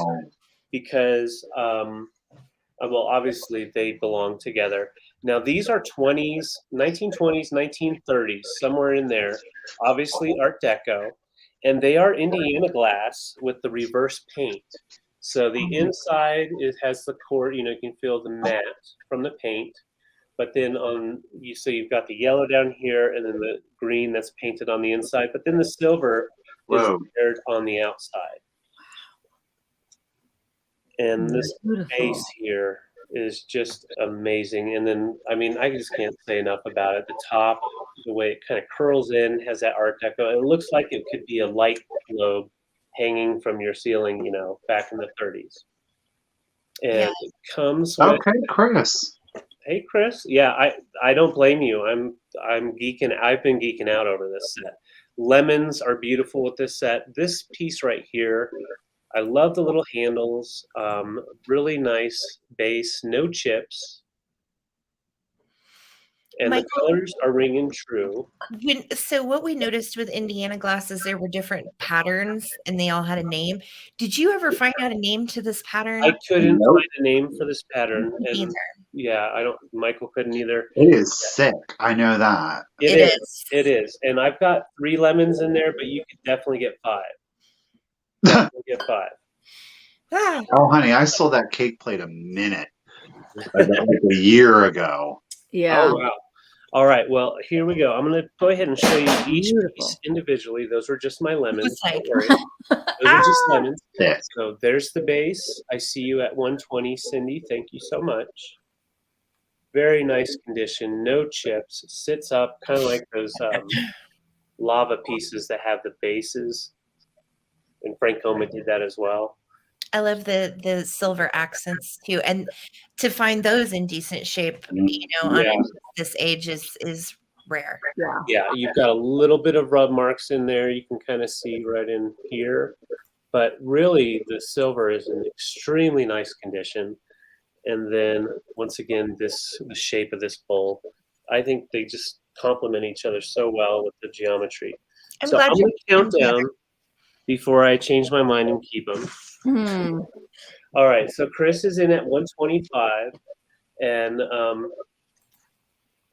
because well, obviously they belong together. Now these are 1920s, 1930s, somewhere in there. Obviously Art Deco, and they are Indiana glass with the reverse paint. So the inside has the core. You can feel the matte from the paint. But then you've got the yellow down here, and then the green that's painted on the inside. But then the silver is paired on the outside. And this base here is just amazing. And then, I just can't say enough about it. The top, the way it kind of curls in, has that Art Deco. It looks like it could be a light globe hanging from your ceiling, back in the 30s. And it comes with... Okay, Chris. Hey, Chris. Yeah, I don't blame you. I'm geeking. I've been geeking out over this set. Lemons are beautiful with this set. This piece right here, I love the little handles. Really nice base, no chips. And Michael, the colors are ringing true. So what we noticed with Indiana glasses, there were different patterns and they all had a name. Did you ever find out a name to this pattern? I couldn't find a name for this pattern. Either. Yeah, Michael couldn't either. It is sick. I know that. It is. It is. And I've got 3 lemons in there, but you could definitely get 5. Definitely get 5. Oh, honey, I sold that cake plate a minute. Like a year ago. Yeah. Oh, wow. All right, well, here we go. I'm going to go ahead and show you each Beautiful. piece individually. Those were just my lemons. It's like- Don't worry. Those are just lemons. Yeah. So there's the base. I see you at 120, Cindy. Thank you so much. Very nice condition. No chips. Sits up, kind of like those lava pieces that have the bases. And Frank Coma did that as well. I love the silver accents too, and to find those in decent shape, you know, Yeah. on this age is rare. Yeah. Yeah, you've got a little bit of rub marks in there. You can kind of see right in here. But really, the silver is in extremely nice condition. And then, once again, the shape of this bowl. I think they just complement each other so well with the geometry. I'm So glad I'm you going to count down before I change my mind and keep them. All right, so Chris is in at 125, and I'm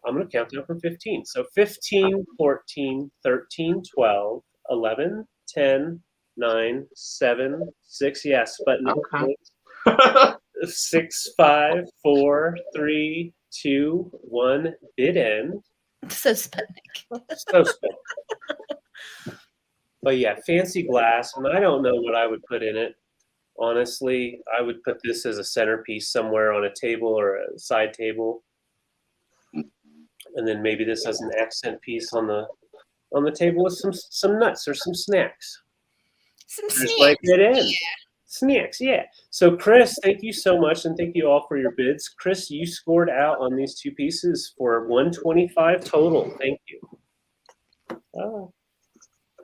going to count down from 15. So 15, 14, 13, 12, 11, 10, 9, 7, 6, yes, but no, Okay. 6, 5, 4, 3, 2, 1, bid end. So spending. So spent. But yeah, fancy glass, and I don't know what I would put in it. Honestly, I would put this as a centerpiece somewhere on a table or a side table, and then maybe this as an accent piece on the table with some nuts or some snacks. Some Just snacks. like it in. Snacks, yeah. So Chris, thank you so much, and thank you all for your bids. Chris, you scored out on these two pieces for 125 total. Thank you. Oh.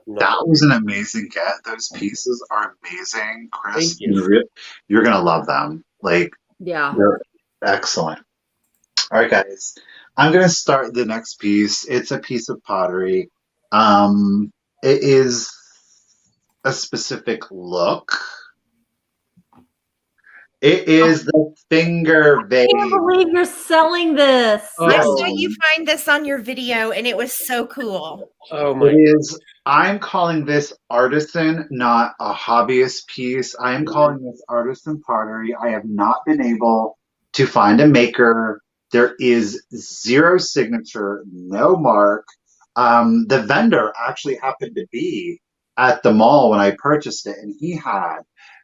That was an amazing get. Those pieces are amazing, Chris. Thank you. You're gonna love them. Like, Yeah. they're excellent. All right, guys. I'm gonna start the next piece. It's a piece of pottery. It is a specific look. It is the finger I vase. can't believe you're selling this. I Oh. saw you find this on your video, and it was so cool. Oh my. It is. I'm calling this artisan, not a hobbyist piece. I am calling this artisan pottery. I have not been able to find a maker. There is zero signature, no mark. The vendor actually happened to be at the mall when I purchased it, and he had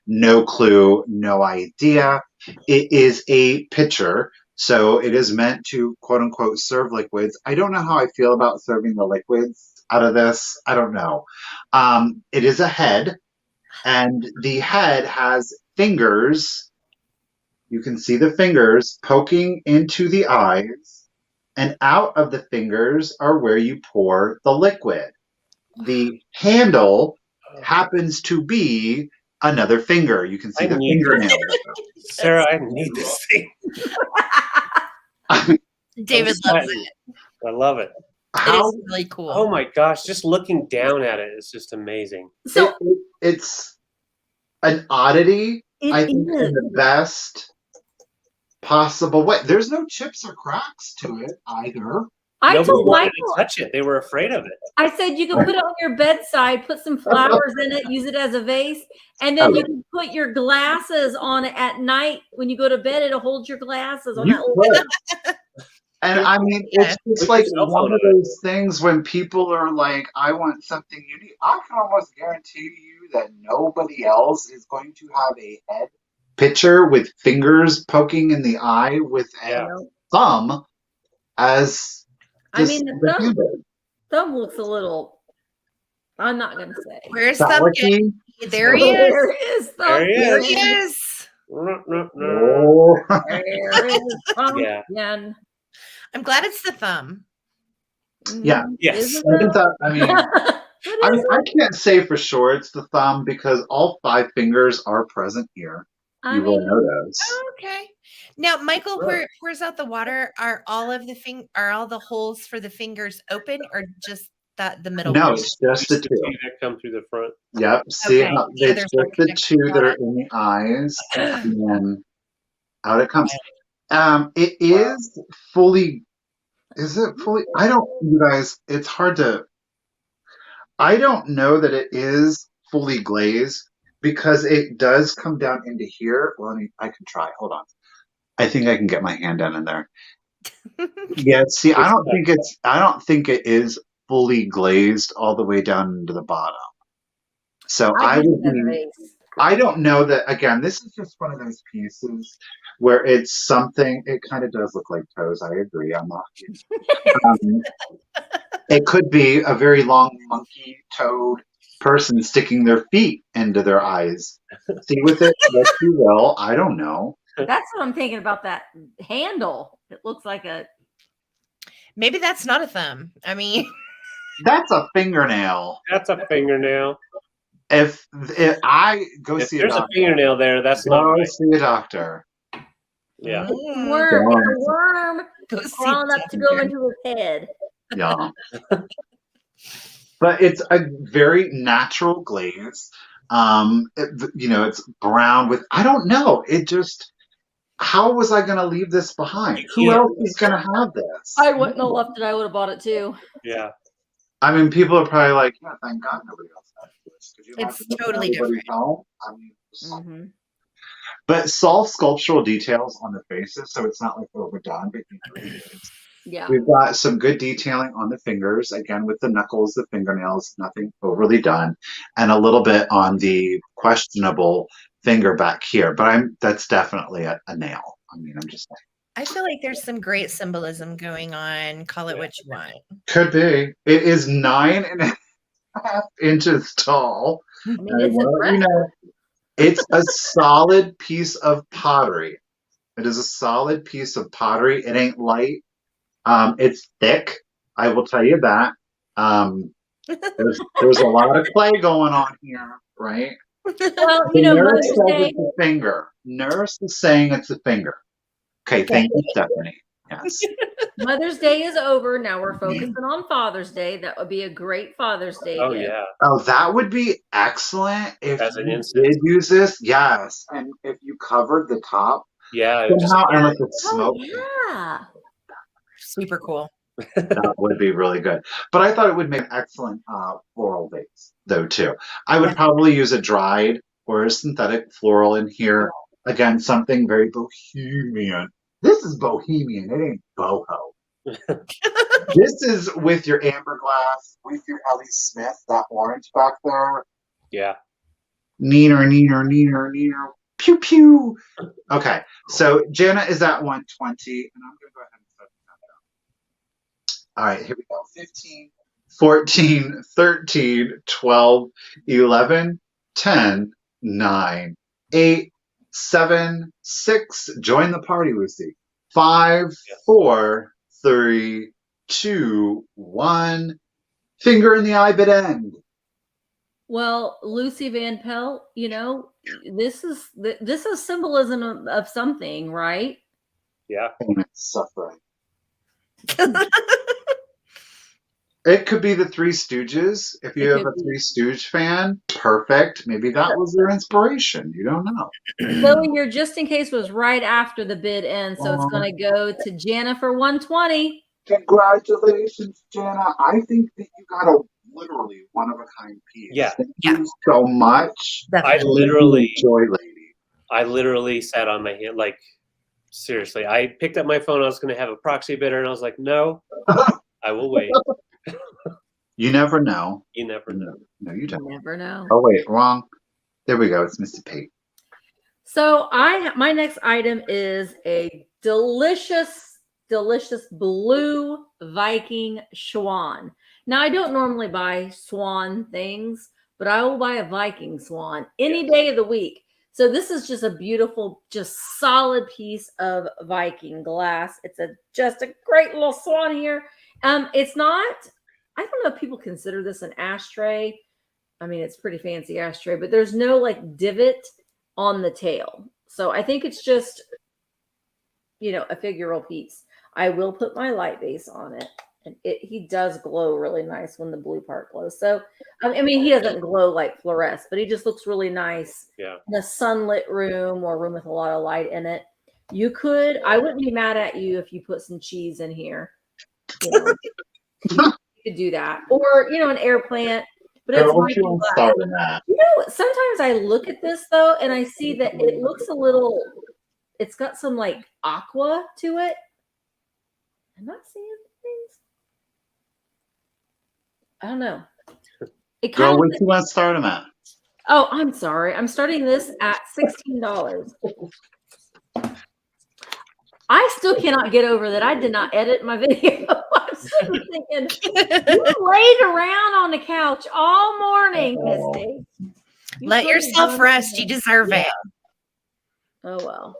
no clue, no idea. It is a pitcher, so it is meant to quote unquote serve liquids. I don't know how I feel about serving the liquids out of this. I don't know. It is a head, and the head has fingers. You can see the fingers poking into the eyes, and out of the fingers are where you pour the liquid. The handle happens to be another finger. You can see I the need fingernail. Sarah, I need this thing. David I'm loves sweating. it. I love it. It How is really cool. Oh my gosh, just looking down at it is just amazing. So it's an oddity, it I think, is. in the best possible way. There's no chips or cracks to it either. I Nobody told wanted Michael, to touch it. They were afraid of it. I said you can put it on your bedside, put some flowers in it, use it as a vase, and then you can put your glasses on it at night when you go to bed. It'll hold your glasses on You that little. could. And I mean, it's just Put like your cell one phone of on it. those things when people are like, I want something unique. I can almost guarantee you that nobody else is going to have a head picture with fingers poking in the eye with a Yeah. thumb as I mean, the handle. thumb looks a little. I'm not gonna say. Where's Phallic-y. There he is. There is thumb. There he There is. he is. Oh. There is thumb. Yeah. again. I'm glad it's the thumb. Yeah. Yes. Is I it think though? that, I mean, What I is mean, I can't say for sure it's the thumb because all 5 fingers are present here. I You will mean, notice. Oh, okay. Now, Michael, Sure. where pours out the water, are all the holes for the fingers open, or just the middle? No, one? it's just the Just the 2. two that come through the front. Yep. See Okay. how The it's others just are the connected. 2 that are in the eyes, and then out it comes. It is fully. Is it fully? I don't. You guys, it's hard to. I don't know that it is fully glazed because it does come down into here. Well, I can try. Hold on. I think I can get my hand down in there. Yeah, see, I don't think it is fully glazed all the way down into the bottom. So I I do would that be, vase. I don't know that, again, this is just one of those pieces where it's something, it kind of does look like toes. I agree. I'm not, um, it could be a very long monkey toed person sticking their feet into their eyes. See with it what you will. I don't know. That's what I'm thinking about, that handle. It looks like a. Maybe that's not a thumb. I mean, That's a fingernail. That's a fingernail. If I go If see a there's a doctor, fingernail there, that's not go right. see a doctor. Yeah. Worm. It's a worm Go see crawling up to go into his head. Yeah. But it's a very natural glaze. It's brown with, I don't know. It just, how was I going to leave this behind? Who else is going to have this? I wouldn't have left it. I would have bought it too. Yeah. I mean, people are probably like, yeah, thank God nobody else has this. Could you It's imagine totally everybody's different. home? I mean, Mm-hmm. but soft sculptural details on the faces, so it's not like overdone, but it really is. Yeah. We've got some good detailing on the fingers, again with the knuckles, the fingernails, nothing overly done, and a little bit on the questionable finger back here. But that's definitely a nail. I mean, I'm just saying. I feel like there's some great symbolism going on. Call it what you want. Could be. It is 9.5 inches tall. I mean, it's aggressive. It's a solid piece of pottery. It is a solid piece of pottery. It ain't light. It's thick. I will tell you that. There's a lot of clay going on here, right? Well, The nurse Mother's says Day. it's a finger. Nurse is saying it's a finger. Okay, thank you, Stephanie. Yes. Mother's Day is over. Now we're focusing on Father's Day. That would be a great Father's Day Oh gift. yeah. Oh, that would be excellent if As an you incense. did use this. Yes, and if you covered the top Yeah. It just, somehow and let the smoke. Oh, yeah. Super cool. That would be really good. But I thought it would make an excellent floral vase, though, too. I would probably use a dried or a synthetic floral in here. Again, something very bohemian. This is bohemian. It ain't boho. This is with your amber glass, with your Ellie Smith, that orange back there. yeah. Neener, neener, neener, neener. Pew, pew. Okay, so Jana is at 120, and I'm going to go ahead and set that down. All right, here we go. 15, 14, 13, 12, 11, 10, 9, 8, 7, 6. Join the party, Lucy. 5, 4, 3, 2, 1. Finger in the eye, but end. Well, Lucy Van Pelt, this is symbolism of something, right? Yeah. Suffering. It could be the Three Stooges. If you have a Three Stooge fan, perfect. Maybe that was their inspiration. You don't know. Lily, your just in case was right after the bid ends, so it's going to go to Jana for 120. Congratulations, Jana. I think that you got a literally one-of-a-kind piece. Yeah. Thank you so much. I literally Joy lady. I literally sat on my hand, like, seriously. I picked up my phone. I was going to have a proxy bidder, and I was like, no, I will wait. You never know. You never know. No, you don't. You never know. Oh, wait, wrong. There we go. It's Misty Pate. So my next item is a delicious blue Viking swan. Now, I don't normally buy swan things, but I will buy a Viking swan any day of the week. So this is just a beautiful, just solid piece of Viking glass. It's just a great little swan here. It's not, I don't know if people consider this an ashtray. I mean, it's pretty fancy ashtray, but there's no like divot on the tail. So I think it's just, a figural piece. I will put my light base on it. And he does glow really nice when the blue part glows. So, I mean, he doesn't glow like fluoresce, but he just looks really nice in a sunlit room or a room with a lot of light in it. I wouldn't be mad at you if you put some cheese in here. You could do that. Or, an air plant. But it's sometimes I look at this, though, and I see that it looks it's got some like aqua to it. Am I seeing things? I don't know. It Girl, kind what of. you want to start them at? Oh, I'm sorry. I'm starting this at $16. I still cannot get over that I did not edit my video. I'm sitting thinking, you laid around on the couch all morning, Misty. Let yourself rest. You deserve it. Oh, well.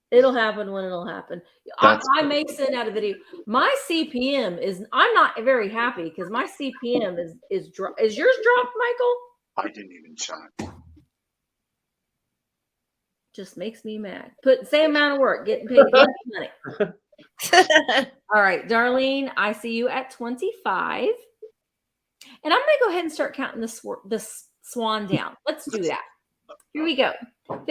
It'll happen when it'll happen. I may send out a video. My CPM is, I'm not very happy because my CPM is yours dropped, Michael? I didn't even check. Just makes me mad. Put the same amount of work, getting paid money. All right, Darlene, I see you at 25. And I'm going to go ahead and start counting the swan down. Let's do that. Here we go.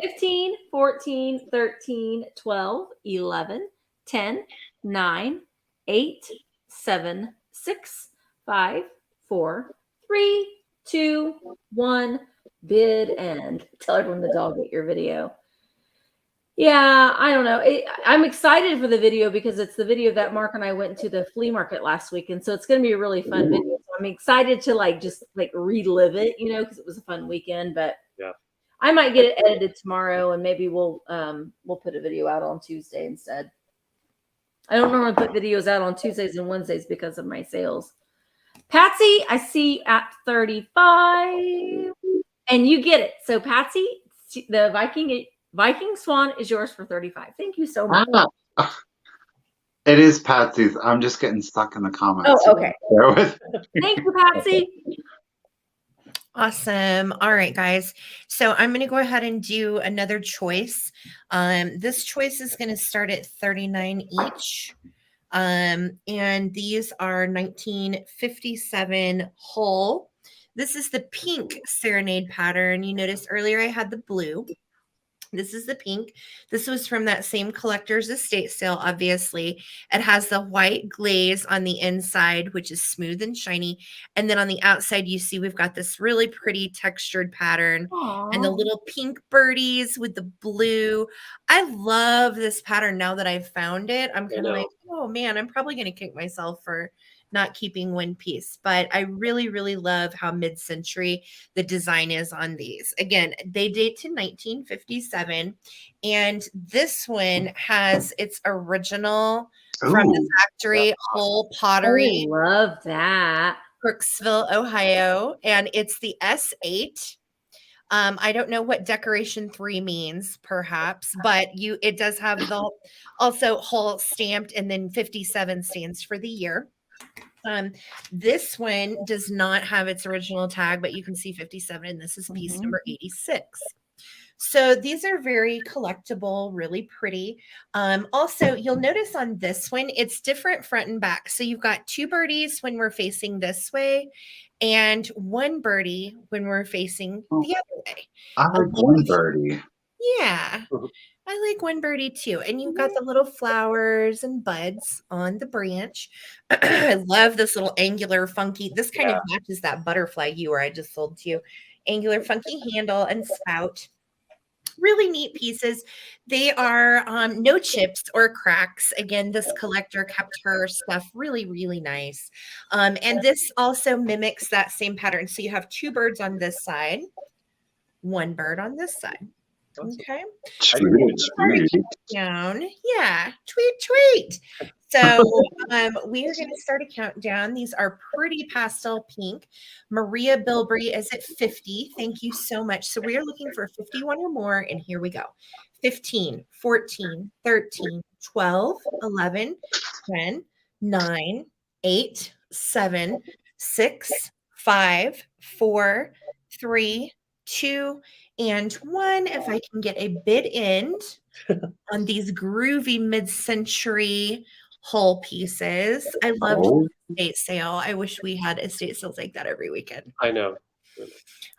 15, 14, 13, 12, 11, 10, 9, 8, 7, 6, 5, 4, 3, 2, 1. Bid end. Tell everyone the dog ate your video. Yeah, I don't know. I'm excited for the video because it's the video that Mark and I went to the flea market last week. And so it's going to be a really fun video. So I'm excited to just relive it, because it was a fun weekend. But yeah, I might get it edited tomorrow and maybe we'll put a video out on Tuesday instead. I don't normally put videos out on Tuesdays and Wednesdays because of my sales. Patsy, I see at 35. And you get it. So Patsy, the Viking Swan is yours for 35. Thank you so much. It is Patsy's. I'm just getting stuck in the comments. Oh, okay. Thank you, Patsy. Awesome. All right, guys. So I'm going to go ahead and do another choice. This choice is going to start at 39 each. And these are 1957 whole. This is the pink Serenade pattern. You noticed earlier I had the blue. This is the pink. This was from that same collector's estate sale, obviously. It has the white glaze on the inside, which is smooth and shiny. And then on the outside, you see we've got this really pretty textured pattern. Aww. And the little pink birdies with the blue. I love this pattern now that I've found it. I'm kind of like, oh man, I'm probably going to kick myself for not keeping one piece, but I really, really love how mid-century the design is on these. Again, they date to 1957, and this one has its original from the factory whole pottery. I love that. Crooksville, Ohio, and it's the S8. I don't know what decoration 3 means, perhaps, but it does have the also whole stamped, and then 57 stands for the year. This one does not have its original tag, but you can see 57, and this is piece number 86. So these are very collectible, really pretty. Also, you'll notice on this one, it's different front and back. So you've got 2 birdies when we're facing this way, and 1 birdie when we're facing the other way. I like 1 birdie. Yeah. I like 1 birdie too. And you've got the little flowers and buds on the branch. I love this little angular funky. This kind of matches that butterfly ewer I just sold to you. Angular funky handle and spout. Really neat pieces. They are no chips or cracks. Again, this collector kept her stuff really, really nice. And this also mimics that same pattern. So you have 2 birds on this side, 1 bird on this side. Okay. Down. Yeah. Tweet. So we are going to start a countdown. These are pretty pastel pink. Maria Bilbrey is at 50. Thank you so much. So we are looking for 51 or more. And here we go. 15, 14, 13, 12, 11, 10, 9, 8, 7, 6, 5, 4, 3, 2, and 1. If I can get a bid end on these groovy mid-century whole pieces. I love estate sale. I wish we had estate sales like that every weekend. I know.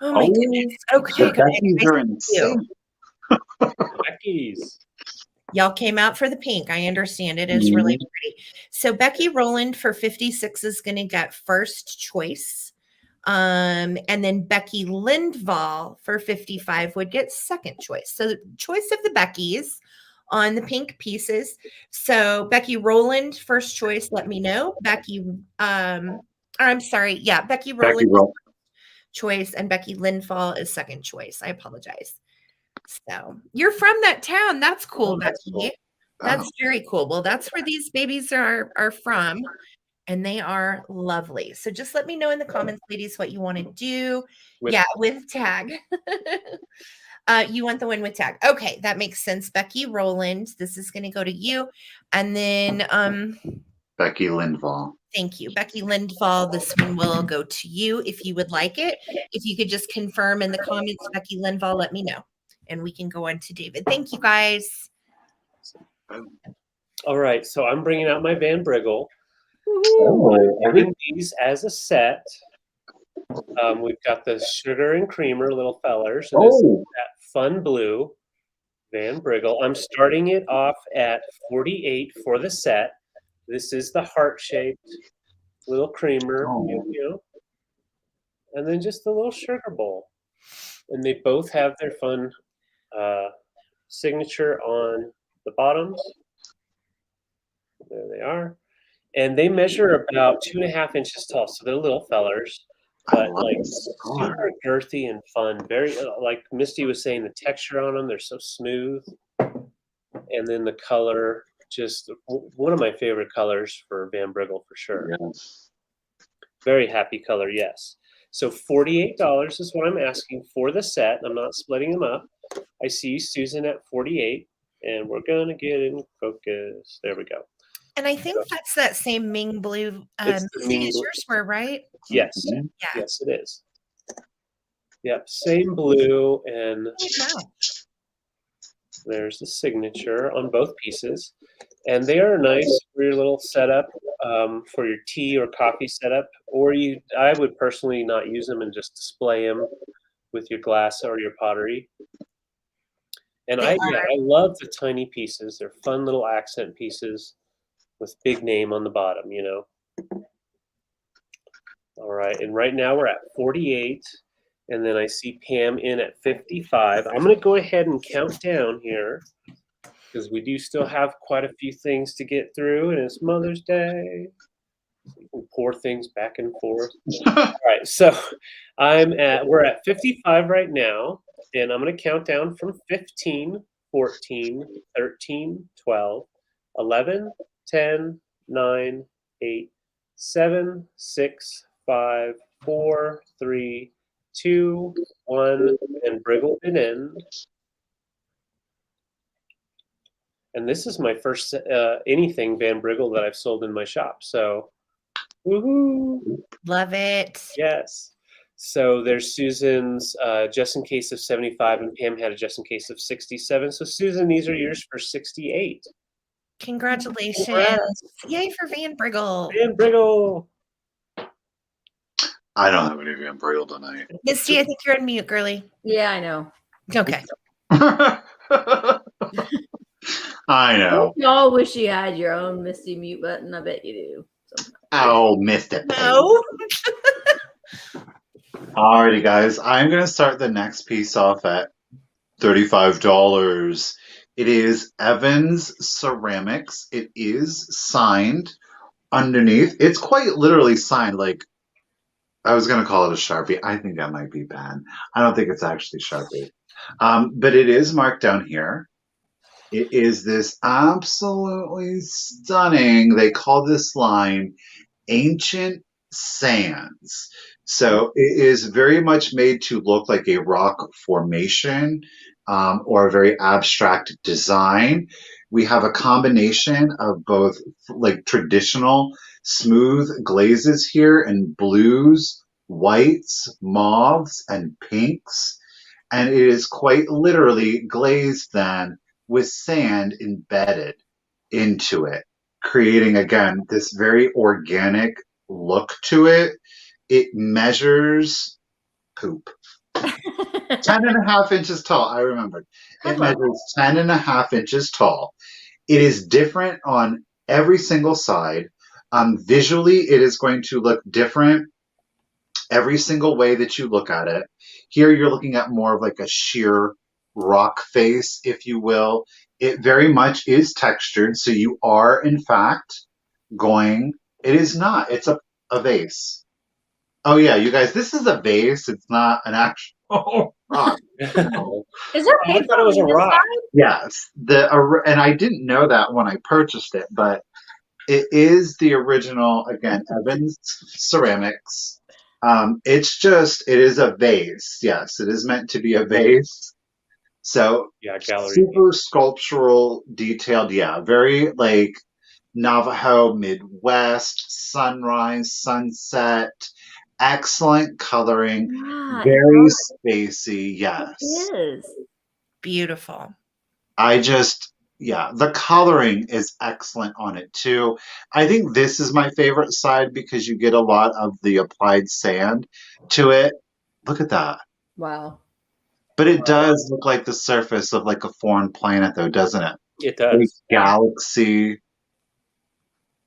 Oh my goodness. Okay. Becky's. Y'all came out for the pink. I understand it is really pretty. So Becky Rowland for 56 is going to get first choice. And then Becky Lindvall for 55 would get second choice. So choice of the Beckys on the pink pieces. So Becky Rowland, first choice, let me know. Becky, I'm sorry. Yeah, Becky Rowland choice, and Becky Lindfall is second choice. I apologize. So you're from that town. That's cool, Becky. Cool. That's very cool. Well, that's where these babies are from, and they are lovely. So just let me know in the comments, ladies, what you want to do. With tag. You want the one with tag. Okay, that makes sense. Becky Rowland, this is going to go to you. And then Becky Lindfall. Thank you. Becky Lindfall, this one will go to you if you would like it. If you could just confirm in the comments, Becky Lindfall, let me know. And we can go on to David. Thank you, guys. All right, so I'm bringing out my Van Briggle. Oh, These as a set. We've got the sugar and creamer little fellers. And this is that fun blue Van Briggle. I'm starting it off at 48 for the set. This is the heart-shaped little creamer, and then just the little sugar bowl. And they both have their fun signature on the bottoms. There they are. And they measure about 2.5 inches tall, so they're little fellers, but like super girthy and fun. Very, like Misty was saying, the texture on them, they're so smooth. And then the color, just one of my favorite colors for Van Briggle for sure. Yes. Very happy color, yes. So $48 is what I'm asking for the set. I'm not splitting them up. I see Susan at 48, and we're gonna get in focus. There we go. And I think that's that same Ming blue as yours were, right? Yes. Yeah. Yes, it is. Yep, same blue, and there's the signature on both pieces. And they are nice for your little setup, for your tea or coffee setup. Or I would personally not use them and just display them with your glass or your pottery. And I love the tiny pieces. They're fun little accent pieces with big name on the bottom, All right, and right now we're at 48, and then I see Pam in at 55. I'm going to go ahead and count down here because we do still have quite a few things to get through, and it's Mother's Day. So you can pour things back and forth. All right, so we're at 55 right now, and I'm going to count down from 15, 14, 13, 12, 11, 10, 9, 8, 7, 6, 5, 4, 3, 2, 1, and Briggle it in. And this is my first anything Van Briggle that I've sold in my shop. So, woohoo! Love it. Yes. So there's Susan's just in case of 75, and Pam had a just in case of 67. So Susan, these are yours for 68. Congratulations. Congrats. Yay for Van Briggle. Van Briggle. I don't have any Van Briggle tonight. Misty, I think you're on mute, girly. Yeah, I know. Okay. I know. You all wish you had your own Misty mute button. I bet you do. Sometimes. Oh, missed it. No. Alrighty, guys. I'm going to start the next piece off at $35. It is Evans Ceramics. It is signed underneath. It's quite literally signed. Like, I was going to call it a Sharpie. I think that might be bad. I don't think it's actually Sharpie. But it is marked down here. It is this absolutely stunning, they call this line Ancient Sands. So it is very much made to look like a rock formation or a very abstract design. We have a combination of both like traditional smooth glazes here in blues, whites, mauves, and pinks. And it is quite literally glazed then with sand embedded into it, creating, again, this very organic look to it. It measures poop. 10.5 inches tall. I remembered. It measures 10.5 inches tall. It is different on every single side. Visually, it is going to look different every single way that you look at it. Here, you're looking at more of like a sheer rock face, if you will. It very much is textured, so you are in fact going. It is not. It's a vase. Oh yeah, you guys. This is a vase. It's not an actual rock. No. Is there I paper thought it was on a this rock. side? Yes, and I didn't know that when I purchased it, but it is the original, again, Evans Ceramics. It is a vase. Yes, it is meant to be a vase. So Yeah, gallery. super sculptural, detailed. Yeah, very like Navajo Midwest, sunrise, sunset, excellent coloring, Yeah, very spacey. it Yes. is. Beautiful. The coloring is excellent on it too. I think this is my favorite side because you get a lot of the applied sand to it. Look at that. Wow. But it does look like the surface of like a foreign planet though, doesn't it? It Like does. galaxy.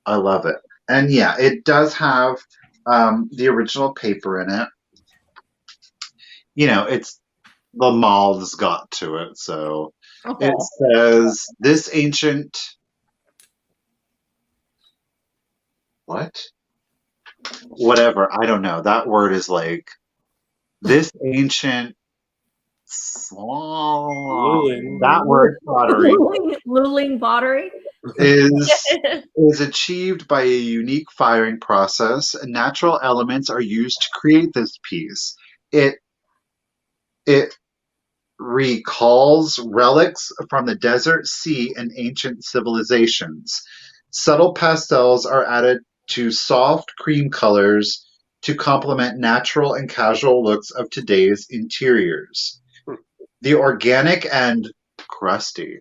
I love it. And yeah, it does have the original paper in it. You know, it's the moths got to it, so it says this ancient whatever, I don't know. That word is like this ancient Luling. that word pottery Luling pottery. is achieved by a unique firing process. Natural elements are used to create this piece. It recalls relics from the desert, sea, and ancient civilizations. Subtle pastels are added to soft cream colors to complement natural and casual looks of today's interiors. The organic and crusty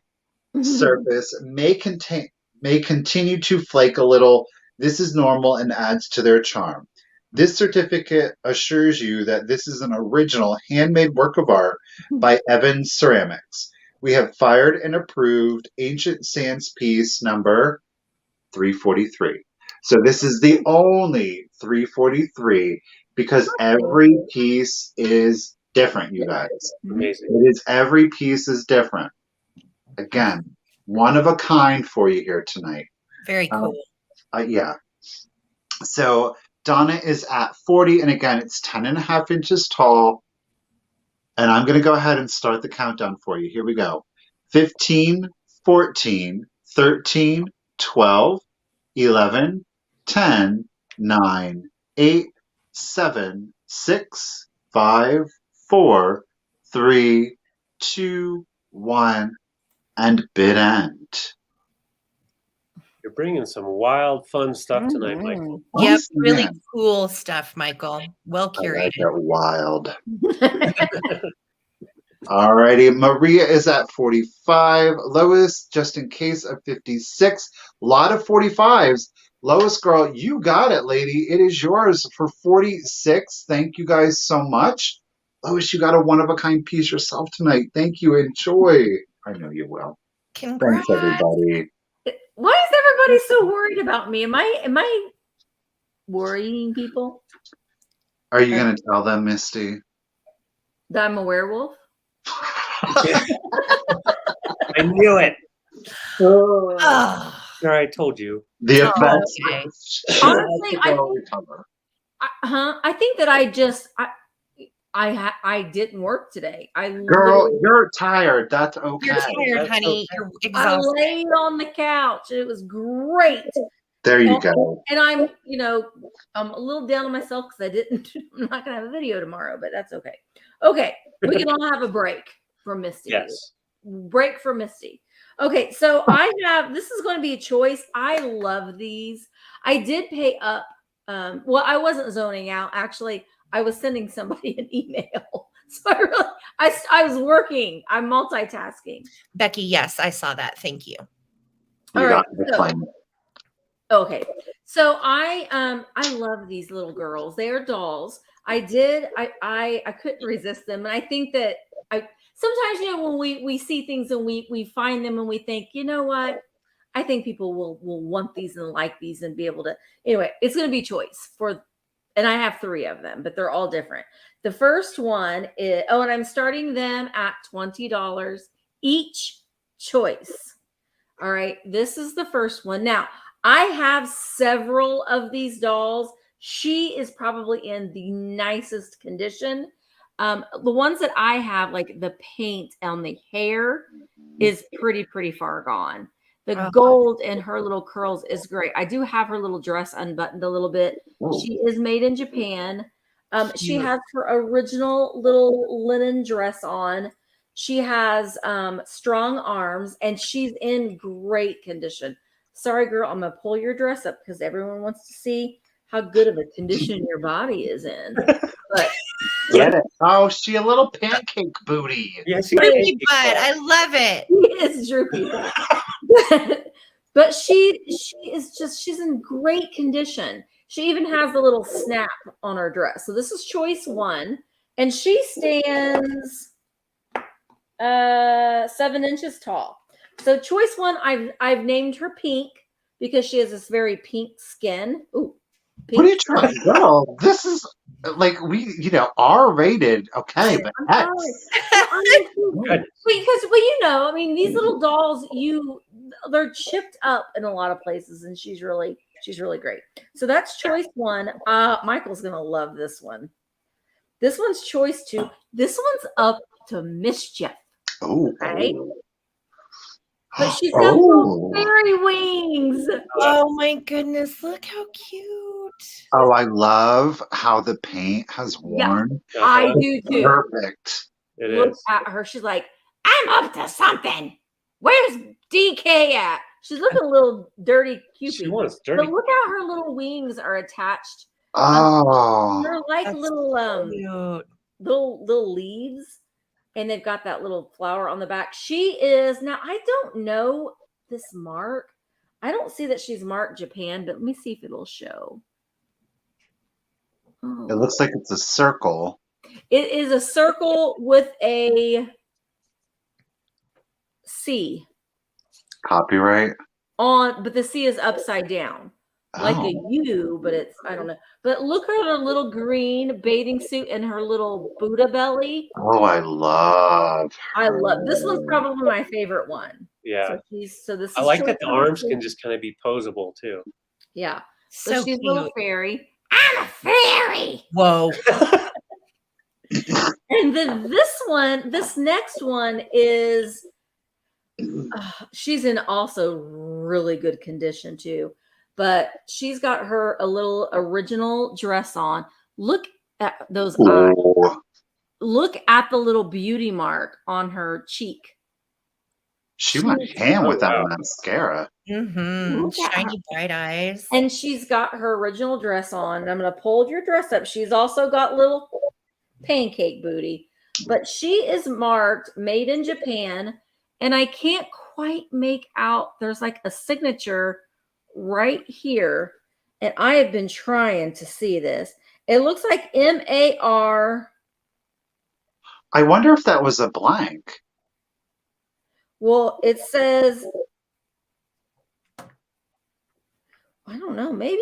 surface may continue to flake a little. This is normal and adds to their charm. This certificate assures you that this is an original handmade work of art by Evans Ceramics. We have fired and approved ancient sands piece number 343. So this is the only 343 because every piece is different, you guys. Amazing. It is every piece is different. Again, one of a kind for you here tonight. Very cool. Yeah. So Donna is at 40, and again, it's 10.5 inches tall. And I'm going to go ahead and start the countdown for you. Here we go. 15, 14, 13, 12, 11, 10, 9, 8, 7, 6, 5, 4, 3, 2, 1, and bid end. You're bringing some wild, fun stuff tonight, Michael. Yep, Awesome, really man. cool stuff, Michael. Well I curated. like that wild. Alrighty, Maria is at 45. Lois, just in case, of 56. A lot of 45s. Lois, girl, you got it, lady. It is yours for 46. Thank you guys so much. Lois, you got a one-of-a-kind piece yourself tonight. Thank you. Enjoy. I know you will. Congrats. Thanks, everybody. Why is everybody so worried about me? Am I worrying people Are you going to tell them, Misty? that I'm a werewolf? I knew it. Oh, Sure, I told you. The Oh, effects. okay. Honestly, recover. I think that I didn't work today. Girl, you're tired. That's okay. You're tired, That's honey. okay. You're I exhausted. laid on the couch. It was great. There you go. And I'm a little down on myself because I'm not gonna have a video tomorrow, but that's okay. Okay, we can all have a break from Misty. Yes. Break for Misty. Okay, so this is going to be a choice. I love these. I did pay up. Well, I wasn't zoning out. Actually, I was sending somebody an email. So I was working. I'm multitasking. Becky, yes, I saw that. Thank you. All right. Fine. Okay. So I love these little girls. They are dolls. I couldn't resist them. And I think that sometimes, when we see things and we find them and we think, you know what? I think people will want these and like these and be able to, anyway, it's going to be choice and I have 3 of them, but they're all different. The first one is, and I'm starting them at $20 each choice. All right, this is the first one. Now, I have several of these dolls. She is probably in the nicest condition. The ones that I have, like the paint on the hair is pretty far gone. The gold in her little curls is great. I do have her little dress unbuttoned a little bit. She is made in Japan. She has her original little linen dress on. She has strong arms, and she's in great condition. Sorry, girl, I'm going to pull your dress up because everyone wants to see how good of a condition your body is in. But Get it? Oh, she a little pancake booty. Yes, Droopy butt. I love it. She is droopy. But she is just, she's in great condition. She even has the little snap on her dress. So this is choice 1. And she stands 7 inches tall. So choice 1, I've named her Pink because she has this very pink skin. Ooh, pink. What are you trying, girl? This is like R-rated. Okay, but X. Because I mean, these little dolls, they're chipped up in a lot of places, and she's really great. So that's choice 1. Michael's gonna love this one. This one's choice 2. This one's up to mischief. Oh, okay. But she's got little fairy wings. Oh my goodness, look how cute. Oh, I love how the paint has worn. Yeah, I do too. Perfect. Look at her. She's like, I'm up to something. Where's DK at? She's looking a little dirty Cupid. She was dirty. But look how her little wings are attached. Oh. They're like little cute. leaves. And they've got that little flower on the back. She is, now I don't know this mark. I don't see that she's marked Japan, but let me see if it'll show. Oh. It looks like it's a circle. It is a circle with a C. Copyright? But the C is upside down. Like a U, but it's, I don't know. But look at her little green bathing suit and her little Buddha belly. Oh, I love this one's probably my favorite one. Yeah. So this is I like that the arms can just kind of be posable too. Yeah. So she's cute. a little fairy. I'm a fairy. Whoa. And then this next one is she's in also really good condition too. But she's got her a little original dress on. Look at those eyes. Look at the little beauty mark on her cheek. She went ham with that mascara. Mm-hmm. Shiny bright eyes. And she's got her original dress on. I'm going to pull your dress up. She's also got little pancake booty. But she is marked made in Japan. And I can't quite make out. There's like a signature right here, and I have been trying to see this. It looks like M-A-R. I wonder if that was a blank. Well, it says, I don't know. Maybe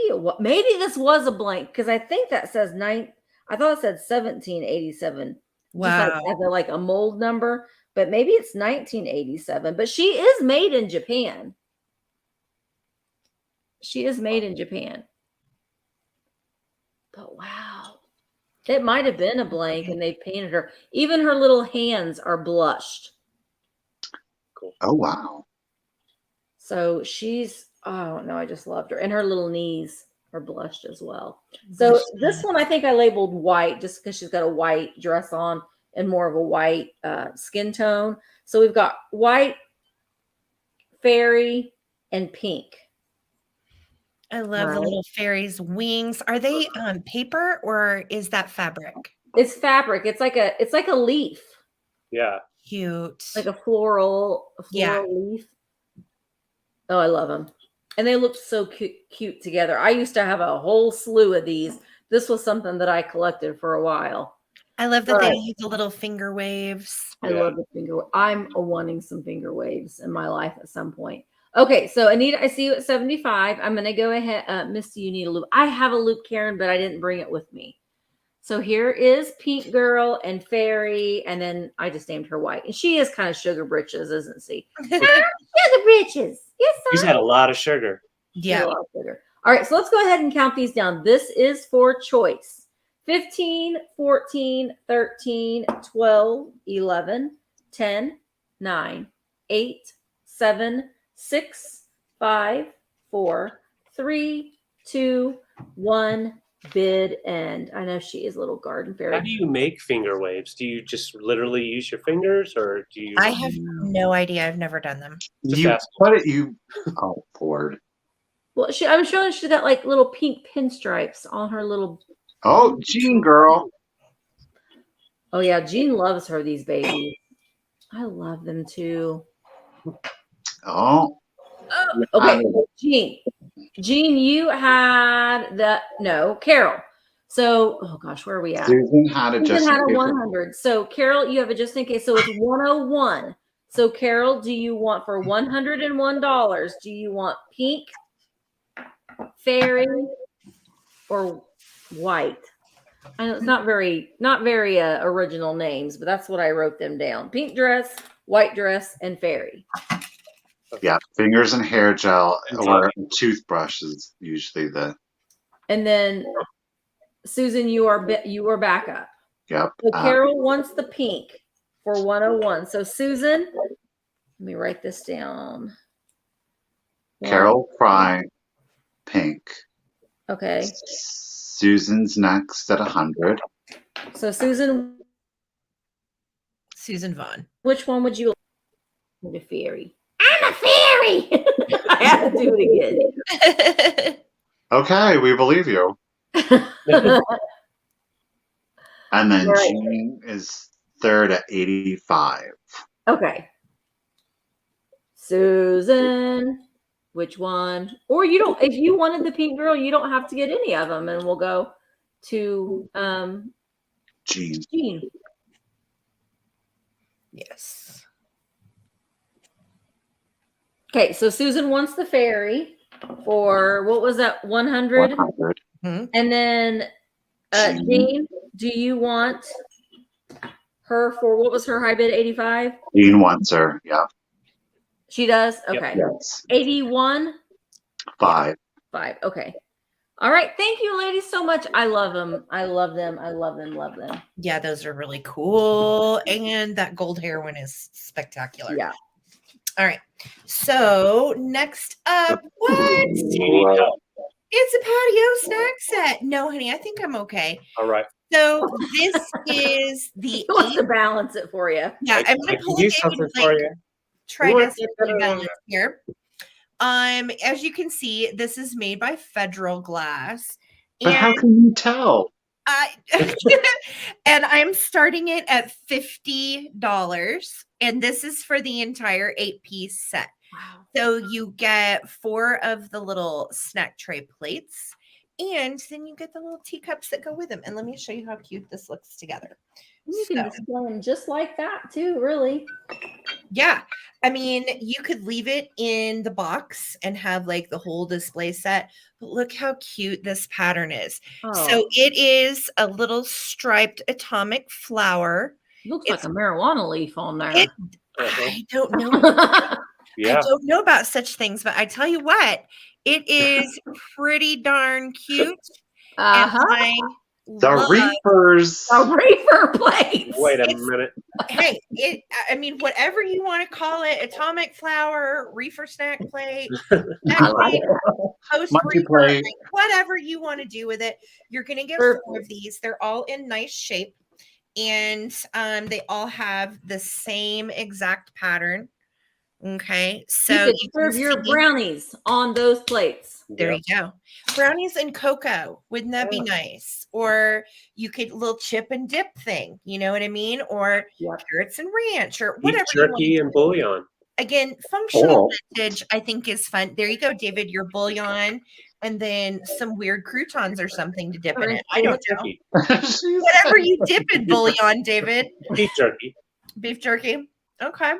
this was a blank because I think that says I thought it said 1787. Wow, just like a mold number, but maybe it's 1987. But she is made in Japan. She is made in Japan. But wow. It might have been a blank and they painted her. Even her little hands are blushed. Cool. Oh, wow. So she's, oh no, I just loved her. And her little knees are blushed as well. So this one I think I labeled white just because she's got a white dress on and more of a white skin tone. So we've got white, fairy, and pink. I love the little fairies' wings. Are they paper or is that fabric? It's fabric. It's like a leaf. Yeah. Cute. Like a floral leaf. Oh, I love them. And they look so cute together. I used to have a whole slew of these. This was something that I collected for a while. I love that they use the little finger waves. I love the finger. I'm wanting some finger waves in my life at some point. Okay, so Anita, I see you at 75. I'm going to go ahead. Misty, you need a loop. I have a loop, Karen, but I didn't bring it with me. So here is Pink Girl and Fairy, and then I just named her White. And she is kind of sugar britches, isn't she? Sugar britches. Yes, She's had a lot of sugar. Yeah. All right, so let's go ahead and count these down. This is for choice. 15, 14, 13, 12, 11, 10, 9, 8, 7, 6, 5, 4, 3, 2, 1. Bid end. I know she is a little garden fairy. How do you make finger waves? Do you just literally use your fingers, or do you? I have no idea. I've never done them. Oh, Lord. Well, I'm showing she's got like little pink pinstripes on her little. Oh, Jean girl. Oh yeah, Jean loves her, these babies. I love them too. Oh. Okay, Jean, you had Carol. So, oh gosh, where are we at? Susan had a 100. So, Carol, you have a just in case. So it's 101. So, Carol, do you want for $101? Do you want pink, fairy, or white? I know it's not very original names, but that's what I wrote them down. Pink dress, white dress, and fairy. Yeah, fingers and hair gel or toothbrush is usually the. And then Susan, you are back up. Yep. So Carol wants the pink for 101. So Susan, let me write this down. Carol Fry, pink. Okay. Susan's next at 100. So Susan Vaughn. Which one would you like? The fairy. I'm a fairy. I have to do it again. Okay, we believe you. And then Jean is third at 85. Okay. Susan, which one? Or you don't, if you wanted the pink girl, you don't have to get any of them, and we'll go to Jean. Yes. Okay, so Susan wants the fairy for, what was that, 100? 100. And then Jean, do you want her for, what was her high bid, 85? Jean wants her, yeah. She does? Okay. Yes. 81? 5. 5, okay. All right, thank you ladies so much. I love them. I love them. I love them, love them. Yeah, those are really cool. And that gold hair one is spectacular. Yeah. All right. So next up, what? It's a patio snack set. No, honey, I think I'm okay. All right. So this is the. Wants to balance it for you. Yeah, I'm gonna pull it something for you. Try to balance here. As you can see, this is made by Federal Glass. But how can you tell? And I'm starting it at $50. And this is for the entire 8-piece set. Wow. So you get 4 of the little snack tray plates. And then you get the little teacups that go with them. And let me show you how cute this looks together. You can display them just like that too, really. Yeah. I mean, you could leave it in the box and have like the whole display set, but look how cute this pattern is. Oh. So it is a little striped atomic flower. Looks like a marijuana leaf on there. I don't know. Yeah. I don't know about such things, but I tell you what, it is pretty darn cute. The reefers. The reefer plates. Wait a minute. Hey, I mean, whatever you want to call it, atomic flower, reefer snack plate, post reefer, like, whatever you want to do with it, you're going to get 4 of these. They're all in nice shape, and they all have the same exact pattern. Okay, so you can serve your brownies on those plates. There you go. Brownies and cocoa. Wouldn't that be nice? Or you could little chip and dip thing. You know what I mean? Or carrots and ranch or whatever. Beef jerky and bouillon. Again, functional vintage, I think, is fun. There you go, David. Your bouillon, and then some weird croutons or something to dip in it. I don't know. Whatever you dip in bouillon, David. Beef jerky. Beef jerky. Okay.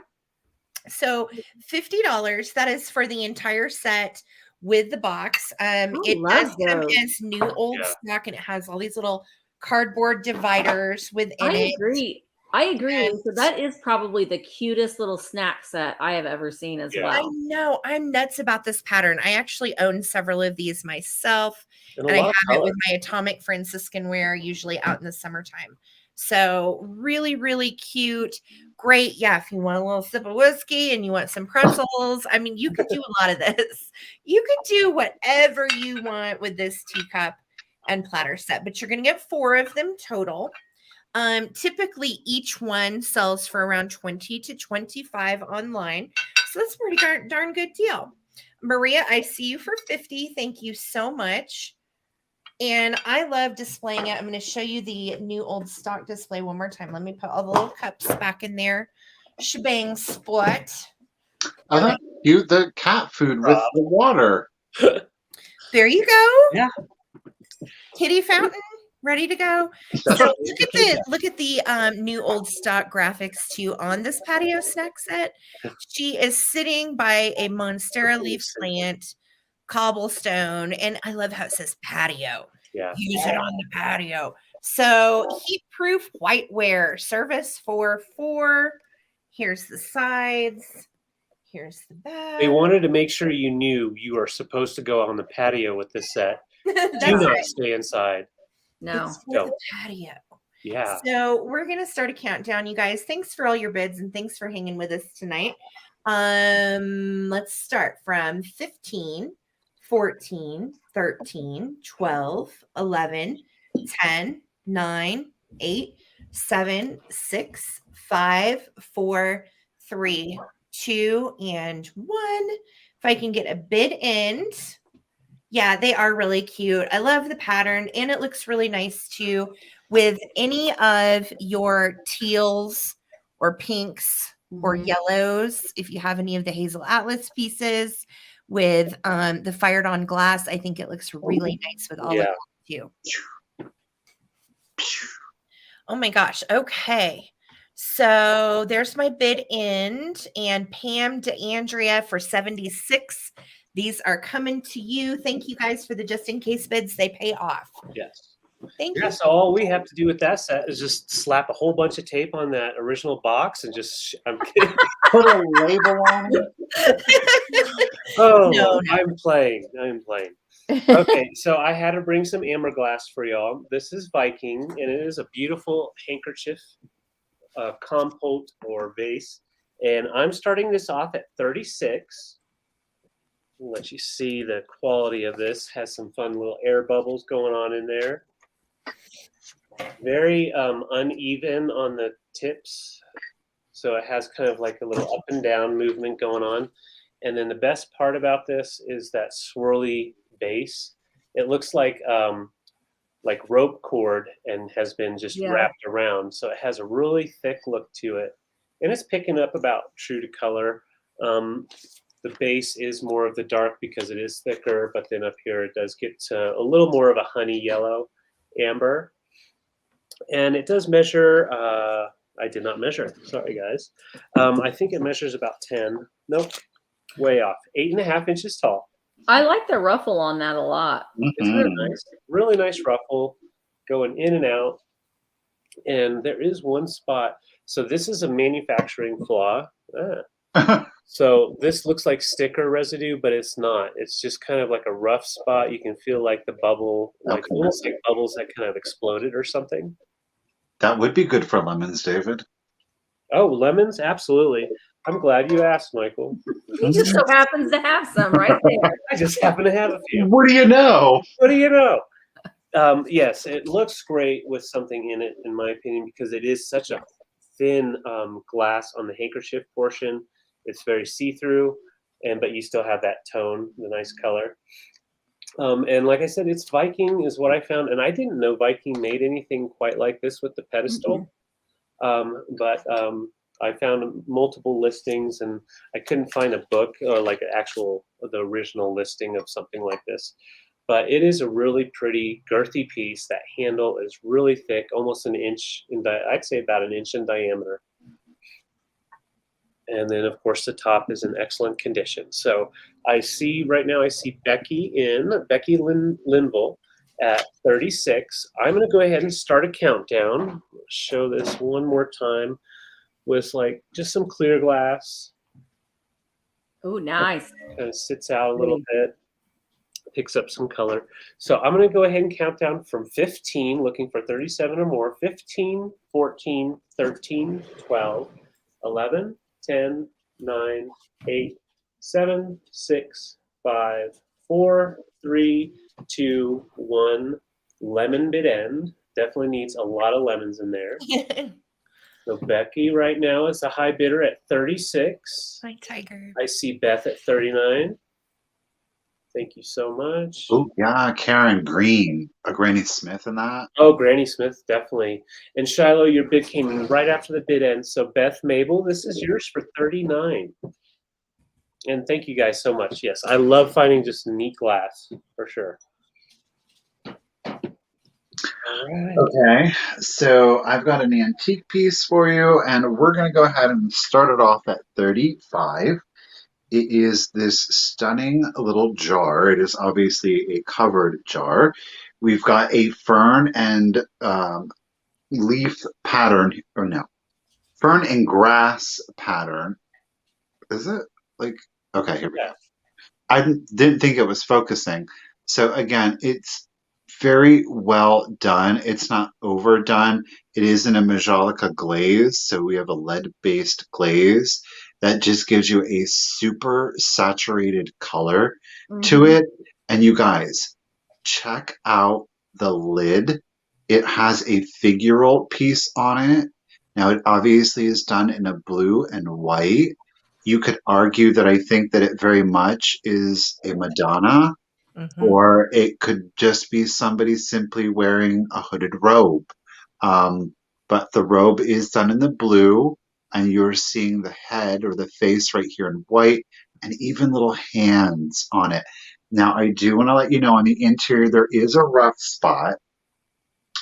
So $50. That is for the entire set with the box. It does come as new old stock, and it has all these little cardboard dividers within I it. agree. I agree, And- Lisa. That is probably the cutest little snack set I have ever seen as Yeah. I well. know. I'm nuts about this pattern. I actually own several of these myself, And and a I lot have of it with color. my Atomic Franciscan wear, usually out in the summertime. So really, really cute. Great. Yeah, if you want a little sip of whiskey and you want some pretzels, I mean, you could do a lot of this. You could do whatever you want with this teacup and platter set, but you're going to get 4 of them total. Typically each one sells for around 20 to 25 online. So that's a pretty darn good deal. Maria, I see you for 50. Thank you so much. And I love displaying it. I'm going to show you the new old stock display one more time. Let me put all the little cups back in there. Shebang spot. I like the cat food with the water. There you go. Yeah. Kitty fountain ready to go. That's So right. look at the new old stock graphics too on this patio snack set. She is sitting by a monstera leaf plant, cobblestone, and I love how it says patio. Yeah. Use it on the patio. So heat proof whiteware, service for 4. Here's the sides. Here's the back. They wanted to make sure you knew you are supposed to go on the patio with this set. Do That's not right. stay inside. No. It's for the patio. Yeah. So we're going to start a countdown, you guys. Thanks for all your bids and thanks for hanging with us tonight. Let's start from 15, 14, 13, 12, 11, 10, 9, 8, 7, 6, 5, 4, 3, 2, and 1. If I can get a bid end. Yeah, they are really cute. I love the pattern and it looks really nice too with any of your teals or pinks or yellows. If you have any of the Hazel Atlas pieces with the fired on glass, I think it looks really nice with all of that too. Oh my gosh. Okay. So there's my bid end and Pam DeAndrea for 76. These are coming to you. Thank you guys for the just in case bids. They pay off. Yes. Thank Yeah, you. so all we have to do with that set is just slap a whole bunch of tape on that original box and just, I'm kidding. Put a label on it. Oh, No. I'm playing. Okay, so I had to bring some amber glass for y'all. This is Viking, and it is a beautiful handkerchief, compote or vase. And I'm starting this off at 36. I'll let you see the quality of this. Has some fun little air bubbles going on in there. Very uneven on the tips. So it has kind of like a little up and down movement going on. And then the best part about this is that swirly base. It looks like rope cord and has been just wrapped around. So it has a really thick look to it. And it's picking up about true to color. The base is more of the dark because it is thicker, but then up here it does get to a little more of a honey yellow amber. And it does measure, I did not measure, sorry guys. I think it measures about 10, nope, way off, 8.5 inches tall. I like the ruffle on that a lot. It's really nice ruffle going in and out. And there is one spot. So this is a manufacturing flaw. So this looks like sticker residue, but it's not. It's just kind of like a rough spot. You can feel like the bubble, like almost like bubbles that kind of exploded or something. That would be good for lemons, David. Oh, lemons? Absolutely. I'm glad you asked, Michael. He just so happens to have some right there. I just happen to have a few. What do you know? What do you know? Yes, it looks great with something in it, in my opinion, because it is such a thin glass on the handkerchief portion. It's very see-through, but you still have that tone, the nice color. And like I said, it's Viking is what I found, and I didn't know Viking made anything quite like this with the pedestal. But I found multiple listings, and I couldn't find a book or like the original listing of something like this. But it is a really pretty girthy piece. That handle is really thick, almost an inch I'd say about an inch in diameter. And then, of course, the top is in excellent condition. So I see right now, Becky Linville at 36. I'm going to go ahead and start a countdown. Show this one more time with like just some clear glass. Oh, nice. Kind of sits out a little bit, picks up some color. So I'm going to go ahead and count down from 15, looking for 37 or more. 15, 14, 13, 12, 11, 10, 9, 8, 7, 6, 5, 4, 3, 2, 1. Lemon bid end. Definitely needs a lot of lemons in there. So Becky right now is a high bidder at 36. Hi, Tiger. I see Beth at 39. Thank you so much. Oh, yeah, Karen Green. A Granny Smith in that? Oh, Granny Smith, definitely. And Shiloh, your bid came in right after the bid end. So Beth Mabel, this is yours for 39. And thank you guys so much. Yes, I love finding just neat glass, for sure. All right. Okay, so I've got an antique piece for you, and we're going to go ahead and start it off at 35. It is this stunning little jar. It is obviously a covered jar. We've got a fern and leaf pattern, or no, fern and grass pattern. Is it? Like, okay, here we go. I didn't think it was focusing. So again, it's very well done. It's not overdone. It is in a Majolica glaze. So we have a lead-based glaze that just gives you a super saturated color to it. And you guys, check out the lid. It has a figural piece on it. Now, it obviously is done in a blue and white. You could argue that I think that it very much is a Madonna, or it could just be somebody simply wearing a hooded robe. But the robe is done in the blue, and you're seeing the head or the face right here in white, and even little hands on it. Now, I do want to let you know on the interior, there is a rough spot.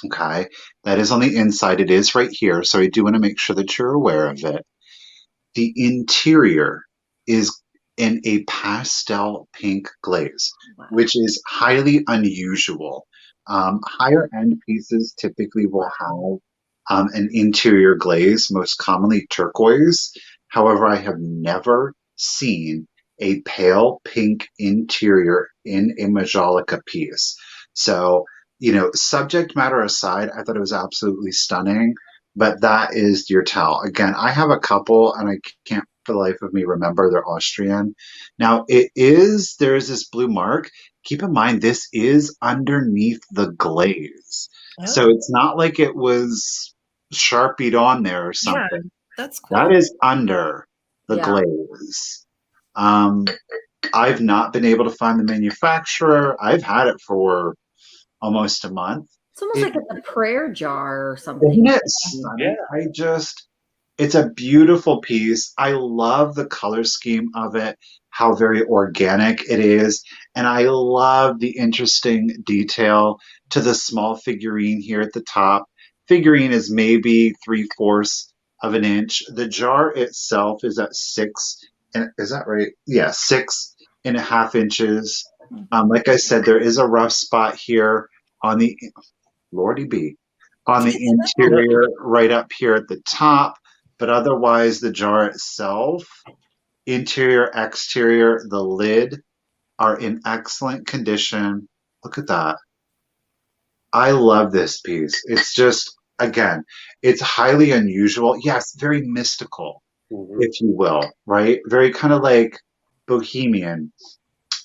Okay, that is on the inside. It is right here. So I do want to make sure that you're aware of it. The interior is in a pastel pink glaze, which is highly unusual. Higher end pieces typically will have an interior glaze, most commonly turquoise. However, I have never seen a pale pink interior in a Majolica piece. So, you know, subject matter aside, I thought it was absolutely stunning. But that is your towel. Again, I have a couple, and I can't for the life of me remember. They're Austrian. Now, there is this blue mark. Keep in mind, this is underneath the glaze. Oh. So it's not like it was Sharpied on there or something. Yeah, that's cool. That is under the glaze. I've not been able to find the manufacturer. I've had it for almost a month. It's almost like it's a prayer jar or something. Isn't it stunning? Yeah. It's a beautiful piece. I love the color scheme of it, how very organic it is. And I love the interesting detail to the small figurine here at the top. Figurine is maybe 3/4 of an inch. The jar itself is at 6, and is that right? Yeah, 6.5 inches. Like I said, there is a rough spot here on the Lordy B, on the interior right up here at the top, but otherwise the jar itself, interior, exterior, the lid are in excellent condition. Look at that. I love this piece. It's just, again, it's highly unusual. Yes, very mystical, if you will, right? Very kind of like bohemian,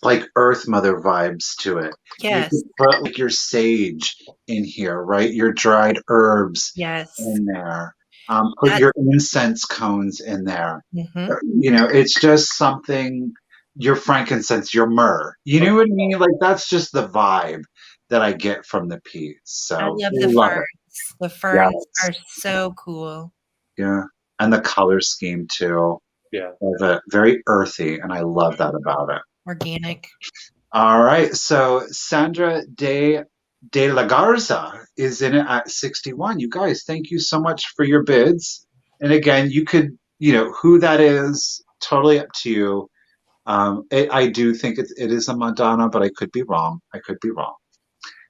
like Earth Mother vibes to it. Yes. You could put like your sage in here, right? Your dried herbs in there. Put your incense cones in there. You know, it's just something, your frankincense, your myrrh. You know what I mean? Like, that's just the vibe that I get from the piece. So I love the ferns. The ferns are so cool. Yeah. And the color scheme too. Yeah. Very earthy, and I love that about it. Organic. All right. So Sandra de la Garza is in it at 61. You guys, thank you so much for your bids. And again, you could, you know, who that is, totally up to you. I do think it is a Madonna, but I could be wrong.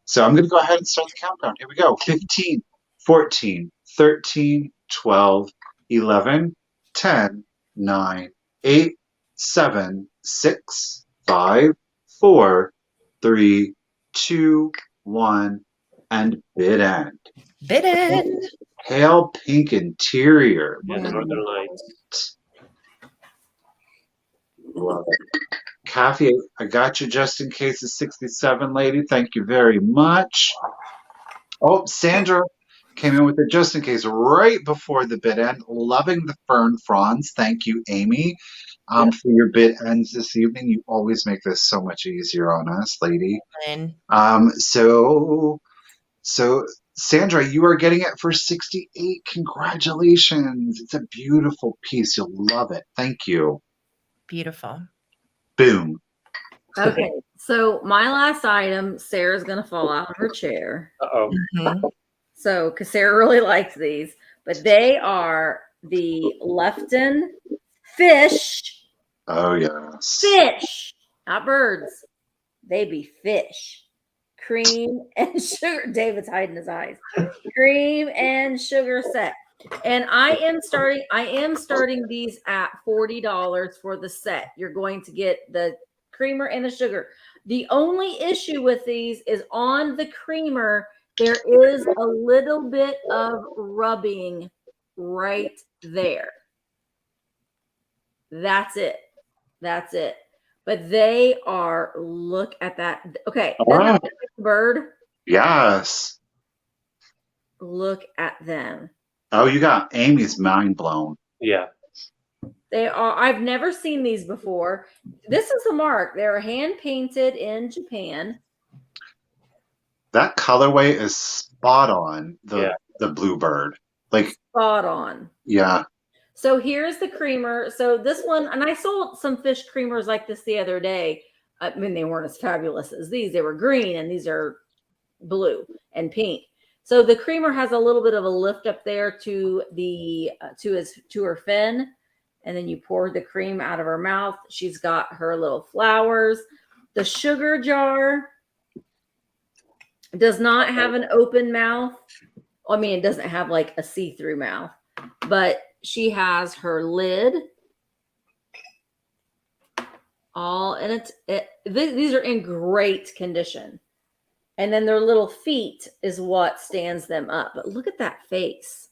So I'm going to go ahead and start the countdown. Here we go. 15, 14, 13, 12, 11, 10, 9, 8, 7, 6, 5, 4, 3, 2, 1, and bid end. Bid end. Pale pink interior. Yeah, Northern Lights. Love it. Kathy, I got you just in case the 67 lady. Thank you very much. Oh, Sandra came in with it just in case right before the bid end. Loving the fern fronds. Thank you, Amy, for your bid ends this evening. You always make this so much easier on us, lady. So Sandra, you are getting it for 68. Congratulations. It's a beautiful piece. You'll love it. Thank you. Beautiful. Boom. Okay, so my last item, Sarah's gonna fall out of her chair. Uh-oh. Mhm. So, because Sarah really likes these, but they are the Lefton fish. Oh, yes. Fish, not birds. They be fish. Cream and sugar. David's hiding his eyes. Cream and sugar set. And I am starting these at $40 for the set. You're going to get the creamer and the sugar. The only issue with these is on the creamer, there is a little bit of rubbing right there. That's it. That's it. But they are, look at that. Okay. Ah. Bird. Yes. Look at them. Oh, you got Amy's mind blown. Yeah. They are, I've never seen these before. This is a mark. They're hand painted in Japan. That colorway is spot on the bluebird. Like Spot on. Yeah. So here's the creamer. So this one, and I sold some fish creamers like this the other day. I mean, they weren't as fabulous as these. They were green, and these are blue and pink. So the creamer has a little bit of a lift up there to the to her fin, and then you pour the cream out of her mouth. She's got her little flowers. The sugar jar does not have an open mouth. I mean, it doesn't have like a see-through mouth, but she has her lid. These are in great condition. And then their little feet is what stands them up. But look at that face.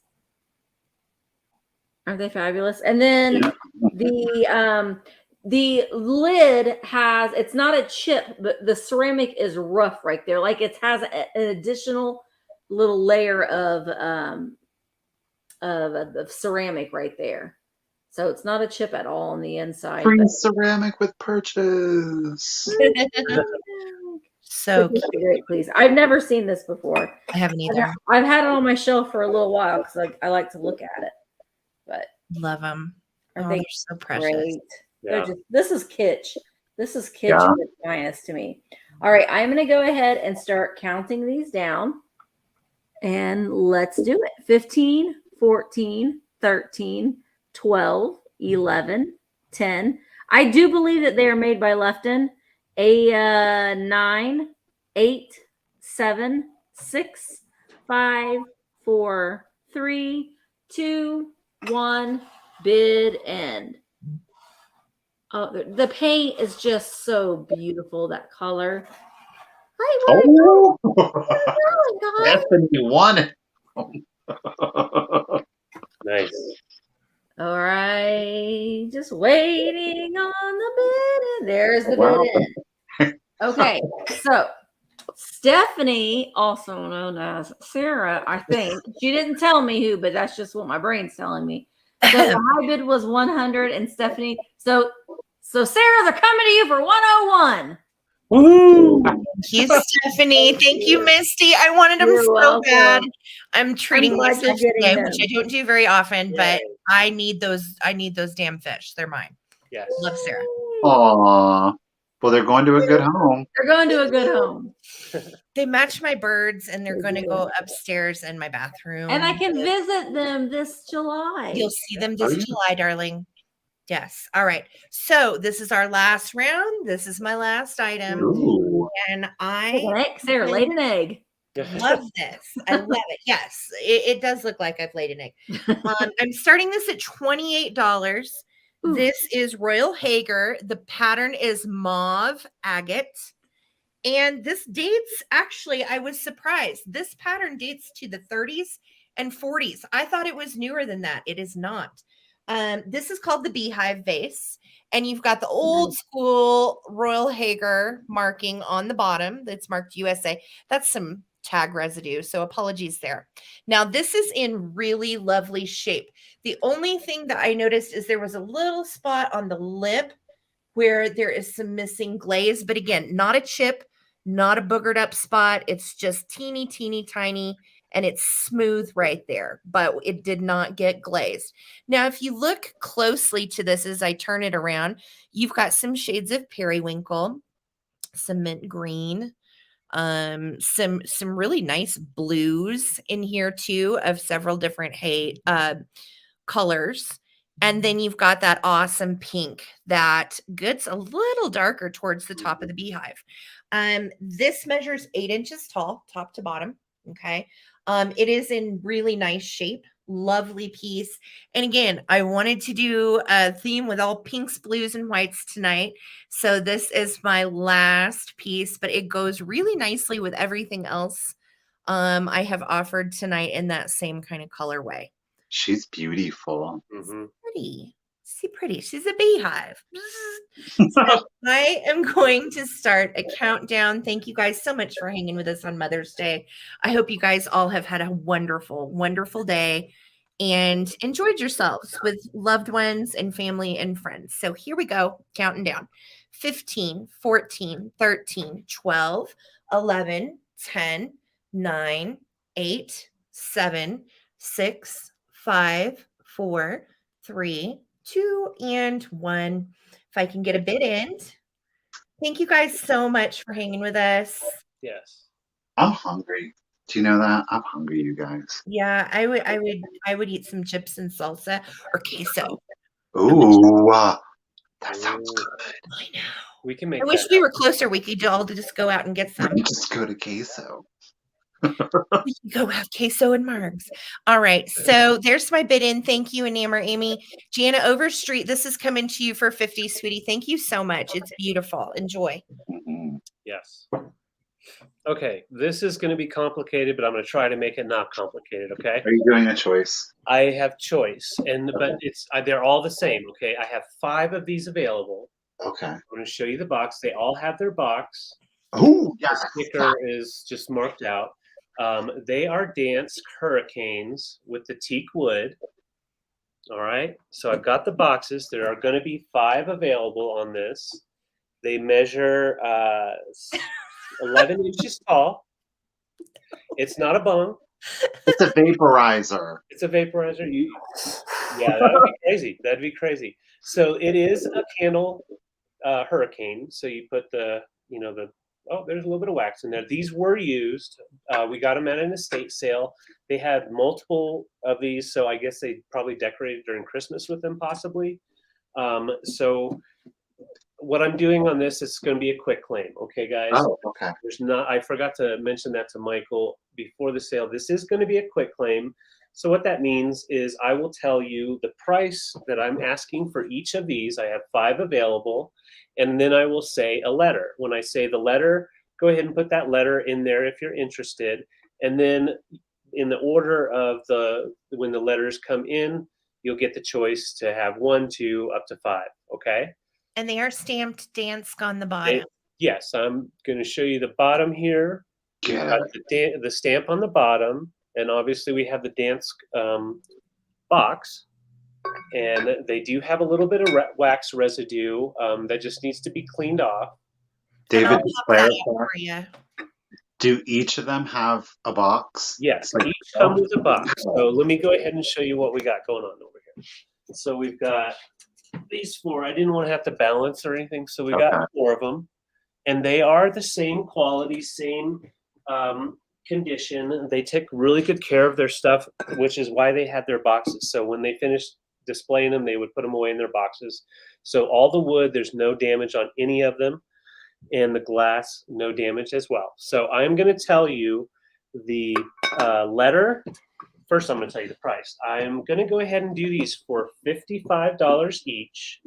Aren't they fabulous? And then the lid has, it's not a chip, but the ceramic is rough right there. Like it has an additional little layer of ceramic right there. So it's not a chip at all on the inside. Free ceramic with purchase. So great, please. I've never seen this before. I haven't either. I've had it on my shelf for a little while because I like to look at it. But love them. I Oh, think they're so precious. great. Yeah. This is kitsch. This is kitsch at its finest to me. All right, I'm going to go ahead and start counting these down. And let's do it. 15, 14, 13, 12, 11, 10. I do believe that they are made by Lefton. 9, 8, 7, 6, 5, 4, 3, 2, 1. Bid end. Oh, the paint is just so beautiful. That color. Oh, God. Stephanie won it. Nice. All right, just waiting on the bid end. There's the bid end. Okay, so Stephanie, also known as Sarah, I think she didn't tell me who, but that's just what my brain's telling me. So the high bid was 100, and Stephanie. So Sarah, they're coming to you for 101. Woo! Thank you, Stephanie. Thank you, Misty. I wanted them You're so welcome. bad. I'm treating glad myself you're getting today, which I don't do very often, but I need those. I need those damn fish. They're mine. Yes. Love Sarah. Aw. Well, they're going to a good home. They're going to a good home. They match my birds, and they're They going to do. go upstairs in my bathroom. And I can visit them this July. You'll see them this July, darling. Yes. All right. So this is our last round. This is my last item. Ooh. And An egg, Sarah laid an egg. love this. I love it. Yes, it does look like I've laid an egg. I'm starting this at $28. Ooh. This is Royal Hager. The pattern is mauve agate. And this dates, actually, I was surprised. This pattern dates to the 30s and 40s. I thought it was newer than that. It is not. This is called the Beehive Vase. And you've got the old school Royal Hager marking on the bottom that's marked USA. That's some tag residue, so apologies there. Now, this is in really lovely shape. The only thing that I noticed is there was a little spot on the lip where there is some missing glaze, but again, not a chip, not a boogered up spot. It's just teeny, teeny, tiny, and it's smooth right there, but it did not get glazed. Now, if you look closely to this as I turn it around, you've got some shades of periwinkle, some mint green, some really nice blues in here too, of several different colors. And then you've got that awesome pink that gets a little darker towards the top of the beehive. This measures 8 inches tall, top to bottom. Okay. It is in really nice shape. Lovely piece. And again, I wanted to do a theme with all pinks, blues, and whites tonight. So this is my last piece, but it goes really nicely with everything else I have offered tonight in that same kind of colorway. She's beautiful. Pretty. Pretty. She's a beehive. So I am going to start a countdown. Thank you guys so much for hanging with us on Mother's Day. I hope you guys all have had a wonderful, wonderful day and enjoyed yourselves with loved ones and family and friends. So here we go, counting down. 15, 14, 13, 12, 11, 10, 9, 8, 7, 6, 5, 4, 3, 2, and 1. If I can get a bid in. Thank you guys so much for hanging with us. Yes. I'm hungry. Do you know that? I'm hungry, you guys. Yeah, I would eat some chips and salsa or queso. Ooh, that sounds good. I know. We can make I wish we were closer. We could all just go out and get some. Just go to queso. We can go have queso and margs. All right. So there's my bid in. Thank you, Enamor Amy. Jana Overstreet, this is coming to you for 50, sweetie. Thank you so much. It's beautiful. Enjoy. Yes. Okay. This is going to be complicated, but I'm going to try to make it not complicated. Okay. Are you doing a choice? I have choice, but they're all the same. Okay. I have 5 of these available. Okay. I'm going to show you the box. They all have their box. Oh, yeah. The sticker is just marked out. They are dance hurricanes with the teak wood. All right. So I've got the boxes. There are going to be 5 available on this. They measure 11 inches tall. It's not a bung. It's a vaporizer. It's a vaporizer. Yeah, that would be crazy. That'd be crazy. So it is a candle hurricane. So you put oh, there's a little bit of wax in there. These were used. We got them at an estate sale. They had multiple of these, so I guess they probably decorated during Christmas with them, possibly. So what I'm doing on this is going to be a quick claim. Okay, guys? Oh, okay. I forgot to mention that to Michael before the sale. This is going to be a quick claim. So what that means is I will tell you the price that I'm asking for each of these. I have 5 available. And then I will say a letter. When I say the letter, go ahead and put that letter in there if you're interested. And then in the order of when the letters come in, you'll get the choice to have 1, 2, up to 5. Okay? And they are stamped Dansk on the bottom. Yes, I'm going to show you the bottom here. The stamp on the bottom. And obviously we have the Dansk box. And they do have a little bit of wax residue that just needs to be cleaned off. David, for you. Do each of them have a box? Yes, each come with a box. So let me go ahead and show you what we got going on over here. So we've got these 4. I didn't want to have to balance or anything, so we got 4 of them. And they are the same quality, same condition. They take really good care of their stuff, which is why they had their boxes. So when they finished displaying them, they would put them away in their boxes. So all the wood, there's no damage on any of them. and the glass, no damage as well. So I'm going to tell you the letter. First, I'm going to tell you the price. I'm going to go ahead and do these for $55 each.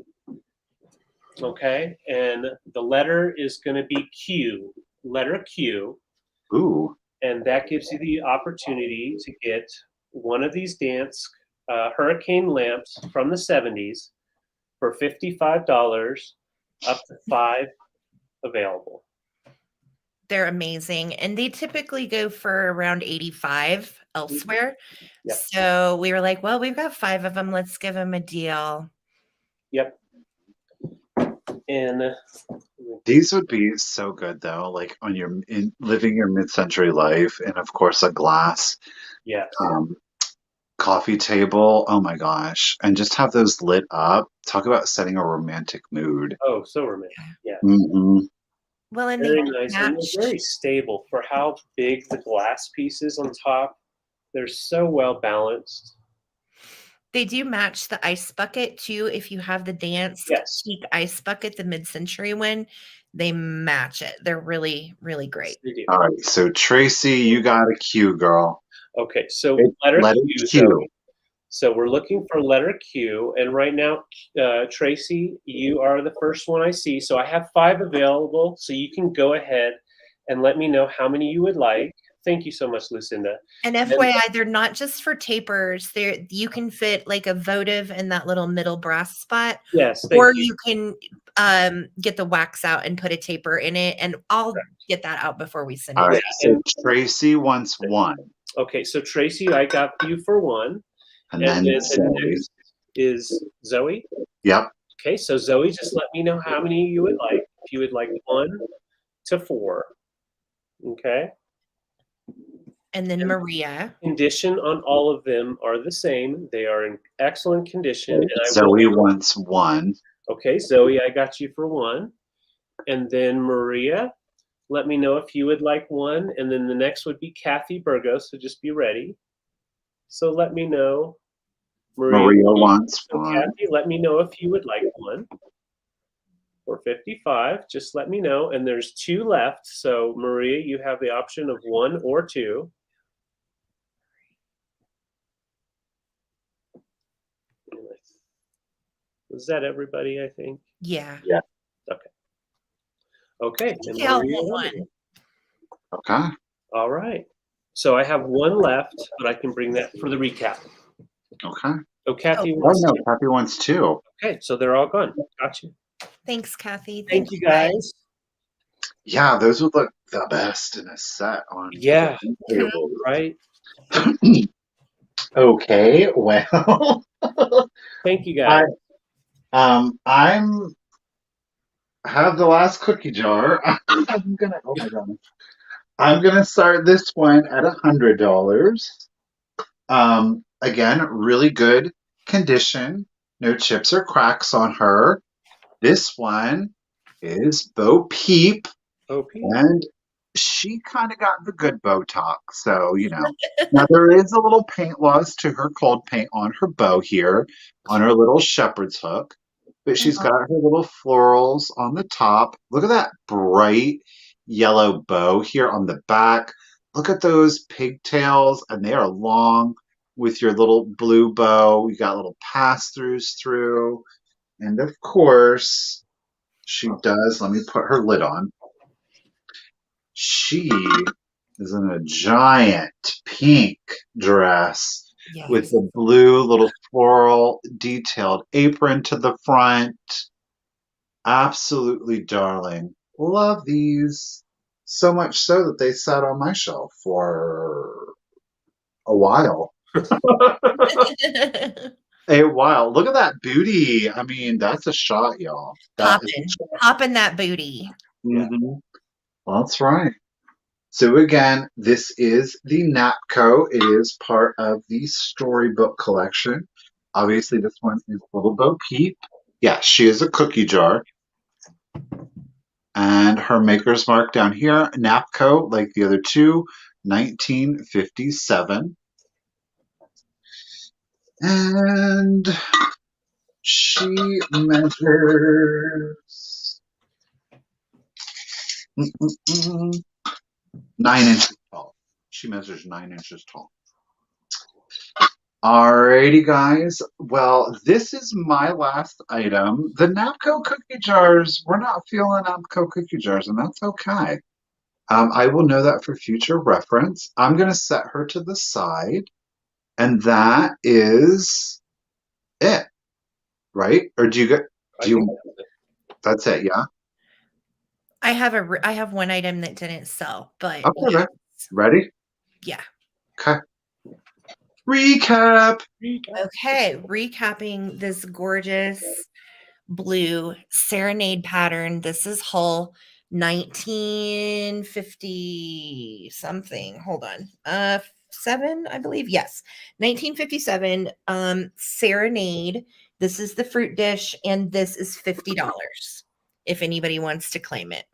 Okay, and the letter is going to be Q, letter Q. Ooh. And that gives you the opportunity to get one of these dance hurricane lamps from the 70s for $55, up to 5 available. They're amazing. And they typically go for around 85 elsewhere. Yep. So we were like, well, we've got 5 of them. Let's give them a deal. Yep. And these would be so good though, like on your living your mid-century life, and of course a glass coffee table. Oh my gosh. And just have those lit up. Talk about setting a romantic mood. Oh, so romantic. Yeah. Mm-hmm. Well, and very they nice. And they're very stable for how big the glass piece is on top. They're so well balanced. They do match the ice bucket too. If you have the dance cheap ice bucket, the mid-century one, they match it. They're really, really great. All right. So Tracy, you got a Q, girl. Okay. So letter Q. So we're looking for letter Q. And right now, Tracy, you are the first one I see. So I have 5 available. So you can go ahead and let me know how many you would like. Thank you so much, Lucinda. And FYI, they're not just for tapers. You can fit like a votive in that little middle brass spot. Yes. Or you can get the wax out and put a taper in it. And I'll get that out before we send it. All right. So Tracy wants 1. Okay. So Tracy, I got you for 1. And then next is Zoe. Yep. Okay. So Zoe, just let me know how many you would like. If you would like 1 to 4. Okay. And then Maria. Condition on all of them are the same. They are in excellent condition. And Zoe wants 1. Okay, Zoe, I got you for 1. And then Maria, let me know if you would like 1. And then the next would be Kathy Burgos, so just be ready. So let me know. Maria wants 1. Kathy, let me know if you would like 1. For 55, just let me know. And there's 2 left. So Maria, you have the option of 1 or 2. Was that everybody, I think? Yeah. Yeah. Okay. Okay. And Yeah, Maria, 1. Okay. All right. So I have 1 left, but I can bring that for the recap. Okay. Oh, Kathy wants 2. Kathy wants 2. Okay, so they're all gone. Got you. Thanks, Kathy. Thank you, guys. Yeah, those would look the best in a set on tables. Right. Okay, well. Thank you, guys. I have the last cookie jar. I'm gonna start this one at $100. Again, really good condition. No chips or cracks on her. This one is Bo Peep. And she kind of got the good Botox. So, now there is a little paint loss to her cold paint on her bow here, on her little shepherd's hook. But she's got her little florals on the top. Look at that bright yellow bow here on the back. Look at those pigtails, and they are long with your little blue bow. You got little pass-throughs through. And of course, she does. Let me put her lid on. She is in a giant pink dress with the blue little floral detailed apron to the front. Absolutely darling. Love these. So much so that they sat on my shelf for a while. A while. Look at that booty. I mean, that's a shot, y'all. Popping that booty. Mm-hmm. Well, that's right. So again, this is the Napco. It is part of the Storybook collection. Obviously, this one is Little Bo Peep. Yeah, she is a cookie jar. And her maker's mark down here, Napco, like the other two, 1957. And she measures Mm-mm-mm. 9 inches tall. She measures 9 inches tall. Alrighty, guys. Well, this is my last item. The Napco cookie jars. We're not feeling Napco cookie jars, and that's okay. I will know that for future reference. I'm going to set her to the side, and that is it, right? Or do you get? I Do you? think That's it. Yeah. I have one item that didn't sell, but Okay. yeah. Then. Ready? Yeah. Okay. Recap. Okay, recapping this gorgeous blue Serenade pattern. This is Hull 1950 something. Hold on. 7, I believe. Yes. 1957 Serenade. This is the fruit dish and this is $50 if anybody wants to claim it.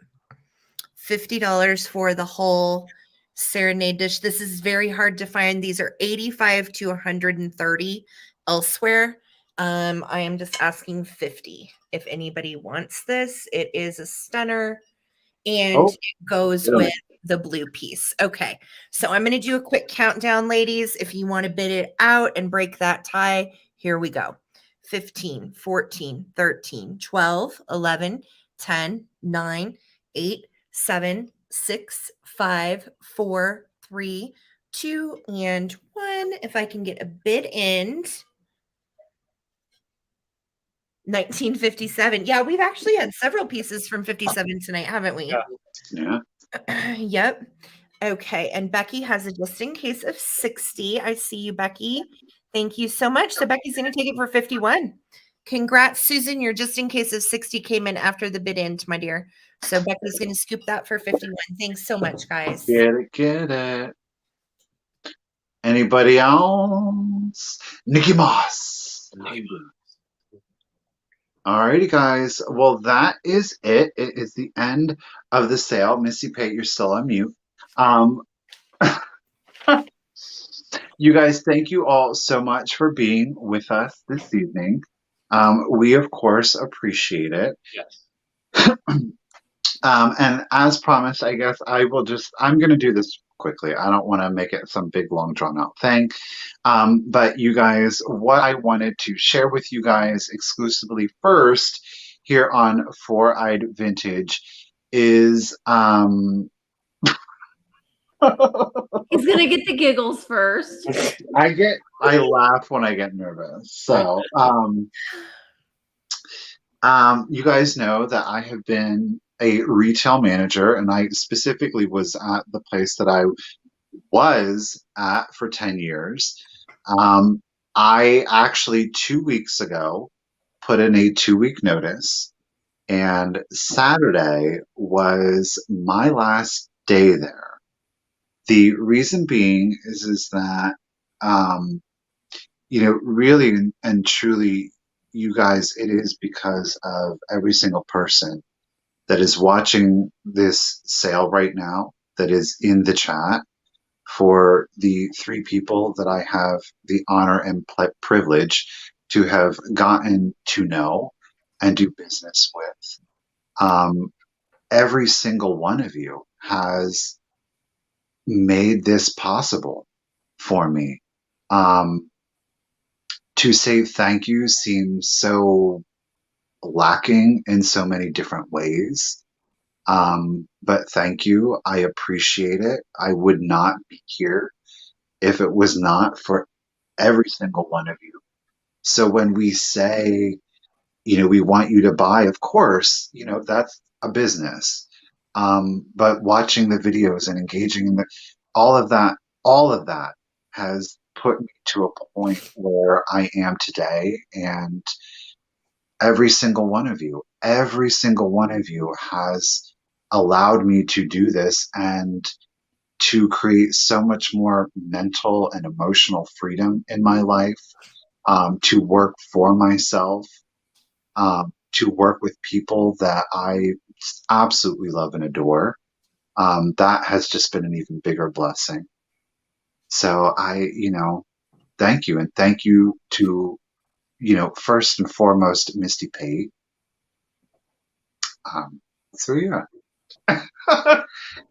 $50 for the whole Serenade dish. This is very hard to find. These are 85 to 130 elsewhere. I am just asking 50 if anybody wants this. It is a stunner and it goes yeah. with the blue piece. Okay, so I'm going to do a quick countdown, ladies. If you want to bid it out and break that tie, here we go. 15, 14, 13, 12, 11, 10, 9, 8, 7, 6, 5, 4, 3, 2, and 1. If I can get a bid end. 1957. Yeah, we've actually had several pieces from 57 tonight, haven't we? Yeah. Yep. Okay. And Becky has a just in case of 60. I see you, Becky. Thank you so much. So Becky's going to take it for 51. Congrats, Susan. Your just in case of 60 came in after the bid end, my dear. So Becky's going to scoop that for 51. Thanks so much, guys. Get it, get it. Anybody else? Nikki Moss. Alrighty, guys. Well, that is it. It is the end of the sale. Missy Pate, you're still on mute. You guys, thank you all so much for being with us this evening. We, of course, appreciate it. Yes. And as promised, I guess I'm going to do this quickly. I don't want to make it some big, long, drawn out thing. But you guys, what I wanted to share with you guys exclusively first here on Four-Eyed Vintage is He's gonna get the giggles first. I laugh when I get nervous. So you guys know that I have been a retail manager, and I specifically was at the place that I was at for 10 years. I actually 2 weeks ago put in a 2-week notice, and Saturday was my last day there. The reason being is that, really and truly, you guys, it is because of every single person that is watching this sale right now, that is in the chat, for the 3 people that I have the honor and privilege to have gotten to know and do business with. Every single one of you has made this possible for me. To say thank you seems so lacking in so many different ways. But thank you. I appreciate it. I would not be here if it was not for every single one of you. So when we say, we want you to buy, of course, that's a business. But watching the videos and engaging in all of that has put me to a point where I am today. And every single one of you has allowed me to do this and to create so much more mental and emotional freedom in my life, to work for myself, to work with people that I absolutely love and adore. That has just been an even bigger blessing. So thank you. And thank you to, first and foremost, Misty Pate. So yeah.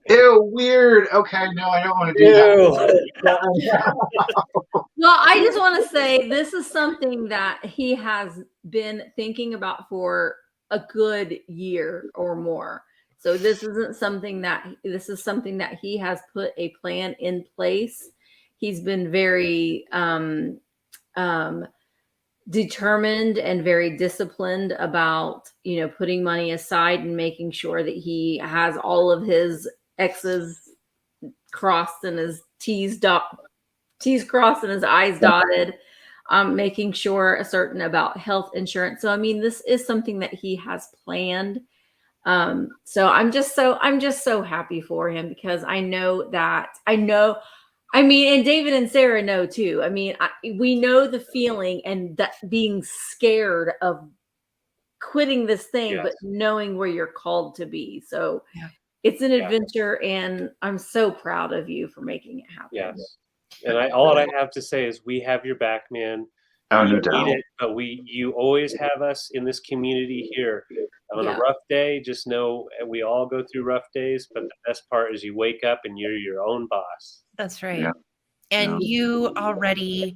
Ew, weird. Okay, no, I don't want to do that. Well, I just want to say this is something that he has been thinking about for a good year or more. So this is something that he has put a plan in place. He's been very determined and very disciplined about, putting money aside and making sure that he has all of his X's crossed and his T's crossed and his I's dotted, making sure certain about health insurance. So, I mean, this is something that he has planned. So I'm just so happy for him, because I know, I mean, and David and Sarah know too. I mean, we know the feeling and that being scared of quitting this thing, Yes. but knowing where you're called to be. So Yeah. it's an adventure, and I'm so proud of you for making it happen. Yes. And all I have to say is we have your back, man. Oh, no You doubt. need it, but you always have us in this community here. On a rough day, just know we all go through rough days, but the best part is you wake up and you're your own boss. That's right. Yeah. And you already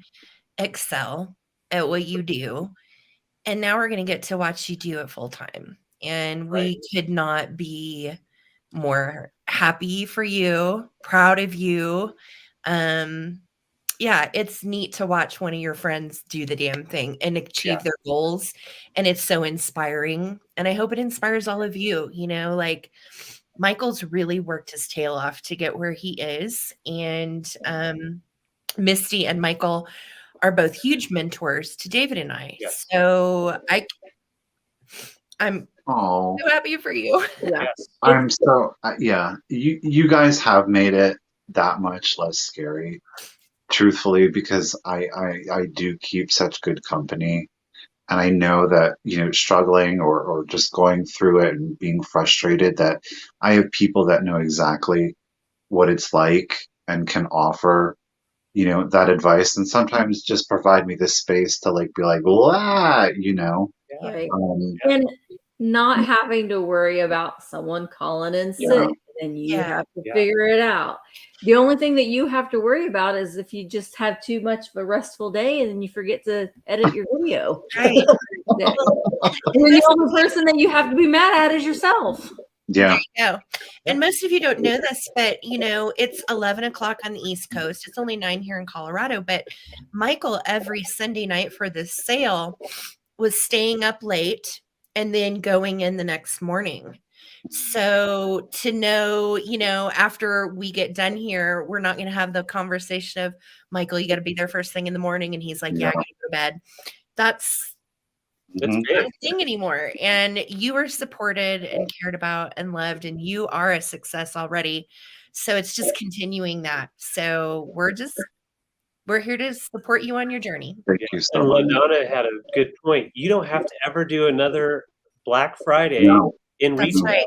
excel at what you do. And now we're going to get to watch you do it full time. And we could not be more happy for you, proud of you. Yeah, it's neat to watch one of your friends do the damn thing and achieve their goals. And it's so inspiring. And I hope it inspires all of you. Like, Michael's really worked his tail off to get where he is. And Misty and Michael are both huge mentors to David and I. Yes. So I'm Oh, so happy for you. Yeah. Yes. I'm so you guys have made it that much less scary, truthfully, because I do keep such good company, and I know that, struggling or just going through it and being frustrated, that I have people that know exactly what it's like and can offer, that advice, and sometimes just provide me the space to be like, "Blah," Yeah. Right. Um, And not having to worry about someone calling in sick, Yeah. and you Yeah. have to Yeah. figure it out. The only thing that you have to worry about is if you just have too much of a restful day and then you forget to edit your video. Right. Yeah. And then the only person that you have to be mad at is yourself. yeah. No. And most of you don't know this, but it's 11 o'clock on the East Coast. It's only 9 here in Colorado. But Michael, every Sunday night for this sale, was staying up late and then going in the next morning. So to know, after we get done here, we're not going to have the conversation of, Michael, you got to be there first thing in the morning. And he's like, yeah, I got to go to bed. That's That's Mhm. big. not a thing anymore. And you are supported and cared about and loved, and you are a success already. So it's just continuing that. So we're here to support you on your journey. Thank you so And much. LaDonna had a good point. You don't have to ever do another Black Friday No. in That's retail. right.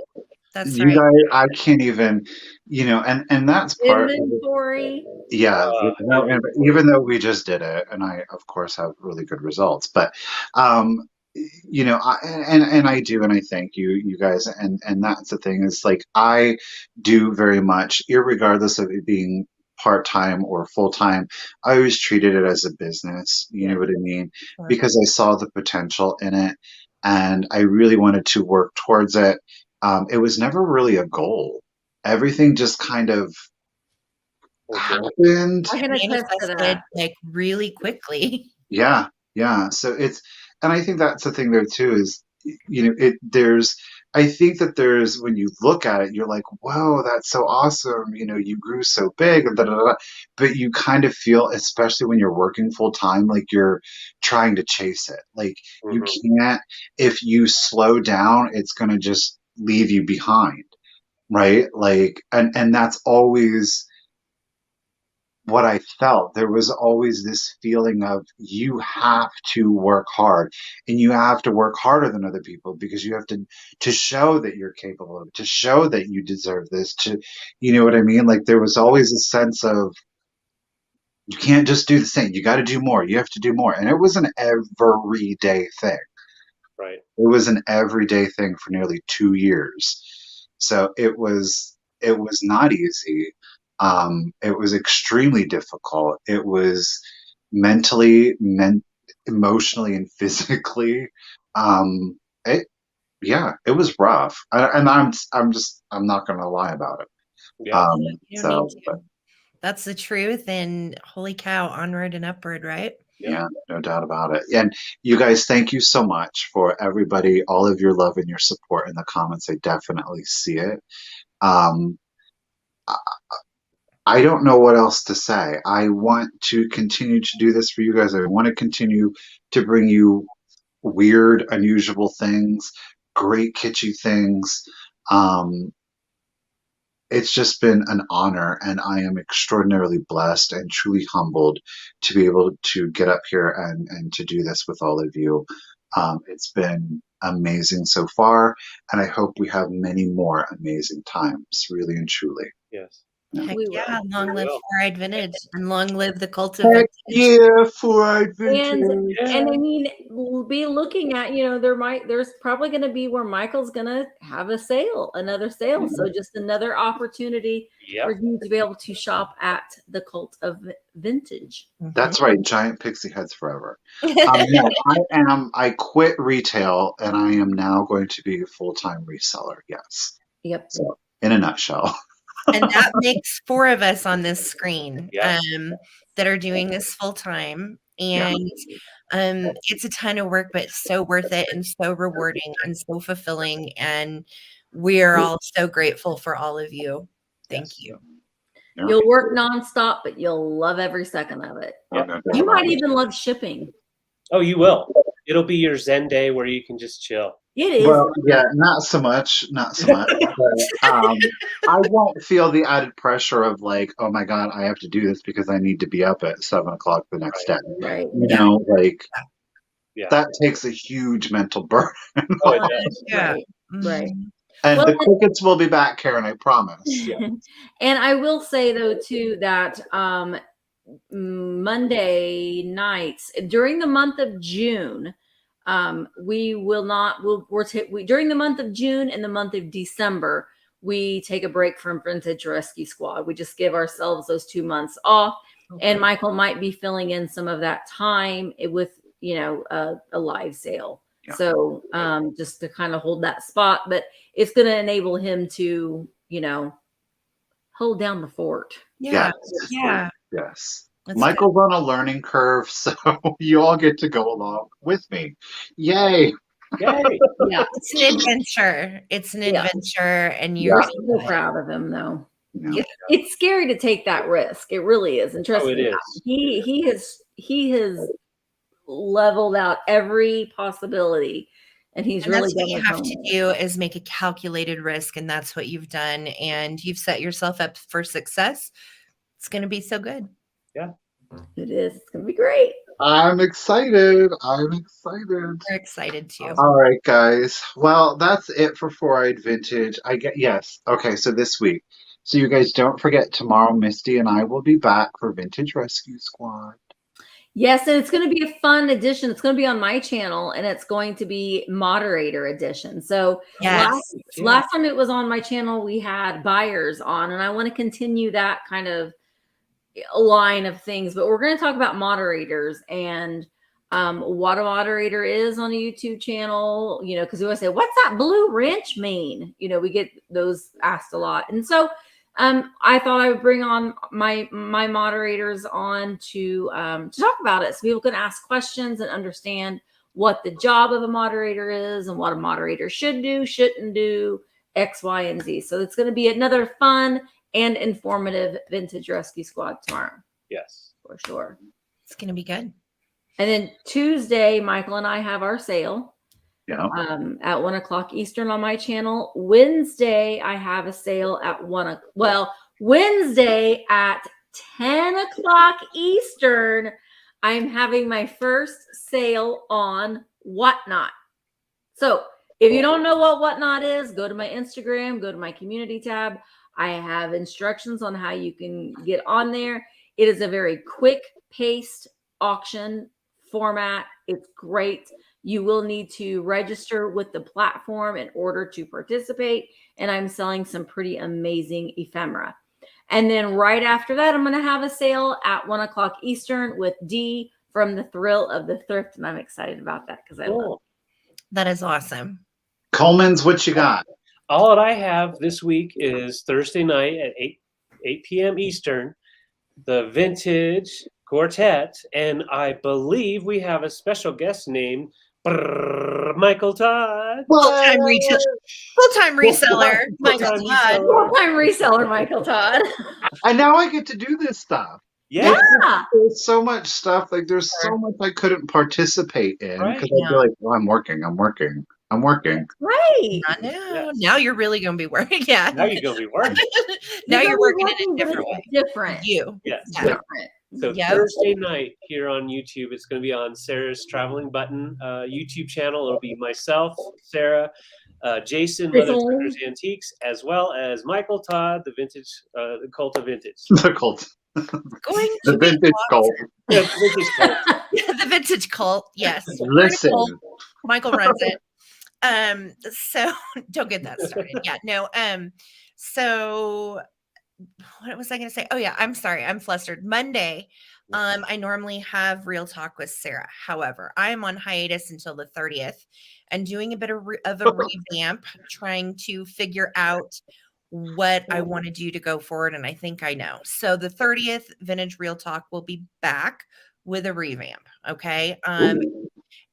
That's You right. guys, I can't even, and that's part of it. Inventory. Yeah, and even though we just did it, and I, of course, have really good results, but, and I do, and I thank you guys, and that's the thing, is like, I do very much, irregardless of it being part-time or full-time, I always treated it as a business, you know what I mean? Sure. Because I saw the potential in it, and I really wanted to work towards it. It was never really a goal. Everything just kind of happened. I can attest to Manifested that. like really quickly. Yeah. So and I think that's the thing there too, is, I think that when you look at it, you're like, whoa, that's so awesome. You grew so big, and da, da, da, da. But you kind of feel, especially when you're working full time, like you're trying to chase it. Like you can't, if you slow down, it's going to just leave you behind. Right. Like, and that's always what I felt. There was always this feeling of, you have to work hard, and you have to work harder than other people, because you have to show that you're capable of it, to show that you deserve this, you know what I mean? Like, there was always a sense of, you can't just do the same. You got to do more. You have to do more. And it was an everyday thing. Right. It was an everyday thing for nearly 2 years. So it was not easy. It was extremely difficult. It was mentally, emotionally, and physically. It it was rough. And I'm not going to lie about it. Yeah. You don't need to. That's the truth. And holy cow, onward and upward, right? Yeah, no doubt about it. And you guys, thank you so much for everybody, all of your love and your support in the comments. I definitely see it. Um, I don't know what else to say. I want to continue to do this for you guys. I want to continue to bring you weird, unusual things, great kitschy things. It's just been an honor, and I am extraordinarily blessed and truly humbled to be able to get up here and to do this with all of you. It's been amazing so far, and I hope we have many more amazing times, really and truly. Yes. Heck We yeah, will. long We live will. Four-Eyed Vintage and long live the Cult of Heck Vintage. yeah, Four-Eyed Vintage. And I mean, we'll be looking at, there's probably going to be where Michael's going to have another sale. So just another opportunity for Yep. you to be able to shop at the Cult of Vintage. That's right, giant pixie heads forever. No, I quit retail, and I am now going to be a full-time reseller. Yes. Yep. So, in a nutshell. And that makes 4 of us on this screen Yeah. that are doing this full time. Yeah. And it's a ton of work, but so worth it and so rewarding and so fulfilling. And we're all so grateful for all of you. Thank you. Yeah. You'll work nonstop, but you'll love every second of it. Oh, no doubt You about might it. even love shipping. Oh, you will. It'll be your Zen day where you can just chill. It is. Well, yeah, not so much. But, I won't feel the added pressure of like, oh my God, I have to do this because I need to be up at 7 o'clock the next day. Right. You know, like Yeah. that takes a huge mental burden. Oh, it does. Yeah. Right. Right. And Well, the crickets will be back, Karen, I promise. Yeah. And I will say though too that Monday nights during the month of June, we will not. During the month of June and the month of December, we take a break from Vintage Rescue Squad. We just give ourselves those 2 months off, and Michael might be filling in some of that time with a live sale. Yeah. So just to kind of hold that spot, but it's going to enable him to hold down the fort. Yeah. Yes. Yeah. Yes. That's Michael's on a learning curve, so you all get to go along with me. Yay. Yay. Yeah. It's an adventure. It's an Yeah. adventure, and We're you're so proud of him, though. Yeah. It's scary to take that risk. It really is. And trust Oh, it me, is. he has leveled out every possibility, and he's And really that's what done you his have to homework. do is make a calculated risk, and that's what you've done, and you've set yourself up for success. It's going to be so good. It is. It's gonna be great. I'm excited. I'm excited. We're excited too. All right, guys. Well, that's it for Four-Eyed Vintage. Yes. Okay, so this week. So you guys don't forget, tomorrow Misty and I will be back for Vintage Rescue Squad. Yes, and it's going to be a fun edition. It's going to be on my channel, and it's going to be moderator edition. So Yes. last time it was on my channel, we had buyers on, and I want to continue that kind of line of things. But we're going to talk about moderators and what a moderator is on a YouTube channel. Because we always say, "What's that blue wrench mean?" We get those asked a lot, and so. I thought I would bring on my moderators on to talk about it, so people can ask questions and understand what the job of a moderator is and what a moderator should do, shouldn't do, X, Y, and Z. So it's going to be another fun and informative Vintage Rescue Squad tomorrow. Yes. For sure. It's going to be good. And then Tuesday, Michael and I have our sale. Yeah. At 1 o'clock Eastern on my channel. Wednesday, I have a sale at Wednesday at 10 o'clock Eastern, I'm having my first sale on Whatnot. So if you don't know what Whatnot is, go to my Instagram, go to my community tab. I have instructions on how you can get on there. It is a very quick paced auction format. It's great. You will need to register with the platform in order to participate. and I'm selling some pretty amazing ephemera. And then right after that, I'm going to have a sale at 1 o'clock Eastern with Dee from the Thrill of the Thrift. And I'm excited about that because I love it. That is awesome. Coleman's, what you got? All that I have this week is Thursday night at 8 p.m. Eastern, the Vintage Quartet, and I believe we have a special guest named Michael Todd. Full-time reseller, Michael Todd. Full-time reseller, Michael Todd. And now I get to do this stuff. Yeah. There's so much stuff. Like, there's so much I couldn't participate in because I'd be like, well, I'm working. Right. I know. Yes. Now you're really going to be working. Yeah. Now you're going to be working. Now you're working in a different way. Different. You. Yes. Yeah. Different. So Thursday night here on YouTube, it's going to be on Sarah's Traveling Button YouTube channel. It'll be myself, Sarah, Jason, Mother's Treasures Antiques, as well as Michael Todd, the Vintage, the Cult of Vintage. The Cult. The Vintage Cult. Yeah, the Vintage Cult. The Vintage Cult. Yes. Listen, Michael runs it. So don't get that started. Yeah. No. So what was I going to say? Oh yeah, I'm sorry. I'm flustered. Monday, I normally have Real Talk with Sarah. However, I am on hiatus until the 30th and doing a bit of a revamp, trying to figure out what I want to do to go forward. And I think I know. So the 30th Vintage Real Talk will be back with a revamp. Okay.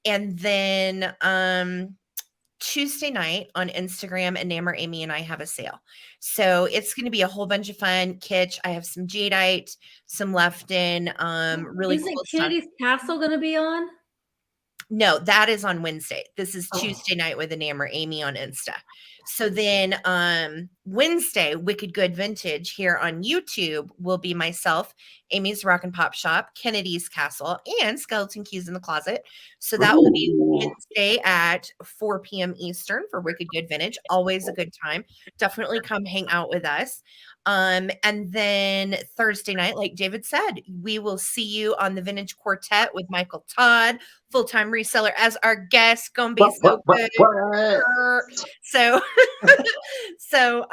And then, Tuesday night on Instagram, Enamour Amy and I have a sale. So it's going to be a whole bunch of fun. Kitsch. I have some jadeite, some Lefton, really Isn't cool Kitties stuff. Castle going to be on? No, that is on Wednesday. This is Tuesday night with Enamour Amy on Insta. So then Wednesday, Wicked Good Vintage here on YouTube will be myself, Amy's Rock and Pop Shop, Kennedy's Castle, and Skeleton Keys in the Closet. So that will be Wednesday at 4 p.m. Eastern for Wicked Good Vintage. Always a good time. Definitely come hang out with us. And then Thursday night, like David said, we will see you on the Vintage Quartet with Michael Todd, full-time reseller, as our guest. Gonna be so good. So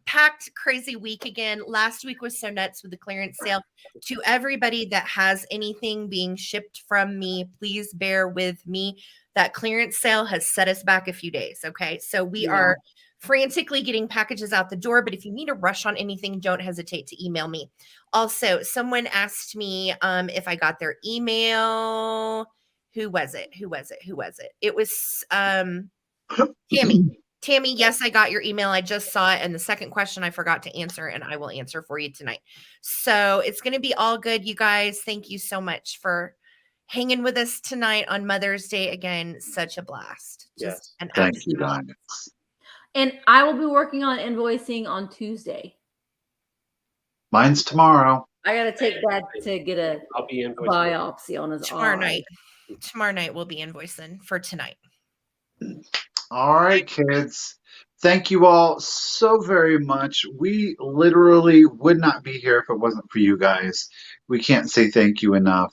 packed crazy week again. Last week was so nuts with the clearance sale. To everybody that has anything being shipped from me, please bear with me. That clearance sale has set us back a few days. Okay, so we are frantically getting packages out the door, but if you need a rush on anything, don't hesitate to email me. Also, someone asked me if I got their email. Who was it? It was Tammy, yes, I got your email. I just saw it. And the second question I forgot to answer, and I will answer for you tonight. So it's going to be all good, you guys. Thank you so much for hanging with us tonight on Mother's Day. Again, such a blast. Just an thank you, absolute guys. And I will be working on invoicing on Tuesday. Mine's tomorrow. I got to take that to get a biopsy on his tomorrow eye. night. Tomorrow night we'll be invoicing for tonight. All right, kids. Thank you all so very much. We literally would not be here if it wasn't for you guys. We can't say thank you enough.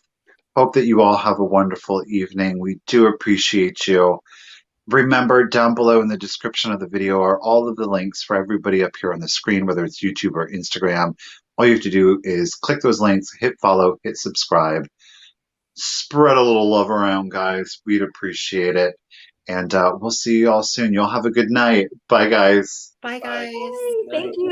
Hope that you all have a wonderful evening. We do appreciate you. Remember, down below in the description of the video are all of the links for everybody up here on the screen, whether it's YouTube or Instagram. All you have to do is click those links, hit follow, hit subscribe. Spread a little love around, guys. We'd appreciate it. And we'll see you all soon. Y'all have a good night. Bye, guys. Bye, guys. Thank you.